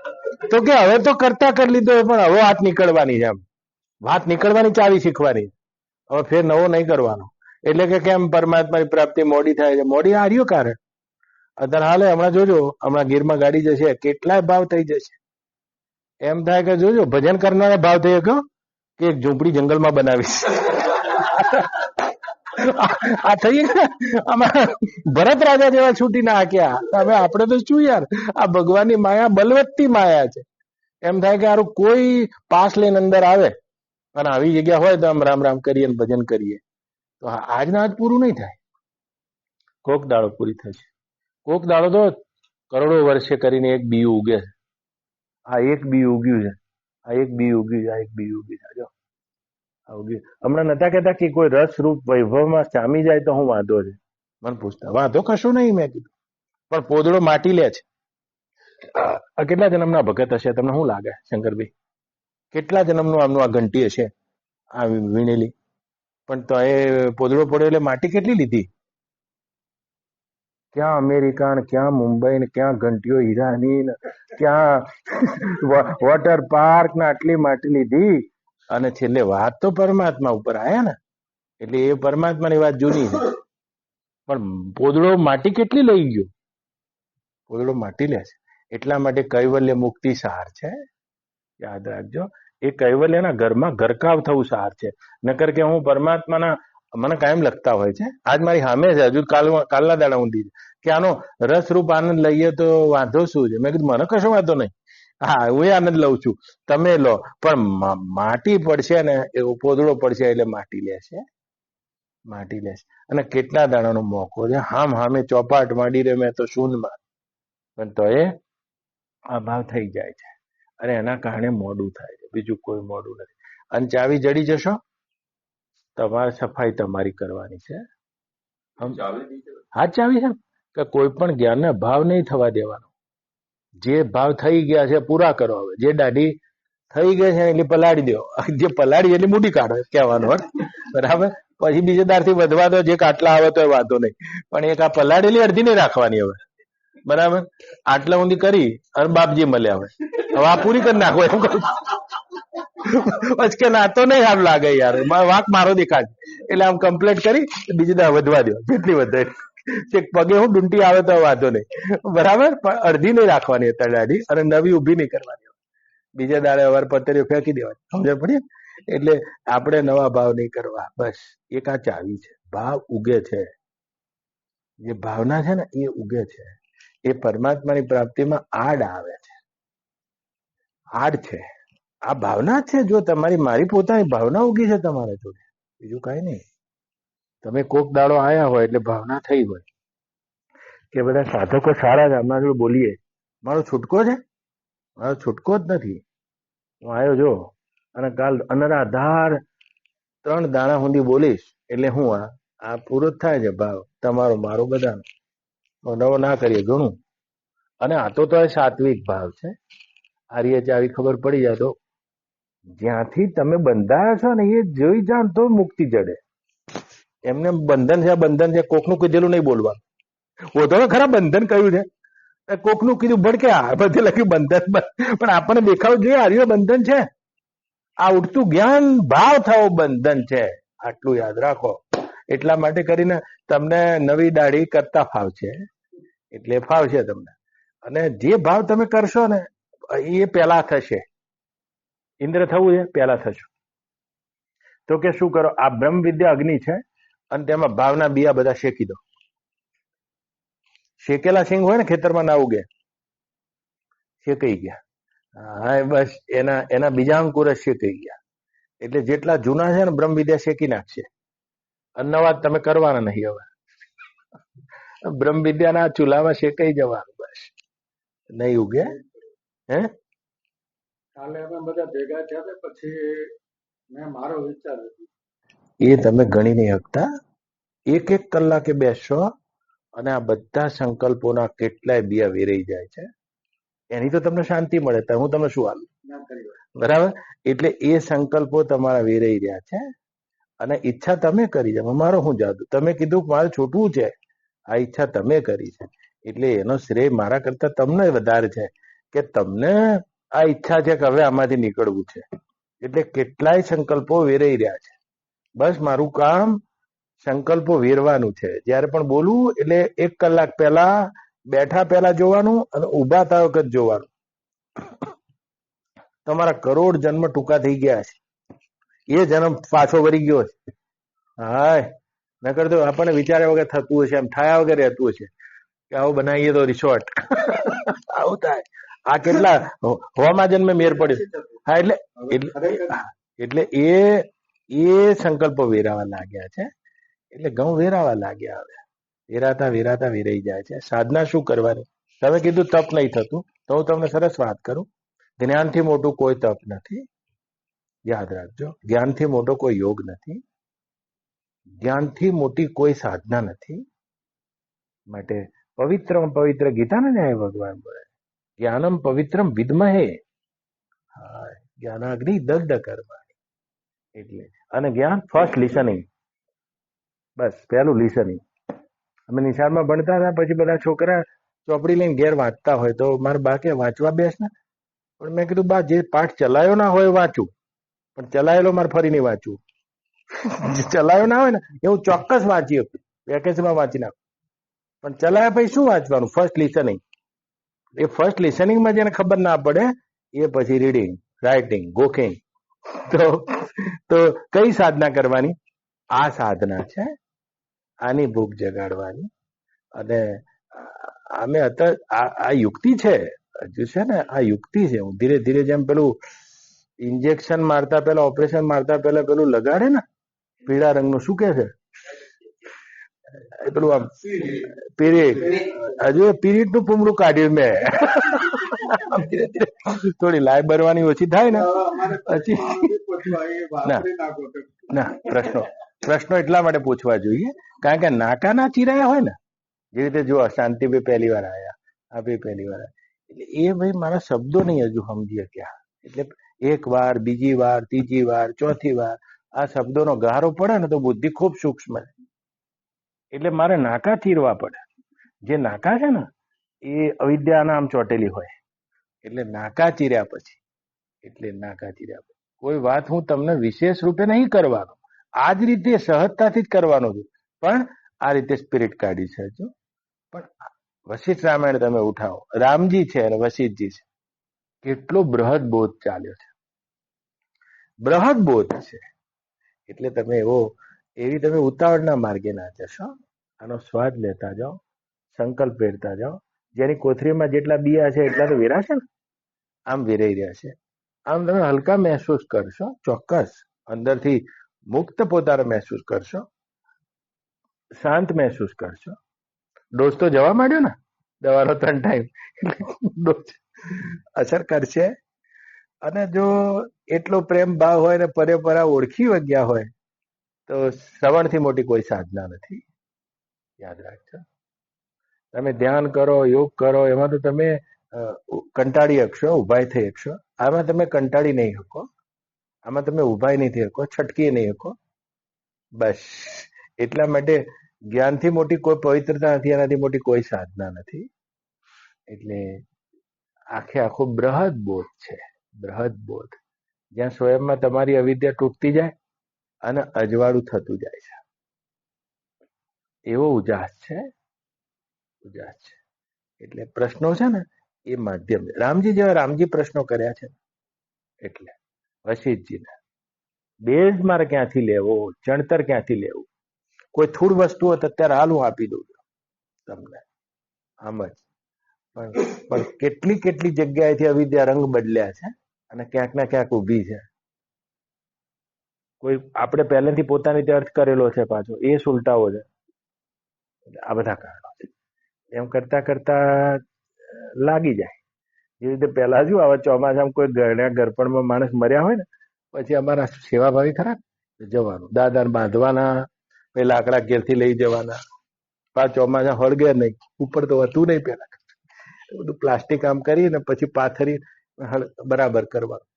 તો કે હવે તો કરતા કરી લીધો, પણ હવે વાત નીકળવાની છે. એમ વાત નીકળવાની, ચાવી શીખવાની. હવે ફેર નવો નહીં કરવાનો. એટલે કે કેમ પરમાત્માની પ્રાપ્તિ મોડી થાય છે? મોડી આ રહ્યું કારણ. અત્યારે હાલે હમણાં જોજો, હમણાં ગીરમાં ગાડી જશે, કેટલાય ભાવ થઈ જશે. એમ થાય કે જોજો ભજન કરનારા ભાવ થઈ ગયો કે એક ઝૂંપડી જંગલમાં બનાવીશ. આ થઈ ભરત રાજા જેવા છૂટી ના હાક્યા. હવે આપણે તો શું યાર, આ ભગવાનની માયા બલવત્તી માયા છે. એમ થાય કે હારું કોઈ પાસ લઈને અંદર આવે અને આવી જગ્યા હોય તો આમ રામ રામ કરીએ ને ભજન કરીએ. તો આજના આજ પૂરું નહીં થાય, કોક દાડો પૂરી થશે. કોક દાડો તો કરોડો વર્ષે કરીને એક બીયું ઉગે છે. આ એક બી ઉગ્યું છે, આ એક બી ઉગ્યું છે, આ એક બી ઉગ્યું છે. જો આ ઉગ્યું. હમણાં નતા કહેતા કે કોઈ રસરૂપ વૈભવમાં ચામી જાય તો હું વાંધો છે? મને પૂછતા, વાંધો કશું નહીં મેં કીધું, પણ પોદળો માટી લે છે. આ કેટલા જન્મના ભગત હશે તમને શું લાગે શંકરભાઈ? કેટલા જન્મનું આમનું આ ઘંટી હશે આ વીણેલી? પણ તો એ પોદળો પડ્યો એટલે માટી કેટલી લીધી? ક્યાં અમેરિકા ને ક્યાં મુંબઈ ને ક્યાં ઘંટીઓ હીરાની ને ક્યાં વોટર પાર્ક ને આટલી માટી લીધી, અને છેલ્લે વાત તો પરમાત્મા ઉપર આયા ને. એટલે એ પરમાત્માની વાત જૂની છે, પણ પોદળો માટી કેટલી લઈ ગયો? પોદળો માટી લે છે. એટલા માટે કૈવલ્ય મુક્તિ સાર છે, યાદ રાખજો. એ કૈવલ્યના ઘરમાં ઘરકાવ થવું સાર છે. નકર કે હું પરમાત્માના, મને કાયમ લખતા હોય છે, આજ મારી સામે છે, હજુ કાલના દાડા ઊંધી છે, કે આનો રસરૂપ આનંદ લઈએ તો વાંધો શું છે? મેં કીધું મને કશો વાંધો નહીં, હા હું એ આનંદ લઉં છું, તમે લો, પણ માટી પડશે ને, એવો પોદળો પડશે એટલે માટી લેશે, માટી લેશે. અને કેટલા દાડાનો મોકો છે, હામ હામે ચોપાટ માંડી રહ્યો મેં તો શૂન્યમાં, પણ તો એ આ ભાવ થઈ જાય છે. અને એના કારણે મોડું થાય છે, બીજું કોઈ મોડું નથી. અને ચાવી જડી જશો, તમારે સફાઈ તમારી કરવાની છે. હાથ ચાવી છે કે કોઈ પણ જ્ઞાનના ભાવ નહીં થવા દેવાનો. જે ભાવ થઈ ગયા છે પૂરા કરો. હવે જે દાઢી થઈ ગઈ છે એટલે પલાળી દો, જે પલાળી એટલે મૂડી કાઢો કહેવાનો અર્થ, બરાબર. પછી બીજે દારથી વધવા દો, જે કાટલા આવે તો વાંધો નહીં, પણ એક આ પલાળેલી અડધી નહીં રાખવાની. હવે બરાબર, આટલા ઊંધી કરી અને બાપજી મળ્યા. હવે આ પૂરી કરી નાખો એમ કહું. પછી કે ના તો નહીં સારું લાગે યાર, વાંક મારો દેખાડ, એટલે આમ કમ્પ્લીટ કરી બીજી દા વધવા દો, જેટલી વધે. પગે હું ડુંટી આવે તો વાંધો નહીં, બરાબર, પણ અડધી નહીં રાખવાની અત્યારે દાઢી, અને નવી ઊભી નહીં કરવાની. બીજા દાડે અવાર પતરીઓ ફેંકી દેવાની, સમજ પડી? એટલે આપણે નવા ભાવ નહીં કરવા. બસ એક આ ચાવી છે. ભાવ ઉગે છે, જે ભાવના છે ને એ ઉગે છે, એ પરમાત્માની પ્રાપ્તિમાં આડ આવે છે, આડ છે. આ ભાવના છે. જો તમારી મારી પોતાની ભાવના ઉગી છે તમારા જોડે, બીજું કઈ નહીં. તમે કોક દાડો આયા હોય એટલે ભાવના થઈ હોય કે બધા સાધકો સારા છે, હમણાં જોડે બોલીએ, મારો છૂટકો છે, મારો છૂટકો જ નથી, હું આવ્યો જો, અને કાલ અનરાધાર 3 દાણા સુધી બોલીશ એટલે હું આ પૂરો જ થાય છે ભાવ તમારો મારો બધાનો. નવો ના કરીએ ઘણું. અને આ તો સાત્વિક ભાવ છે. આર્ય ચાવી ખબર પડી જાય તો જ્યાંથી તમે બંધાયા છો ને એ જોઈ જાવ તો મુક્તિ જડે. એમને બંધન છે, બંધન છે, કોકનું કીધેલું નહીં બોલવાનું. ઓધો ખરા બંધન કયું છે, કોકનું કીધું ભડકે આ બધે લખ્યું બંધન, પણ આપણને દેખાવું જોઈએ આર્ય બંધન છે. આ ઉઠતું જ્ઞાન ભાવ થવો બંધન છે, આટલું યાદ રાખો. એટલા માટે કરીને તમને નવી દાઢી કરતા ફાવ છે, એટલે ફાવશે તમને. અને જે ભાવ તમે કરશો ને એ પેલા થશે. ઇન્દ્ર થવું છે પેલા થશો. તો કે શું કરો, આ બ્રહ્મ વિદ્યા અગ્નિ છે, અને તેમાં ભાવના બિયા બધા શેકી દો. શેકેલા સિંગ હોય ને ખેતરમાં ના ઉગે, શેકાઈ ગયા. હા બસ એના બીજા અંકુર શેકાઈ ગયા. એટલે જેટલા જૂના છે ને બ્રહ્મ વિદ્યા શેકી નાખશે, અને નવા તમે કરવાના નહીં. હવે બ્રહ્મ વિદ્યાના ચૂલામાં શેકાઈ જવાનું, બસ નહીં ઉગે. હે કાલે અમે બધા ભેગા થયા પછી એ તમે ગણી નહીં શકતા. એક એક કલાકે બેસશો અને આ બધા સંકલ્પોના કેટલાય બિયા વેરાઈ જાય છે. એની તો તમને શાંતિ મળે, તો હું તમને શું હાલું, બરાબર? એટલે એ સંકલ્પો તમારા વેરાઈ રહ્યા છે અને ઈચ્છા તમે કરી છે. મારો શું જાદુ, તમે કીધું કે મારે છૂટવું છે, આ ઈચ્છા તમે કરી છે. એટલે એનો શ્રેય મારા કરતા તમને વધારે છે કે તમને આ ઈચ્છા છે કે હવે આમાંથી નીકળવું છે. એટલે કેટલાય સંકલ્પો વેરાઈ રહ્યા છે. બસ મારું કામ સંકલ્પો વેરવાનું છે. જ્યારે પણ બોલવું એટલે 1 કલાક પહેલા બેઠા પહેલા જોવાનું અને ઉભા થયા વખત જોવાનું. તમારા કરોડ જન્મ ટૂંકા થઈ ગયા છે, એ જન્મ પાછો વળી ગયો છે. હાય નકર તો આપણને વિચાર્યા વગર થતું હશે, એમ થયા વગર રહેતું હશે કે આવું બનાવીએ તો રિસોર્ટ આવું થાય. આ કેટલા હવામાં જન્મે મેર પડ્યો. હા એટલે એ સંકલ્પો વેરાવા લાગ્યા છે. એટલે ઘઉં વેરાવા લાગ્યા. હવે વેરાતા વેરાતા વેરાઈ જાય છે. સાધના શું કરવાની? તમે કીધું તપ નહીં થતું, તો હું તમને સરસ વાત કરું. જ્ઞાનથી મોટું કોઈ તપ નથી, યાદ રાખજો. જ્ઞાનથી મોટો કોઈ યોગ નથી, જ્ઞાનથી મોટી કોઈ સાધના નથી. માટે પવિત્ર પવિત્ર ગીતાના ન્યાય ભગવાન બોલે, જ્ઞાનમ પવિત્રમ વિદ્મહે જ્ઞાનાગ્નિ દગ્ધ કરવાની. એટલે અને જ્ઞાન ફર્સ્ટ લિસનિંગ, બસ પહેલું લિસનિંગ. અમે નિશાળમાં ભણતા હતા, પછી બધા છોકરા ચોપડી લઈને ઘેર વાંચતા હોય તો મારા બા કે વાંચવા બેસ ને. પણ મેં કીધું બા, જે પાઠ ચલાયો ના હોય વાંચું, પણ ચલાયેલો મારે ફરી નહીં વાંચવું. જે ચલાયો ના હોય ને એ હું ચોક્કસ વાંચી શકું, વેકેશનમાં વાંચી નાખું. પણ ચલાયા પછી શું વાંચવાનું? First listening. એ ફર્સ્ટ લિસનિંગમાં જેને ખબર ના પડે એ પછી રીડિંગ, રાઇટિંગ, ગોખિંગ. તો કઈ સાધના કરવાની? આ સાધના છે, આની ભૂખ જગાડવાની. અને અમે અત્યારે આ યુક્તિ છે, હજુ છે ને, આ યુક્તિ છે. હું ધીરે ધીરે જેમ પેલું ઇન્જેક્શન મારતા પહેલા, ઓપરેશન મારતા પહેલા પેલું લગાડે ને પીળા રંગનું, શું કે છે પેલું આમ પીરીટ, હજુ પીરીટ નું પૂમડું કાઢ્યું મેં. ધીરે ધીરે થોડી લાઈ બરવાની ઓછી થાય ને પછી ના પ્રશ્નો એટલા માટે પૂછવા જોઈએ કારણ કે નાકા ના ચીરાયા હોય ને. જે રીતે જો શાંતિભાઈ પહેલી વાર આવ્યા, આ ભાઈ પહેલી વાર આવ્યા, એટલે એ ભાઈ મારા શબ્દો નહીં હજુ સમજી શક્યા. એટલે 1 વાર, બીજી વાર, ત્રીજી વાર, ચોથી વાર આ શબ્દોનો ગારો પડે ને તો બુદ્ધિ ખૂબ સૂક્ષ્મ છે. એટલે મારે નાકા ચીરવા પડે. જે નાકા છે ને એ અવિદ્યાના આમ ચોટેલી હોય, એટલે નાકા ચીર્યા પછી, કોઈ વાત હું તમને વિશેષ રૂપે નહીં કરવાનો, આ જ રીતે સહજતાથી જ કરવાનો છું. પણ આ રીતે સ્પિરિટ કાઢી છે. જો પણ વશિષ્ઠ રામાયણ તમે ઉઠાવો, રામજી છે અને વશિષ્ઠજી છે, કેટલો બૃહદ બોધ ચાલ્યો છે, બૃહદ બોધ છે. એટલે તમે એવી તમે ઉતાવળના માર્ગે ના જશો. આનો સ્વાદ લેતા જાઓ, સંકલ્પ વેરતા જાઓ. જેની કોથળીમાં જેટલા બિયા છે એટલા તો વેરાશે ને, આમ વેરાઈ રહ્યા છે. આમ તમે હલકા મહેસૂસ કરશો, ચોક્કસ અંદરથી મુક્ત પોતાને મહેસૂસ કરશો, શાંત મહેસૂસ કરશો. ડોઝ તો જવા માંડ્યો ને દવાનો 3 ટાઈમ, ડોઝ અસર કરશે. અને જો એટલો પ્રેમ ભાવ હોય ને પરેપરા ઓળખી ગયા હોય તો શ્રવણથી મોટી કોઈ સાધના નથી. યાદ રાખજો. તમે ધ્યાન કરો, યોગ કરો, એમાં તો તમે કંટાળી શકશો, ઉભાઈ થઈ શકશો. આમાં તમે કંટાળી નહીં શકો, આમાં તમે ઉભાઈ નહીં થઈ શકો, છટકી નહીં શકો. બસ એટલા માટે જ્ઞાનથી મોટી કોઈ પવિત્રતા નથી, એનાથી મોટી કોઈ સાધના નથી. એટલે આખો બૃહદ બોધ છે, બૃહદ બોધ, જ્યાં સ્વયંમાં તમારી અવિદ્યા તૂટતી જાય અને અજવાળું થતું જાય છે. એવો ઉજાસ છે. એટલે પ્રશ્નો છે ને એ માધ્યમ. રામજી પ્રશ્નો કર્યા છે, એટલે વશિષ્ઠજીને બેઝ મારે ક્યાંથી લેવો, ચણતર ક્યાંથી લેવું. કોઈ થોડ વસ્તુ હોય તો અત્યારે હાલ હું આપી દઉં તમને, આમ જ. પણ કેટલી જગ્યાએથી અવિદ્યા રંગ બદલ્યા છે અને ક્યાંક ના ક્યાંક ઊભી છે. કોઈ આપણે પહેલેથી પોતાની રીતે અર્થ કરેલો છે, પાછો એ સુલટાવો છે. આ બધા કારણો છે. એમ કરતા કરતા લાગી જાય. જે રીતે પહેલા શું આવે ચોમાસામાં કોઈ ગરપણમાં માણસ મર્યા હોય ને પછી અમારા સેવાભાવી ખરા જવાનું, દાદાને બાંધવાના, પછી લાકડા ઘેરથી લઈ જવાના, પાછ ચોમાસા હળગે નહીં, ઉપર તો હતું નહીં પેલા, બધું પ્લાસ્ટિક આમ કરીને પછી પાથરી બરાબર કરવાનું.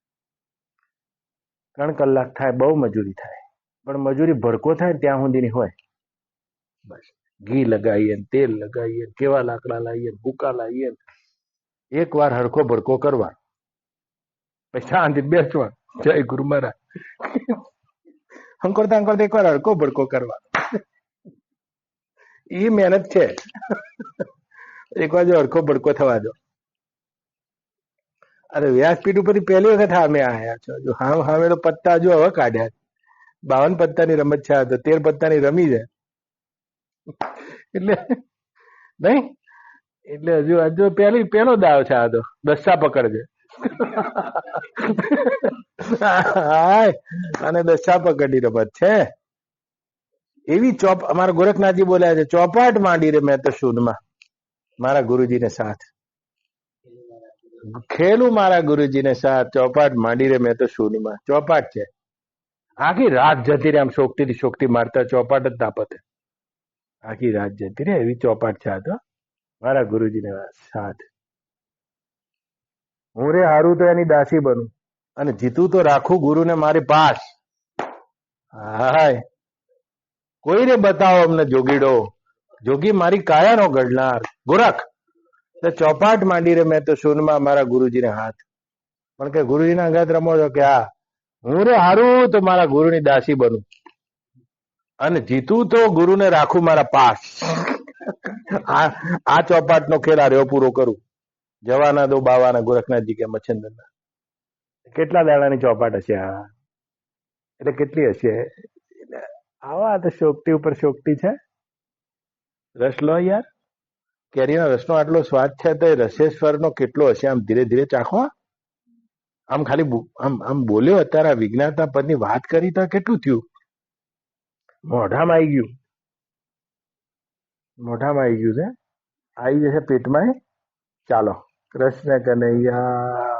3 કલાક થાય, બહુ મજૂરી થાય, પણ મજૂરી ભડકો થાય ત્યાં સુધીની હોય. બસ ઘી લગાવીએ, તેલ લગાવીએ, કેવા લાકડા લાવીએ, ભૂકા લાવીએ, એક વાર હરખો ભડકો કરવા, પછી શાંતિ બેસવા, જય ગુરુ મહારાજ. અંકોરતા અંકોરતા એક વાર હરખો ભડકો કરવા, એ મહેનત છે. એક વાર જો હરખો ભડકો થવા દો. અરે વ્યાસપીઠ ઉપરથી પહેલી વખત સામે આવ્યા છો, જો સામે તો પત્તા જો હવે કાઢ્યા, 52 પત્તાની રમત છે, તો 13 પત્તાની રમી છે. એટલે નહીં, એટલે હજુ પેલો દાવ છે આ તો, દસ્તા પકડ છે. અને દસ્તા પકડની રમત છે. એવી અમારા ગોરખનાથજી બોલ્યા છે, ચોપાટ માંડી રે મેં તો શૂનમાં મારા ગુરુજીને સાથ, ખેલું મારા ગુરુજીને સાથ, ચોપાટ માંડી રે મેં તો શૂનમાં. ચોપાટ છે, આખી રાત જતી રે આમ શોકતી શોકતી મારતા, ચોપાટ જ ના પતે, આખી રાત જતી રે એવી ચોપાટ છે આ તો, મારા ગુરુજીને સાથ. હું રે હારું તો એની દાસી બનું, અને જીતું તો રાખું ગુરુને મારી પાસ. હાય કોઈને બતાવો અમને જોગીડો, જોગી મારી કાયાનો ઘડનાર ગોરખ, તો ચોપાટ માંડી રે મેં તો શૂનમાં મારા ગુરુજીને હાથ. પણ કે ગુરુજીના અંગાત રમો છો કે હા, હું રે હારું તો મારા ગુરુની દાસી બનું, અને જીતું તો ગુરુને રાખું મારા પાસ. આ ચોપાટનો ખેલ આર્યો પૂરો કરું. જવાના દો બાવાના, ગોરખનાથજી કે મચ્છંદરના. કેટલા દાડાની ચોપાટ હશે આ, એટલે કેટલી હશે. આવા તો શોકતી ઉપર શોકતી છે. રસ લો યાર, કેરીના રસનો આટલો સ્વાદ છે, તો એ રસેશ્વરનો કેટલો હશે, આમ ધીરે ધીરે ચાખો. આમ ખાલી આમ બોલ્યો અત્યારે વિજ્ઞાનતા પદની વાત કરી તો કેટલું થયું, મોઢામાં આવી ગયું, મોઢામાં આવી ગયું છે, આવી જશે પેટમાં. ચાલો કૃષ્ણ કનૈયા